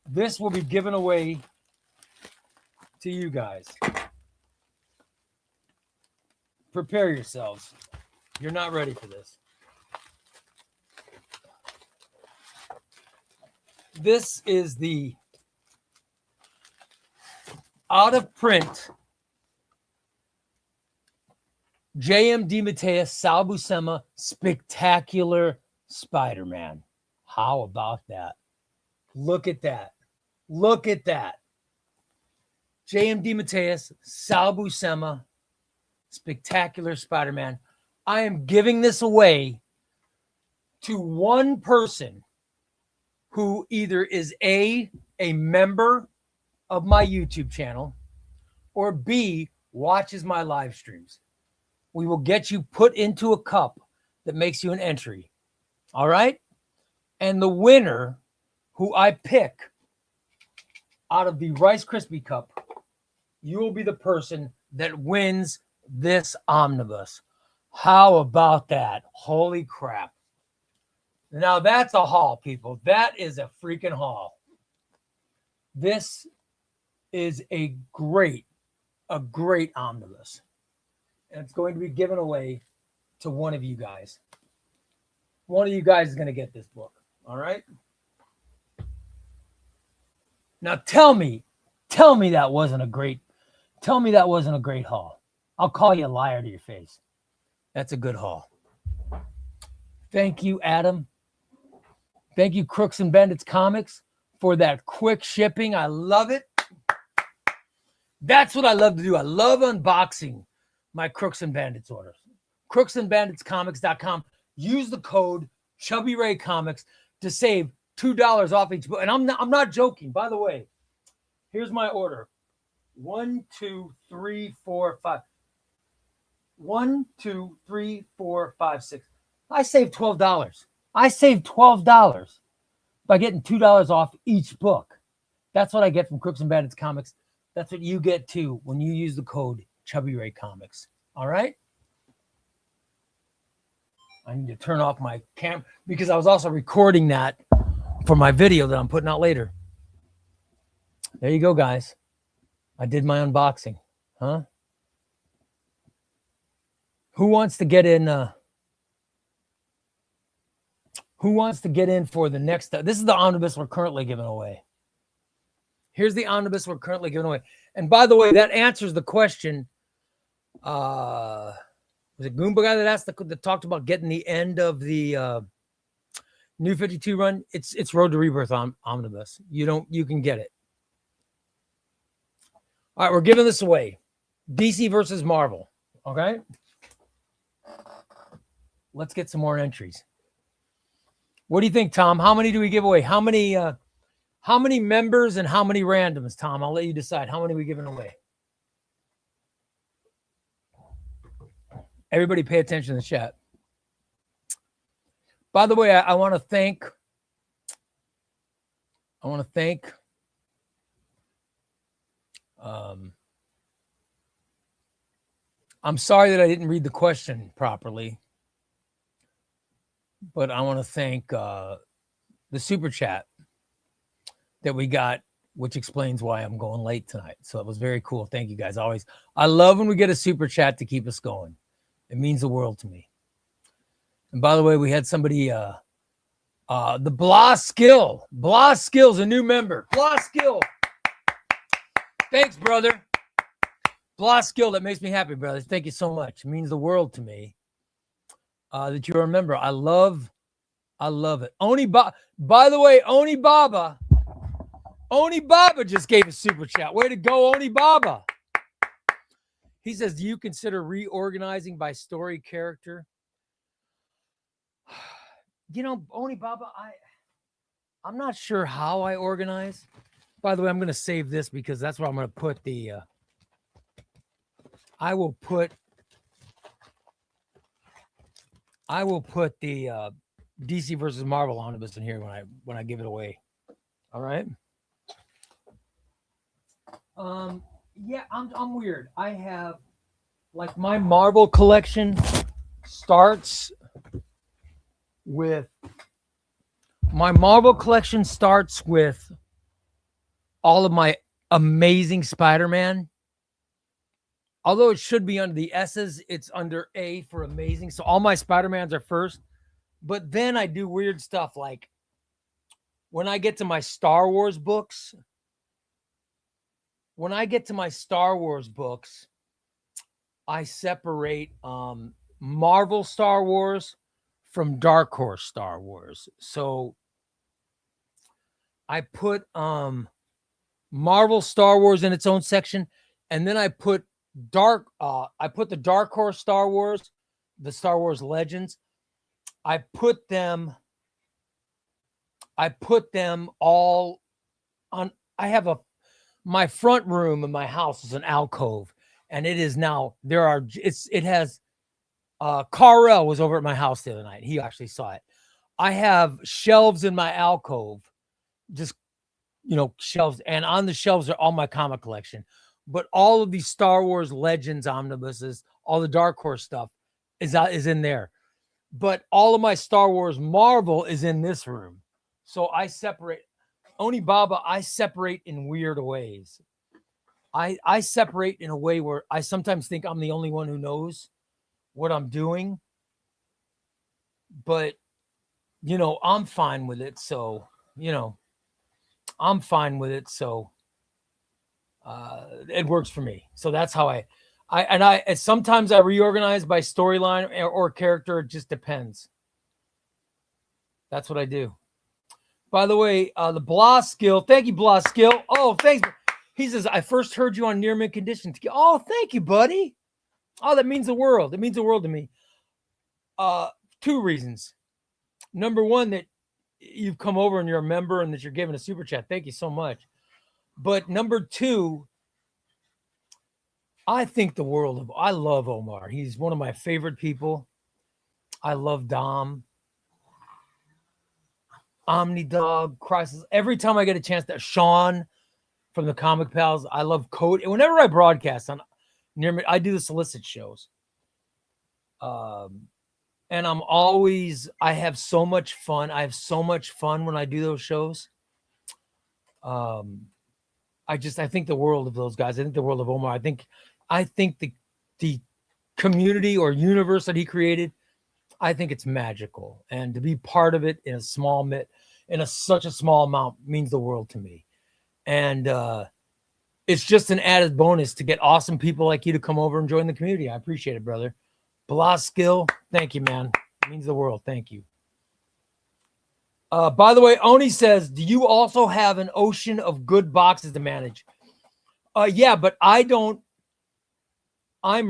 this will be given away to you guys. Prepare yourselves. You're not ready for this. This is the out of print J.M. DeMatteis, Sal Buscema, Spectacular Spider-Man. How about that? Look at that. Look at that. J.M. DeMatteis, Sal Buscema, Spectacular Spider-Man. I am giving this away to one person who either is a member of my YouTube channel or B, watches my live streams. We will get you put into a cup that makes you an entry. All right? And the winner who I pick out of the Rice Krispie Cup, you will be the person that wins this omnibus. How about that? Holy crap. Now that's a haul, people. That is a freaking haul. This is a great omnibus. And it's going to be given away to one of you guys. One of you guys is going to get this book. All right? Now tell me that wasn't a great haul. I'll call you a liar to your face. That's a good haul. Thank you, Adam. Thank you, Crooks and Bandits Comics, for that quick shipping. I love it. That's what I love to do. I love unboxing my Crooks and Bandits orders. crooksandbanditscomics.com. Use the code ChubbyRayComics to save $2 off each book. And I'm not joking. By the way, here's my order. 1, 2, 3, 4, 5. 1, 2, 3, 4, 5, 6. I saved $12. I saved $12 by getting $2 off each book. That's what I get from Crooks and Bandits Comics. That's what you get too when you use the code ChubbyRayComics. All right? I need to turn off my camera because I was also recording that for my video that I'm putting out later. There you go, guys. I did my unboxing. Huh? Who wants to get in? Who wants to get in for the next? This is the omnibus we're currently giving away. Here's the omnibus we're currently giving away. And by the way, that answers the question. Was it Goomba guy that talked about getting the end of the New 52 run? It's Road to Rebirth omnibus. You can get it. All right, we're giving this away. DC versus Marvel. Okay. Let's get some more entries. What do you think, Tom? How many do we give away? How many members and how many randoms, Tom? I'll let you decide. How many are we giving away? Everybody pay attention to the chat. By the way, I want to thank I'm sorry that I didn't read the question properly, but I want to thank the super chat that we got, which explains why I'm going late tonight. So it was very cool. Thank you guys. Always, I love when we get a super chat to keep us going. It means the world to me. And by the way, we had somebody, the Blah Skill. Blah Skill's a new member. Blah Skill. Thanks, brother. Blah Skill, that makes me happy, brother. Thank you so much. It means the world to me that you remember. I love it. By the way, Oni Baba just gave a super chat. Way to go, Oni Baba. He says, do you consider reorganizing by story character? You know, Oni Baba, I'm not sure how I organize. By the way, I'm going to save this because that's where I'm going to put the I will put the DC versus Marvel omnibus in here when I give it away. All right. Yeah, I'm weird. I have like my Marvel collection starts with all of my amazing Spider-Man. Although it should be under the S's, it's under A for amazing. So all my Spider-Mans are first. But then I do weird stuff like when I get to my Star Wars books, I separate Marvel Star Wars from Dark Horse Star Wars. So I put Marvel Star Wars in its own section, and then I put the Dark Horse Star Wars, the Star Wars Legends. I put them all on. My front room in my house is an alcove, and it is now it has Carl was over at my house the other night. He actually saw it. I have shelves in my alcove, just shelves, and on the shelves are all my comic collection. But all of these Star Wars Legends omnibuses, all the Dark Horse stuff is in there. But all of my Star Wars Marvel is in this room. So I separate. Oni Baba, I separate in weird ways. I separate in a way where I sometimes think I'm the only one who knows what I'm doing. But, I'm fine with it. So, I'm fine with it. So it works for me. So that's how I sometimes I reorganize by storyline or character. It just depends. That's what I do. By the way, the Blah Skill. Thank you, Blah Skill. Oh, thanks. He says, I first heard you on Near Mint Condition. Oh, thank you, buddy. Oh, that means the world. It means the world to me. 2 reasons. Number one, that you've come over and you're a member and that you're giving a super chat. Thank you so much. But number 2, I think the world of, I love Omar. He's one of my favorite people. I love Dom. Omnidog, Crisis. Every time I get a chance to Sean from the Comic Pals, I love Code. Whenever I broadcast on Near Me, I do the solicit shows. And I have so much fun. I have so much fun when I do those shows. I think the world of those guys. I think the world of Omar. I think the community or universe that he created, I think it's magical, and to be part of it in such a small amount means the world to me. And it's just an added bonus to get awesome people like you to come over and join the community. I appreciate it, brother. Blah Skill, thank you, man. It means the world. Thank you. By the way, Oni says, do you also have an ocean of good boxes to manage? Yeah, but I'm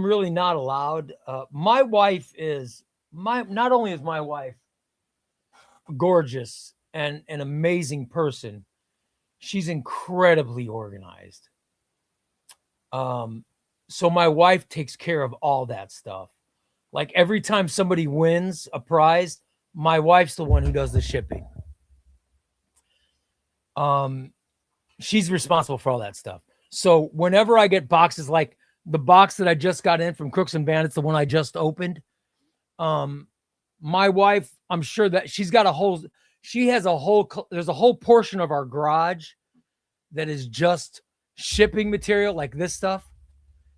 really not allowed. My wife is not only is my wife gorgeous and an amazing person, she's incredibly organized. So my wife takes care of all that stuff. Like every time somebody wins a prize, my wife's the one who does the shipping. She's responsible for all that stuff. So whenever I get boxes like the box that I just got in from Crooks and Bandits, the one I just opened, my wife, I'm sure that there's a whole portion of our garage that is just shipping material, like this stuff.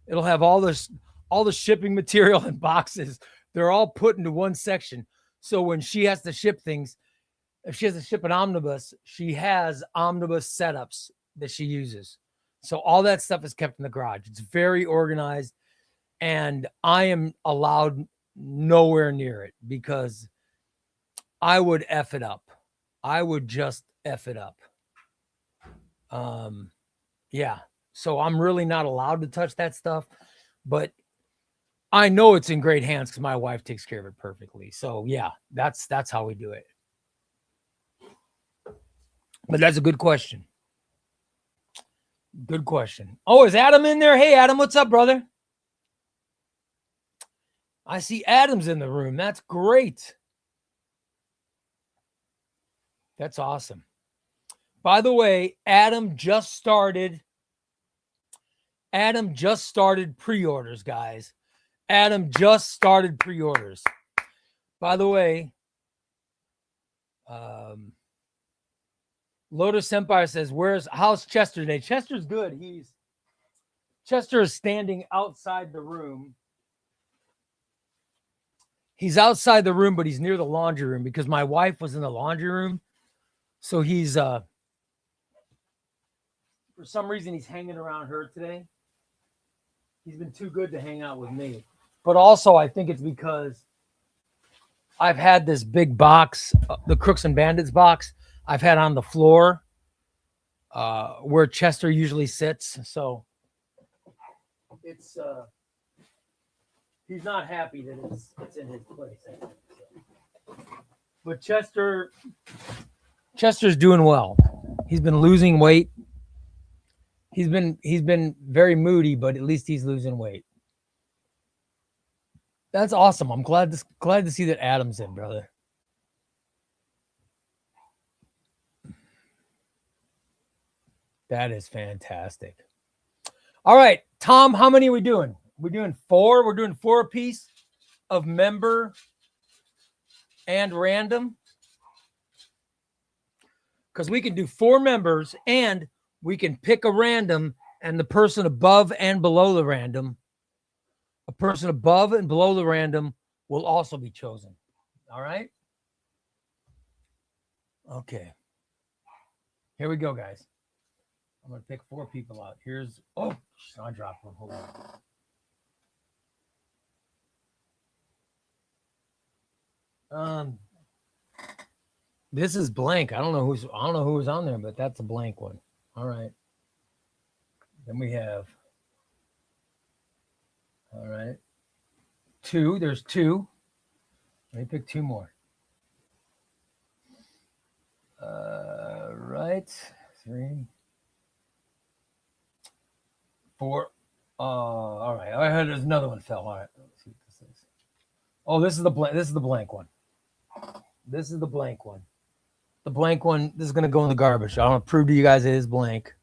It'll have all the shipping material and boxes. They're all put into one section. So when she has to ship things, if she has to ship an omnibus, she has omnibus setups that she uses. So all that stuff is kept in the garage. It's very organized, and I am allowed nowhere near it because I would F it up. I would just F it up. Yeah. So I'm really not allowed to touch that stuff, but I know it's in great hands because my wife takes care of it perfectly. So yeah, that's how we do it. But that's a good question. Good question. Oh, is Adam in there? Hey, Adam, what's up, brother? I see Adam's in the room. That's great. That's awesome. By the way, Adam just started pre-orders, guys. Adam just started pre-orders. By the way, Lotus Empire says, how's Chester today? Chester's good. Chester is standing outside the room. He's outside the room, but he's near the laundry room because my wife was in the laundry room. So he's for some reason he's hanging around her today. He's been too good to hang out with me. But also I think it's because I've had this big box, the Crooks and Bandits box, I've had on the floor where Chester usually sits. So it's he's not happy that it's in his place. I think, so. But Chester's doing well. He's been losing weight. He's been very moody, but at least he's losing weight. That's awesome. I'm glad to see that Adam's in, brother. That is fantastic. All right, Tom, how many are we doing? We're doing 4. We're doing 4 apiece of member and random. Because we can do 4 members and we can pick a random, and the person above and below the random, a person above and below the random will also be chosen. All right? Okay. Here we go, guys. I'm going to pick 4 people out. I dropped one. Hold on. This is blank. I don't know who was on there, but that's a blank one. All right. Then we have, all right, 2. There's 2. Let me pick 2 more. Right. 3, 4. All right. I heard there's another one fell. All right. Let's see what this is. Oh, this is the blank. This is the blank one. This is the blank one. The blank one. This is going to go in the garbage. I want to prove to you guys it is blank.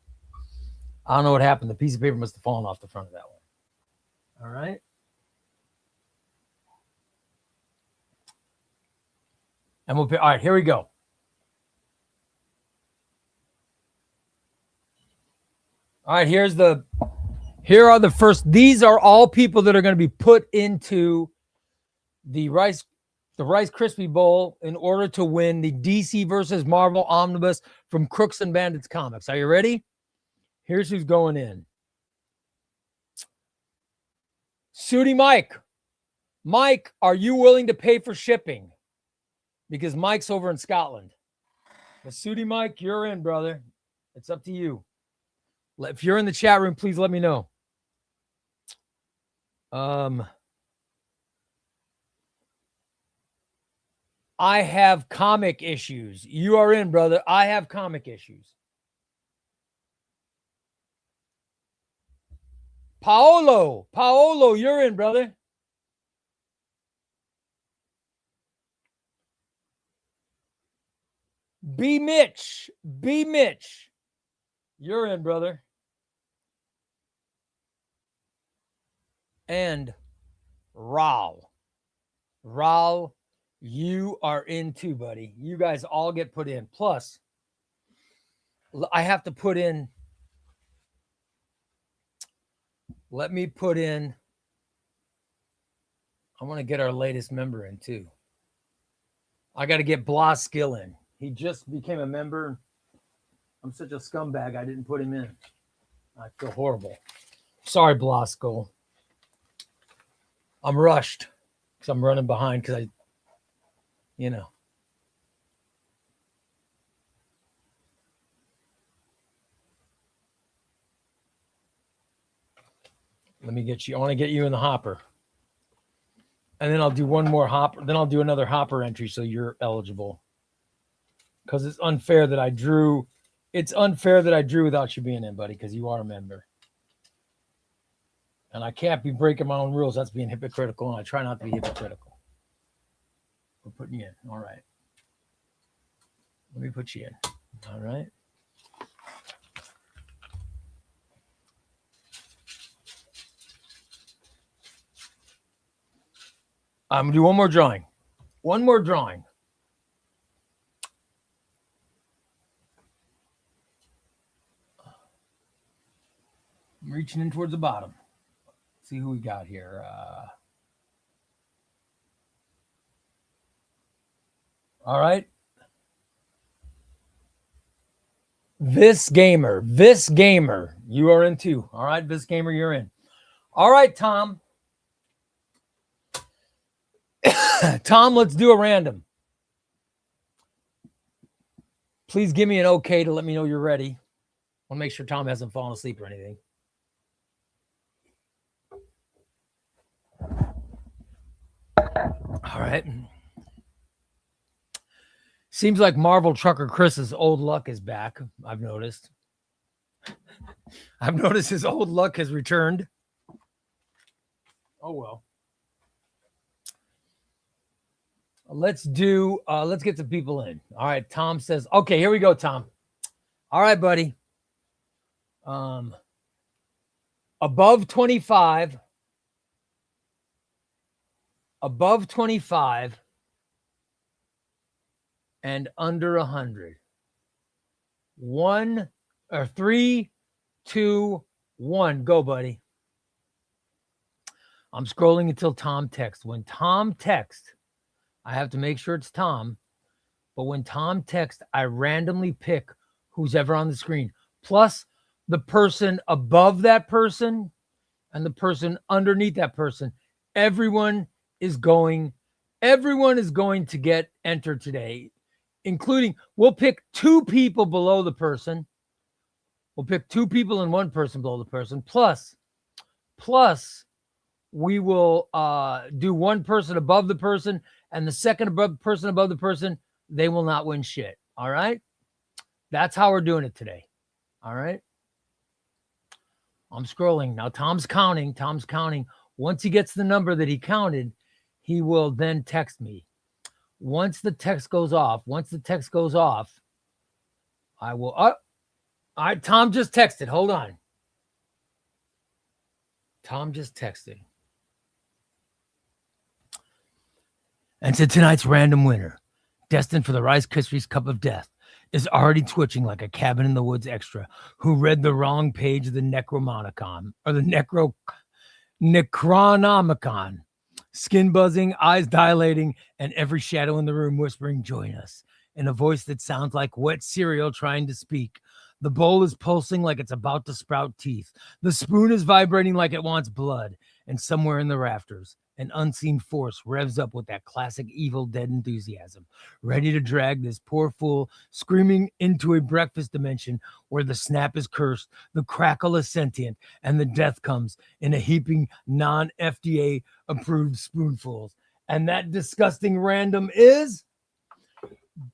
I don't know what happened. The piece of paper must have fallen off the front of that one. All right. And we'll pick. All right. Here we go. All right. Here are the first. These are all people that are going to be put into the Rice Krispie Bowl in order to win the DC versus Marvel Omnibus from Crooks and Bandits Comics. Are you ready? Here's who's going in. Sooty Mike. Mike, are you willing to pay for shipping? Because Mike's over in Scotland. But Sooty Mike, you're in, brother. It's up to you. If you're in the chat room, please let me know. I have comic issues. You are in, brother. I have comic issues. Paolo, you're in, brother. B. Mitch, you're in, brother. and Raul. Raul, you are in too, buddy. You guys all get put in. Plus, I have to put in. Let me put in. I want to get our latest member in too. I got to get Blas Skill in. He just became a member. I'm such a scumbag. I didn't put him in. I feel horrible. Sorry, Blas Skill. I'm rushed because I'm running behind because Let me get you. I want to get you in the hopper. And then I'll do one more hopper. Then I'll do another hopper entry so you're eligible. Because it's unfair that I drew. It's unfair that I drew without you being in, buddy, because you are a member. And I can't be breaking my own rules. That's being hypocritical, and I try not to be hypocritical. We're putting you in. All right. Let me put you in. All right. I'm going to do one more drawing. One more drawing. I'm reaching in towards the bottom. Let's see who we got here. All right. Vis Gamer, you are in too. All right, Vis Gamer, you're in. All right, Tom. Tom, let's do a random. Please give me an okay to let me know you're ready. I want to make sure Tom hasn't fallen asleep or anything. All right. Seems like Marvel Trucker Chris's old luck is back. I've noticed. His old luck has returned. Oh, well. Let's get some people in. All right. Tom says, okay, here we go, Tom. All right, buddy. Above 25, and under 100. 1 or 3, 2, 1. Go, buddy. I'm scrolling until Tom texts. When Tom texts, I have to make sure it's Tom. But when Tom texts, I randomly pick who's ever on the screen. Plus the person above that person and the person underneath that person. Everyone is going to get entered today, including we'll pick 2 people below the person. We'll pick 2 people and 1 person below the person. Plus we will do 1 person above the person, and the second person above the person, they will not win shit. All right? That's how we're doing it today. All right? I'm scrolling. Now Tom's counting. Once he gets the number that he counted, he will then text me. Once the text goes off, I will. All right, Tom just texted. Hold on. Tom just texted. And said tonight's random winner, destined for the Rice Krispies Cup of Death, is already twitching like a Cabin in the Woods extra who read the wrong page of the Necronomicon, or the Necronomicon. Skin buzzing, eyes dilating, and every shadow in the room whispering, join us, in a voice that sounds like wet cereal trying to speak. The bowl is pulsing like it's about to sprout teeth. The spoon is vibrating like it wants blood. And somewhere in the rafters, an unseen force revs up with that classic Evil Dead enthusiasm, ready to drag this poor fool screaming into a breakfast dimension where the snap is cursed, the crackle is sentient, and the death comes in a heaping non-FDA approved spoonfuls. And that disgusting random is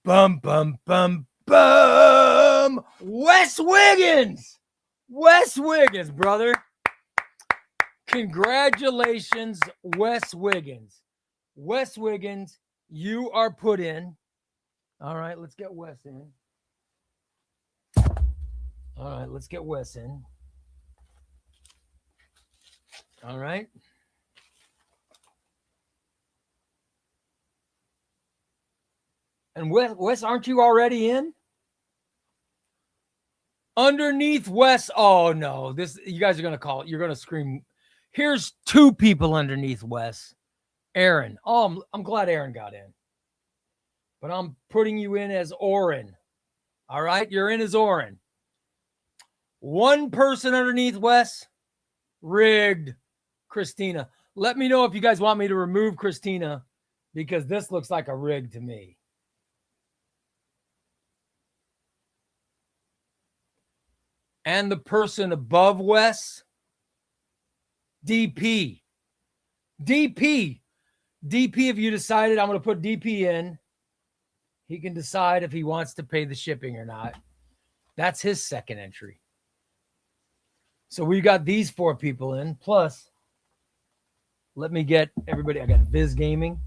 bum, bum, bum, bum, Wes Wiggins. Wes Wiggins, brother. Congratulations, Wes Wiggins. Wes Wiggins, you are put in. All right, let's get Wes in. All right, let's get Wes in. All right. And Wes, aren't you already in? Underneath Wes. Oh no, you guys are gonna call it. You're gonna scream. Here's 2 people underneath Wes. Aaron. Oh, I'm glad Aaron got in. But I'm putting you in as Oren. All right, you're in as Oren. 1 person underneath Wes. Rigged. Christina. Let me know if you guys want me to remove Christina, because this looks like a rig to me. And the person above Wes, DP. DP. DP, if you decided, I'm going to put DP in. He can decide if he wants to pay the shipping or not. That's his second entry. So we got these 4 people in. Plus, let me get everybody. I got Viz Gaming.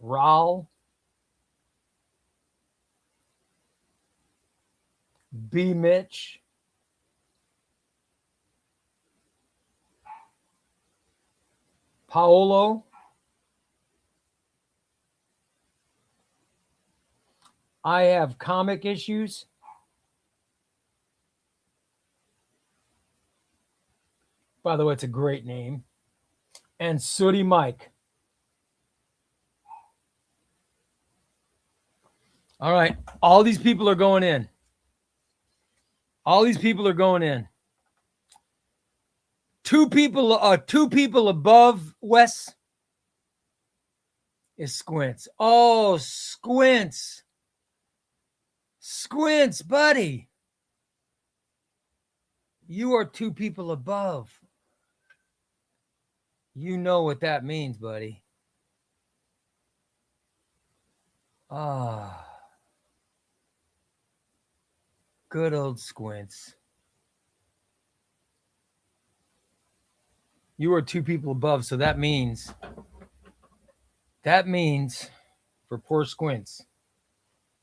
Raul. B. Mitch. Paolo. I have comic issues. By the way, it's a great name. And Sooty Mike. All right. All these people are going in. All these people are going in. 2 people above Wes is Squints. Oh, Squints. Squints, buddy. You are 2 people above. You know what that means, buddy. Ah. Good old Squints. You are 2 people above, so that means for poor Squints,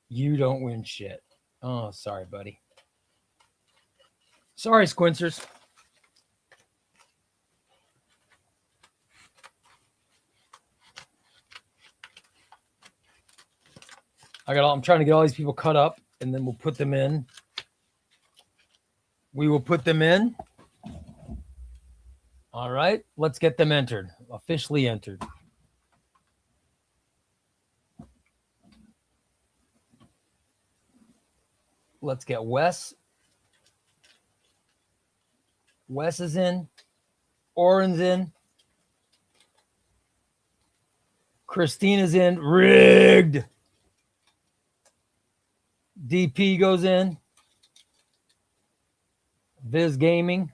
you don't win shit. Oh, sorry, buddy. Sorry, Squintsers. I'm trying to get all these people cut up, and then we'll put them in. We will put them in. All right, let's get them entered. Officially entered. Let's get Wes. Wes is in. Oren's in. Christina's in. Rigged. DP goes in. Viz Gaming.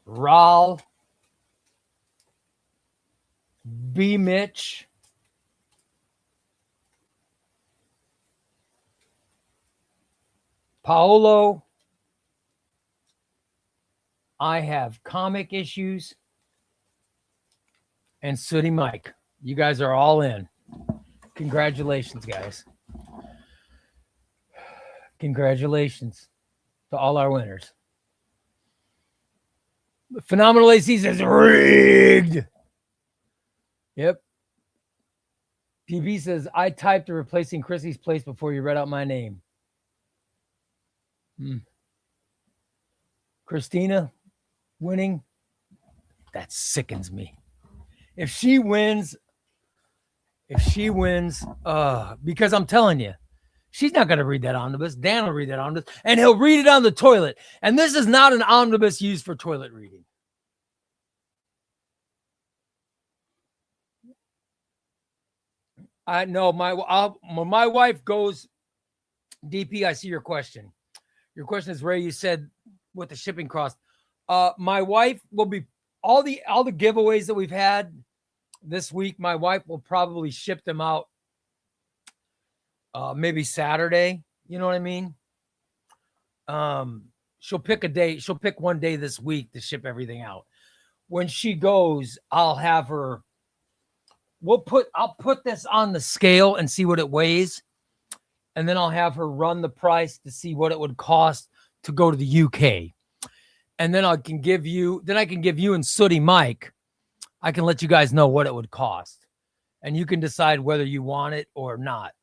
Raul. B. Mitch. Paolo. I have comic issues. And Sooty Mike. You guys are all in. Congratulations, guys. Congratulations to all our winners. Phenomenal AC says rigged. Yep. PB says, I typed to replacing Chrissy's place before you read out my name. Christina winning. That sickens me. If she wins, because I'm telling you, she's not going to read that omnibus. Dan will read that omnibus, and he'll read it on the toilet. And this is not an omnibus used for toilet reading. I know my wife goes, DP, I see your question. Your question is, Ray, you said what the shipping cost. My wife will be, all the giveaways that we've had this week, my wife will probably ship them out maybe Saturday. You know what I mean? She'll pick a day. She'll pick one day this week to ship everything out. When she goes, I'll have her. I'll put this on the scale and see what it weighs. And then I'll have her run the price to see what it would cost to go to the UK. and then I can give you and Sooty Mike, I can let you guys know what it would cost. And you can decide whether you want it or not.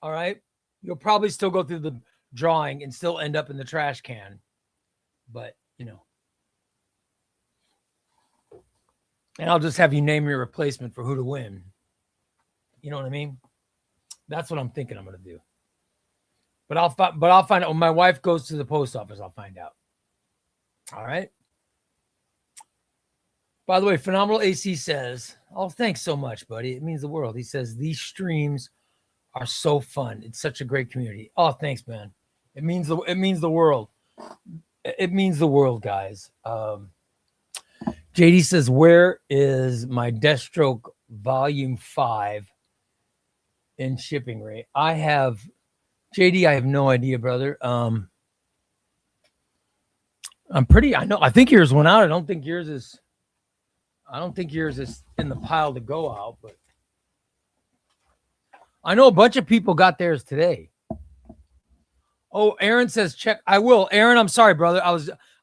All right? You'll probably still go through the drawing and still end up in the trash can. But, you know. And I'll just have you name your replacement for who to win. You know what I mean? That's what I'm thinking I'm going to do. But I'll find out when my wife goes to the post office. I'll find out. All right. By the way, Phenomenal AC says, "Oh, thanks so much, buddy. It means the world." He says these streams are so fun. It's such a great community. Oh, thanks, man. It means the world. It means the world, guys. JD says, "Where is my Deathstroke Volume 5 in shipping rate?" I have no idea, brother. I think yours went out. I don't think yours is in the pile to go out, but I know a bunch of people got theirs today. Oh, Aaron says check. I will. Aaron, I'm sorry, brother.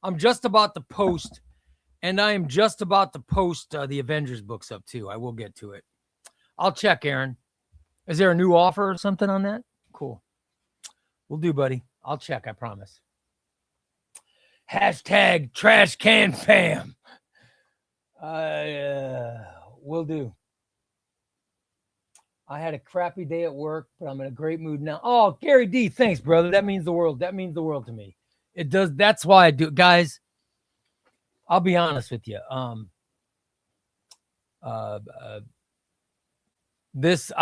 I'm just about to post, and I am just about to post the Avengers books up too. I will get to it. I'll check, Aaron. Is there a new offer or something on that? Cool. We'll do, buddy. I'll check, I promise. Hashtag trash can fam. Will do. I had a crappy day at work, but I'm in a great mood now. Oh, Gary D, thanks, brother. That means the world. That means the world to me. It does. That's why I do it. Guys, I'll be honest with you. I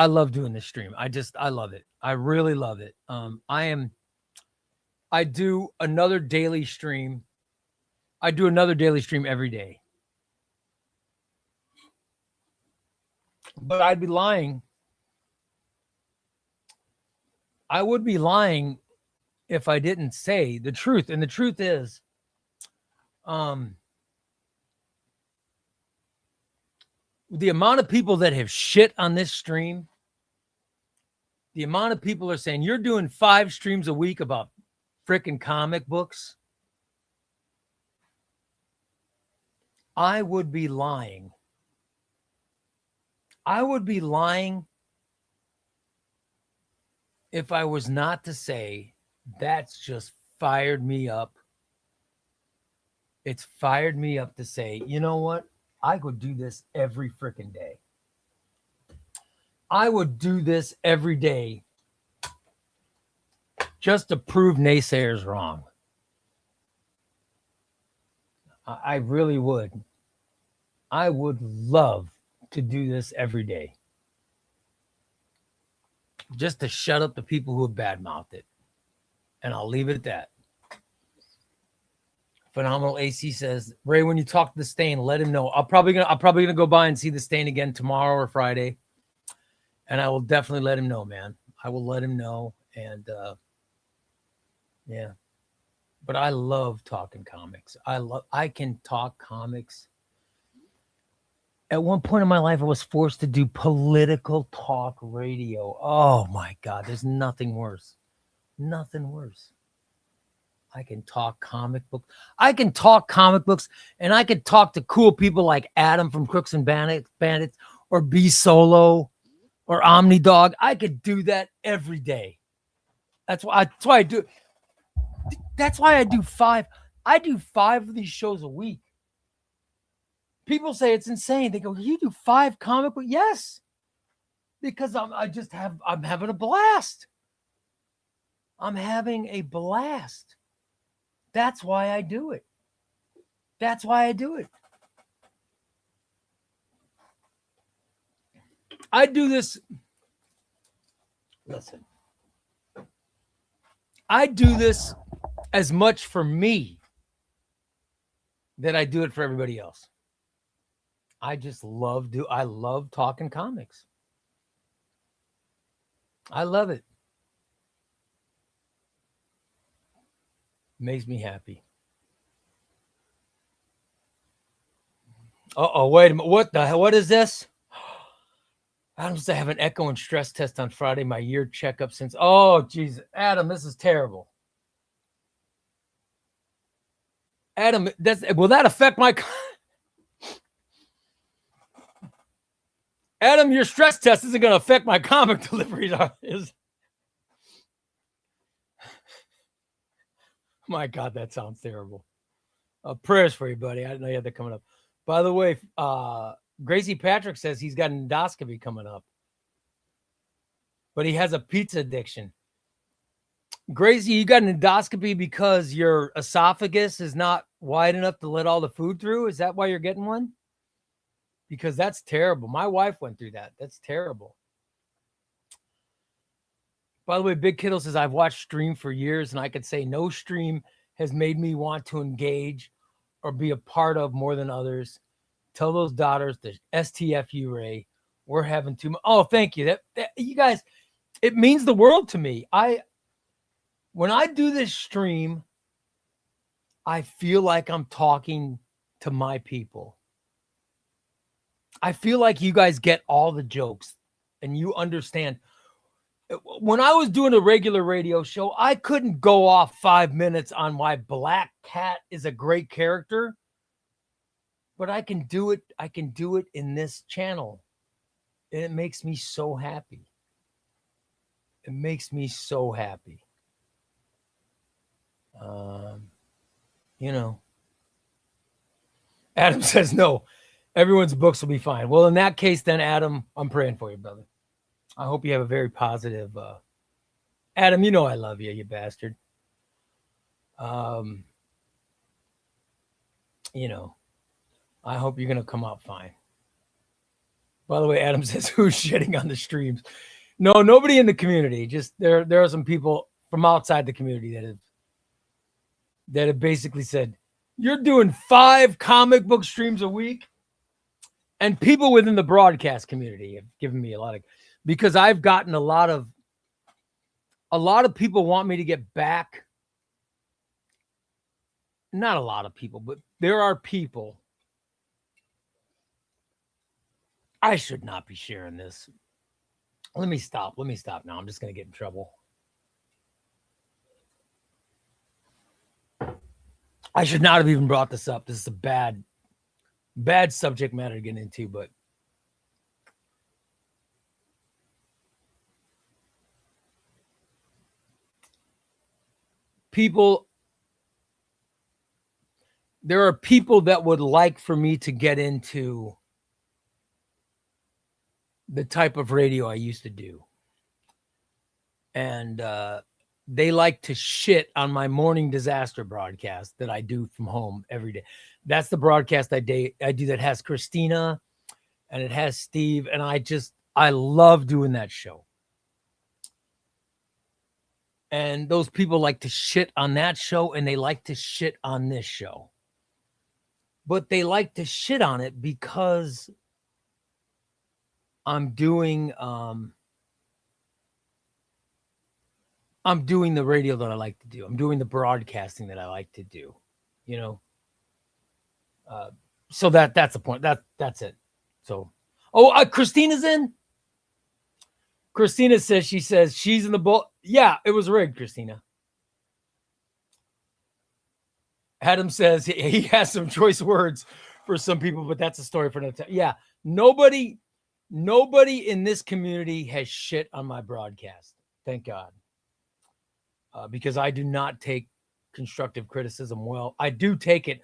love doing this stream. I love it. I really love it. I do another daily stream. I do another daily stream every day. But I'd be lying. I would be lying if I didn't say the truth. And the truth is, the amount of people that have shit on this stream, the amount of people are saying, you're doing 5 streams a week about freaking comic books. I would be lying. I would be lying if I was not to say that's just fired me up. It's fired me up to say, you know what? I could do this every freaking day. I would do this every day just to prove naysayers wrong. I really would. I would love to do this every day. Just to shut up the people who have badmouthed it. And I'll leave it at that. Phenomenal AC says, Ray, when you talk to the Stain, let him know. I'm probably gonna go by and see the Stain again tomorrow or Friday. And I will definitely let him know, man. I will let him know. And yeah. But I love talking comics. I can talk comics. At one point in my life, I was forced to do political talk radio. Oh my God, there's nothing worse. Nothing worse. I can talk comic books. I can talk comic books, and I could talk to cool people like Adam from Crooks and Bandits, or B Solo, or Omni Dog. I could do that every day. That's why I do. That's why I do 5. I do 5 of these shows a week. People say it's insane. They go, "You do 5 comic books?" Yes, because I'm having a blast. I'm having a blast. That's why I do it. That's why I do it. I do this. Listen, I do this as much for me that I do it for everybody else. I just love talking comics. I love it. Makes me happy. Uh-oh, wait a minute. What the hell? What is this? Adam says I have an echo and stress test on Friday. My year checkup since. Oh, Jesus. Adam, this is terrible. Adam, will that affect my... Adam, your stress test isn't going to affect my comic deliveries. My God, that sounds terrible. Prayers for you, buddy. I didn't know you had that coming up. By the way, Gracie Patrick says he's got an endoscopy coming up, but he has a pizza addiction. Gracie, you got an endoscopy because your esophagus is not wide enough to let all the food through? Is that why you're getting one? Because that's terrible. My wife went through that. That's terrible. By the way, Big Kiddo says, I've watched stream for years, and I could say no stream has made me want to engage or be a part of more than others. Tell those daughters, the STFU, Ray, we're having too much. Oh, thank you. That you guys, it means the world to me. When I do this stream, I feel like I'm talking to my people. I feel like you guys get all the jokes and you understand. When I was doing a regular radio show, I couldn't go off 5 minutes on why Black Cat is a great character, but I can do it. I can do it in this channel. And it makes me so happy. It makes me so happy. You know, Adam says no. Everyone's books will be fine. Well, in that case, then, Adam, I'm praying for you, brother. I hope you have a very positive. Adam, you know I love you, you bastard. You know, I hope you're going to come out fine. By the way, Adam says, who's shitting on the streams? No, nobody in the community. Just there are some people from outside the community that have basically said, you're doing 5 comic book streams a week. And people within the broadcast community have given me a lot of, because I've gotten a lot of people want me to get back. Not a lot of people, but there are people. I should not be sharing this. Let me stop now. I'm just going to get in trouble. I should not have even brought this up. This is a bad subject matter to get into, but there are people that would like for me to get into the type of radio I used to do. And they like to shit on my morning disaster broadcast that I do from home every day. That's the broadcast I do that has Christina and it has Steve. And I love doing that show. And those people like to shit on that show and they like to shit on this show. But they like to shit on it because I'm doing the radio that I like to do. I'm doing the broadcasting that I like to do, you know? So that's the point. That's it. So, Christina's in. Christina says she's in the boat. Yeah, it was rigged, Christina. Adam says he has some choice words for some people, but that's a story for another time. Yeah, nobody in this community has shit on my broadcast. Thank God. Because I do not take constructive criticism well. I do take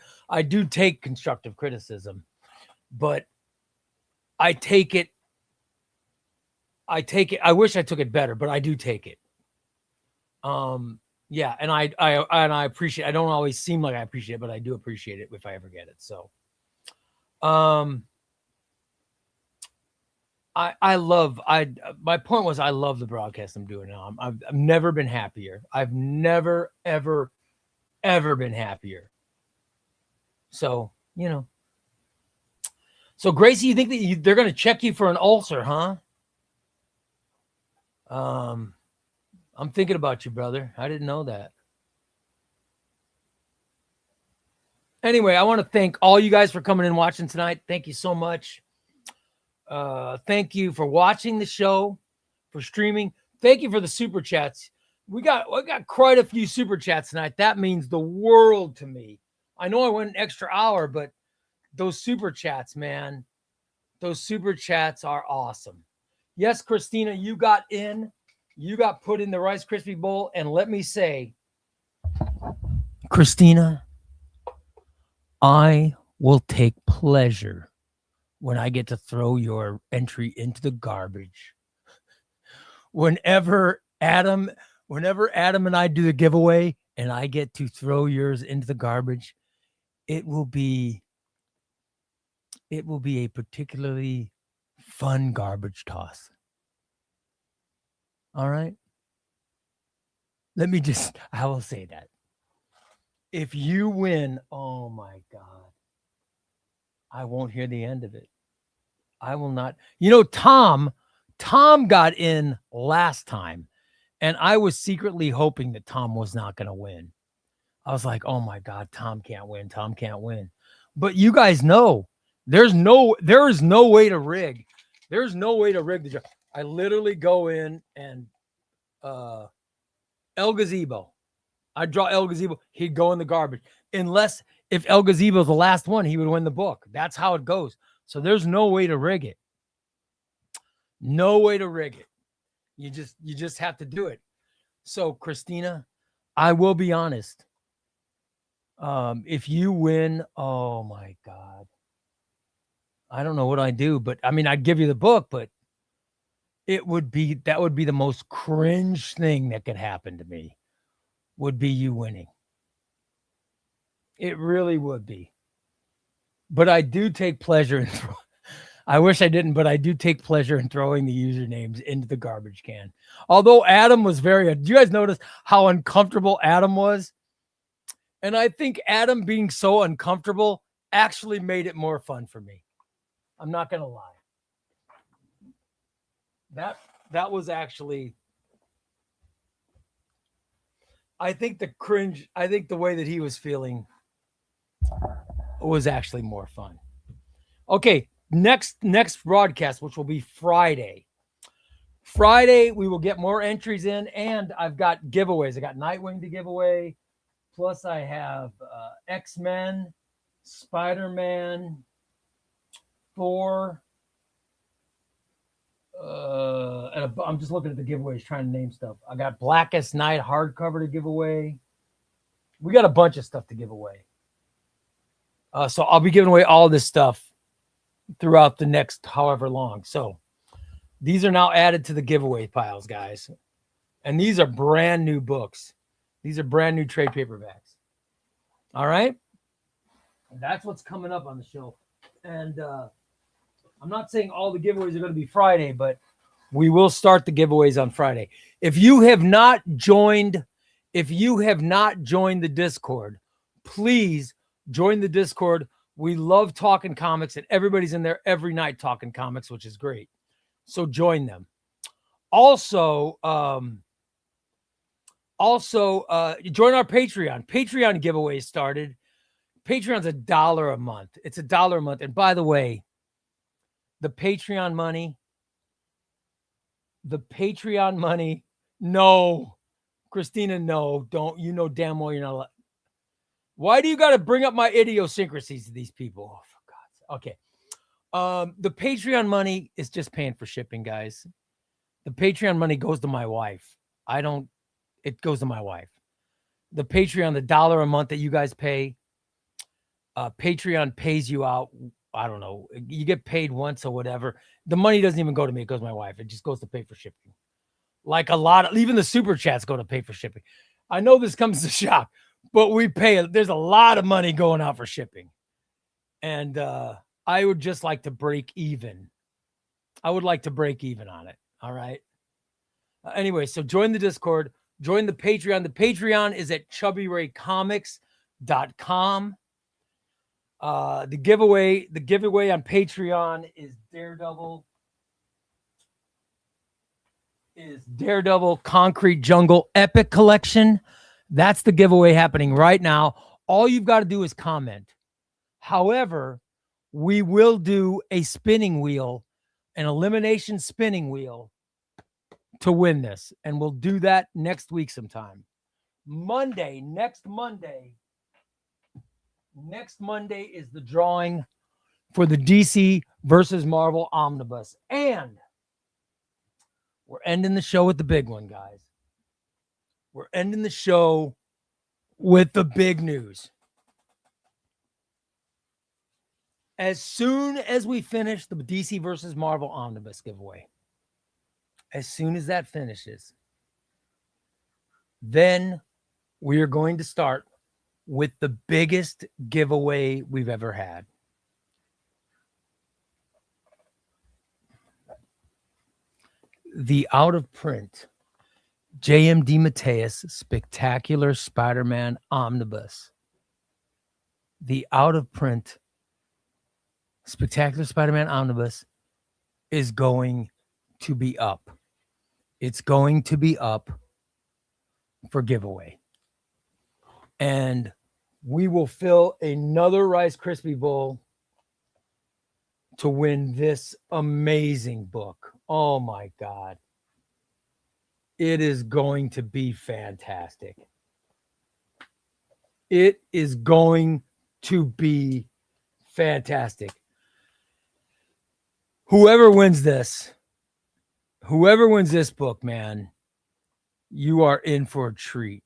constructive criticism, but I take it. I wish I took it better, but I do take it. Yeah, and I appreciate. I don't always seem like I appreciate it, but I do appreciate it if I ever get it. So, my point was I love the broadcast I'm doing now. I've never been happier. I've never ever been happier. So, you know. So Gracie, you think that they're going to check you for an ulcer, huh? I'm thinking about you, brother. I didn't know that. Anyway, I want to thank all you guys for coming and watching tonight. Thank you so much. Thank you for watching the show, for streaming. Thank you for the super chats. We got quite a few super chats tonight. That means the world to me. I know I went an extra hour, but those super chats, man, those super chats are awesome. Yes, Christina, you got put in the Rice Krispie Bowl. And let me say, Christina, I will take pleasure when I get to throw your entry into the garbage. Whenever Adam and I do the giveaway and I get to throw yours into the garbage, it will be a particularly fun garbage toss. All right? I will say that. If you win, oh my God, I won't hear the end of it. I will not. Tom got in last time, and I was secretly hoping that Tom was not going to win. I was like, oh my God, Tom can't win. Tom can't win. But you guys know there is no way to rig. There's no way to rig the job. I literally go in and El Gazebo. I draw El Gazebo. He'd go in the garbage. Unless if El Gazebo is the last one, he would win the book. That's how it goes. So there's no way to rig it. No way to rig it. You just have to do it. So Christina, I will be honest. If you win, oh my God, I don't know what I do, but I mean, I'd give you the book, but that would be the most cringe thing that could happen to me, would be you winning. It really would be. But I do take pleasure in I wish I didn't, but I do take pleasure in throwing the usernames into the garbage can. Although Adam was do you guys notice how uncomfortable Adam was? And I think Adam being so uncomfortable actually made it more fun for me. I'm not going to lie. That was actually, I think the way that he was feeling was actually more fun. Okay, next broadcast, which will be Friday. Friday, we will get more entries in, and I've got giveaways. I got Nightwing to give away. Plus, I have X-Men, Spider-Man, Thor, and I'm just looking at the giveaways, trying to name stuff. I got Blackest Night hardcover to give away. We got a bunch of stuff to give away. So I'll be giving away all this stuff throughout the next however long. So these are now added to the giveaway piles, guys. And these are brand new books. These are brand new trade paperbacks. All right. That's what's coming up on the show. And I'm not saying all the giveaways are going to be Friday, but we will start the giveaways on Friday. If you have not joined the Discord, please join the Discord. We love talking comics, and everybody's in there every night talking comics, which is great. So join them. Also, join our Patreon. Patreon giveaway started. Patreon's $1 a month. It's $1 a month. And by the way, the Patreon money, no, Christina, no, don't. You know damn well you're not allowed. Why do you got to bring up my idiosyncrasies to these people? Oh, for God's sake. Okay. The Patreon money is just paying for shipping, guys. The Patreon money goes to my wife. It goes to my wife. The Patreon, the $1 a month that you guys pay, Patreon pays you out. I don't know. You get paid once or whatever. The money doesn't even go to me. It goes to my wife. It just goes to pay for shipping. Like even the super chats go to pay for shipping. I know this comes as a shock, but we pay. There's a lot of money going out for shipping. And I would just like to break even. I would like to break even on it. All right. Anyway, so join the Discord. Join the Patreon. The Patreon is at ChubbyRayComics.com. The giveaway on Patreon is Daredevil Concrete Jungle Epic Collection. That's the giveaway happening right now. All you've got to do is comment. However, we will do a spinning wheel, an elimination spinning wheel to win this. And we'll do that next week sometime. Next Monday, Next Monday is the drawing for the DC versus Marvel Omnibus. And we're ending the show with the big one, guys. We're ending the show with the big news. As soon as we finish the DC versus Marvel Omnibus giveaway, as soon as that finishes, then we are going to start with the biggest giveaway we've ever had. The out of print J.M. DeMatteis Spectacular Spider-Man Omnibus. The out of print Spectacular Spider-Man Omnibus is going to be up. It's going to be up for giveaway. And we will fill another Rice Krispie Bowl to win this amazing book. Oh my God. It is going to be fantastic. It is going to be fantastic. Whoever wins this book, man, you are in for a treat.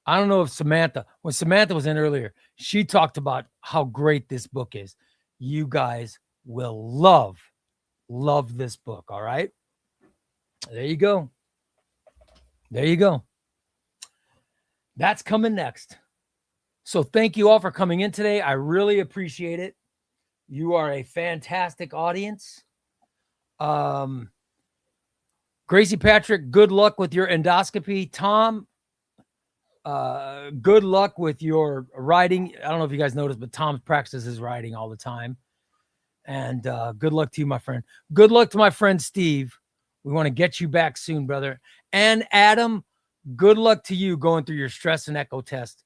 I don't know if when Samantha was in earlier, she talked about how great this book is. You guys will love this book. All right. There you go. There you go. That's coming next. So thank you all for coming in today. I really appreciate it. You are a fantastic audience. Gracie Patrick, good luck with your endoscopy. Tom, good luck with your writing. I don't know if you guys noticed, but Tom practices his writing all the time. And good luck to you, my friend. Good luck to my friend Steve. We want to get you back soon, brother. And Adam, good luck to you going through your stress and echo test.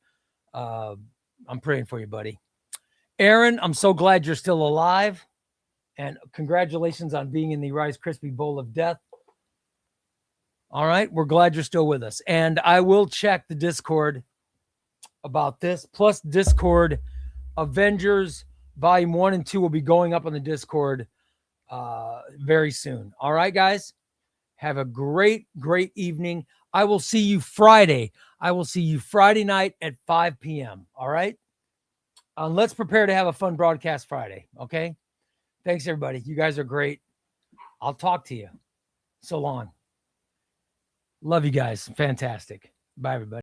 I'm praying for you, buddy. Aaron, I'm so glad you're still alive. And congratulations on being in the Rice Krispie Bowl of Death. All right. We're glad you're still with us. And I will check the Discord about this. Plus, Discord Avengers Volume 1 and 2 will be going up on the Discord very soon. All right, guys. Have a great evening. I will see you Friday. I will see you Friday night at 5 p.m. All right. Let's prepare to have a fun broadcast Friday. Okay. Thanks, everybody. You guys are great. I'll talk to you. So long. Love you guys. Fantastic. Bye, everybody.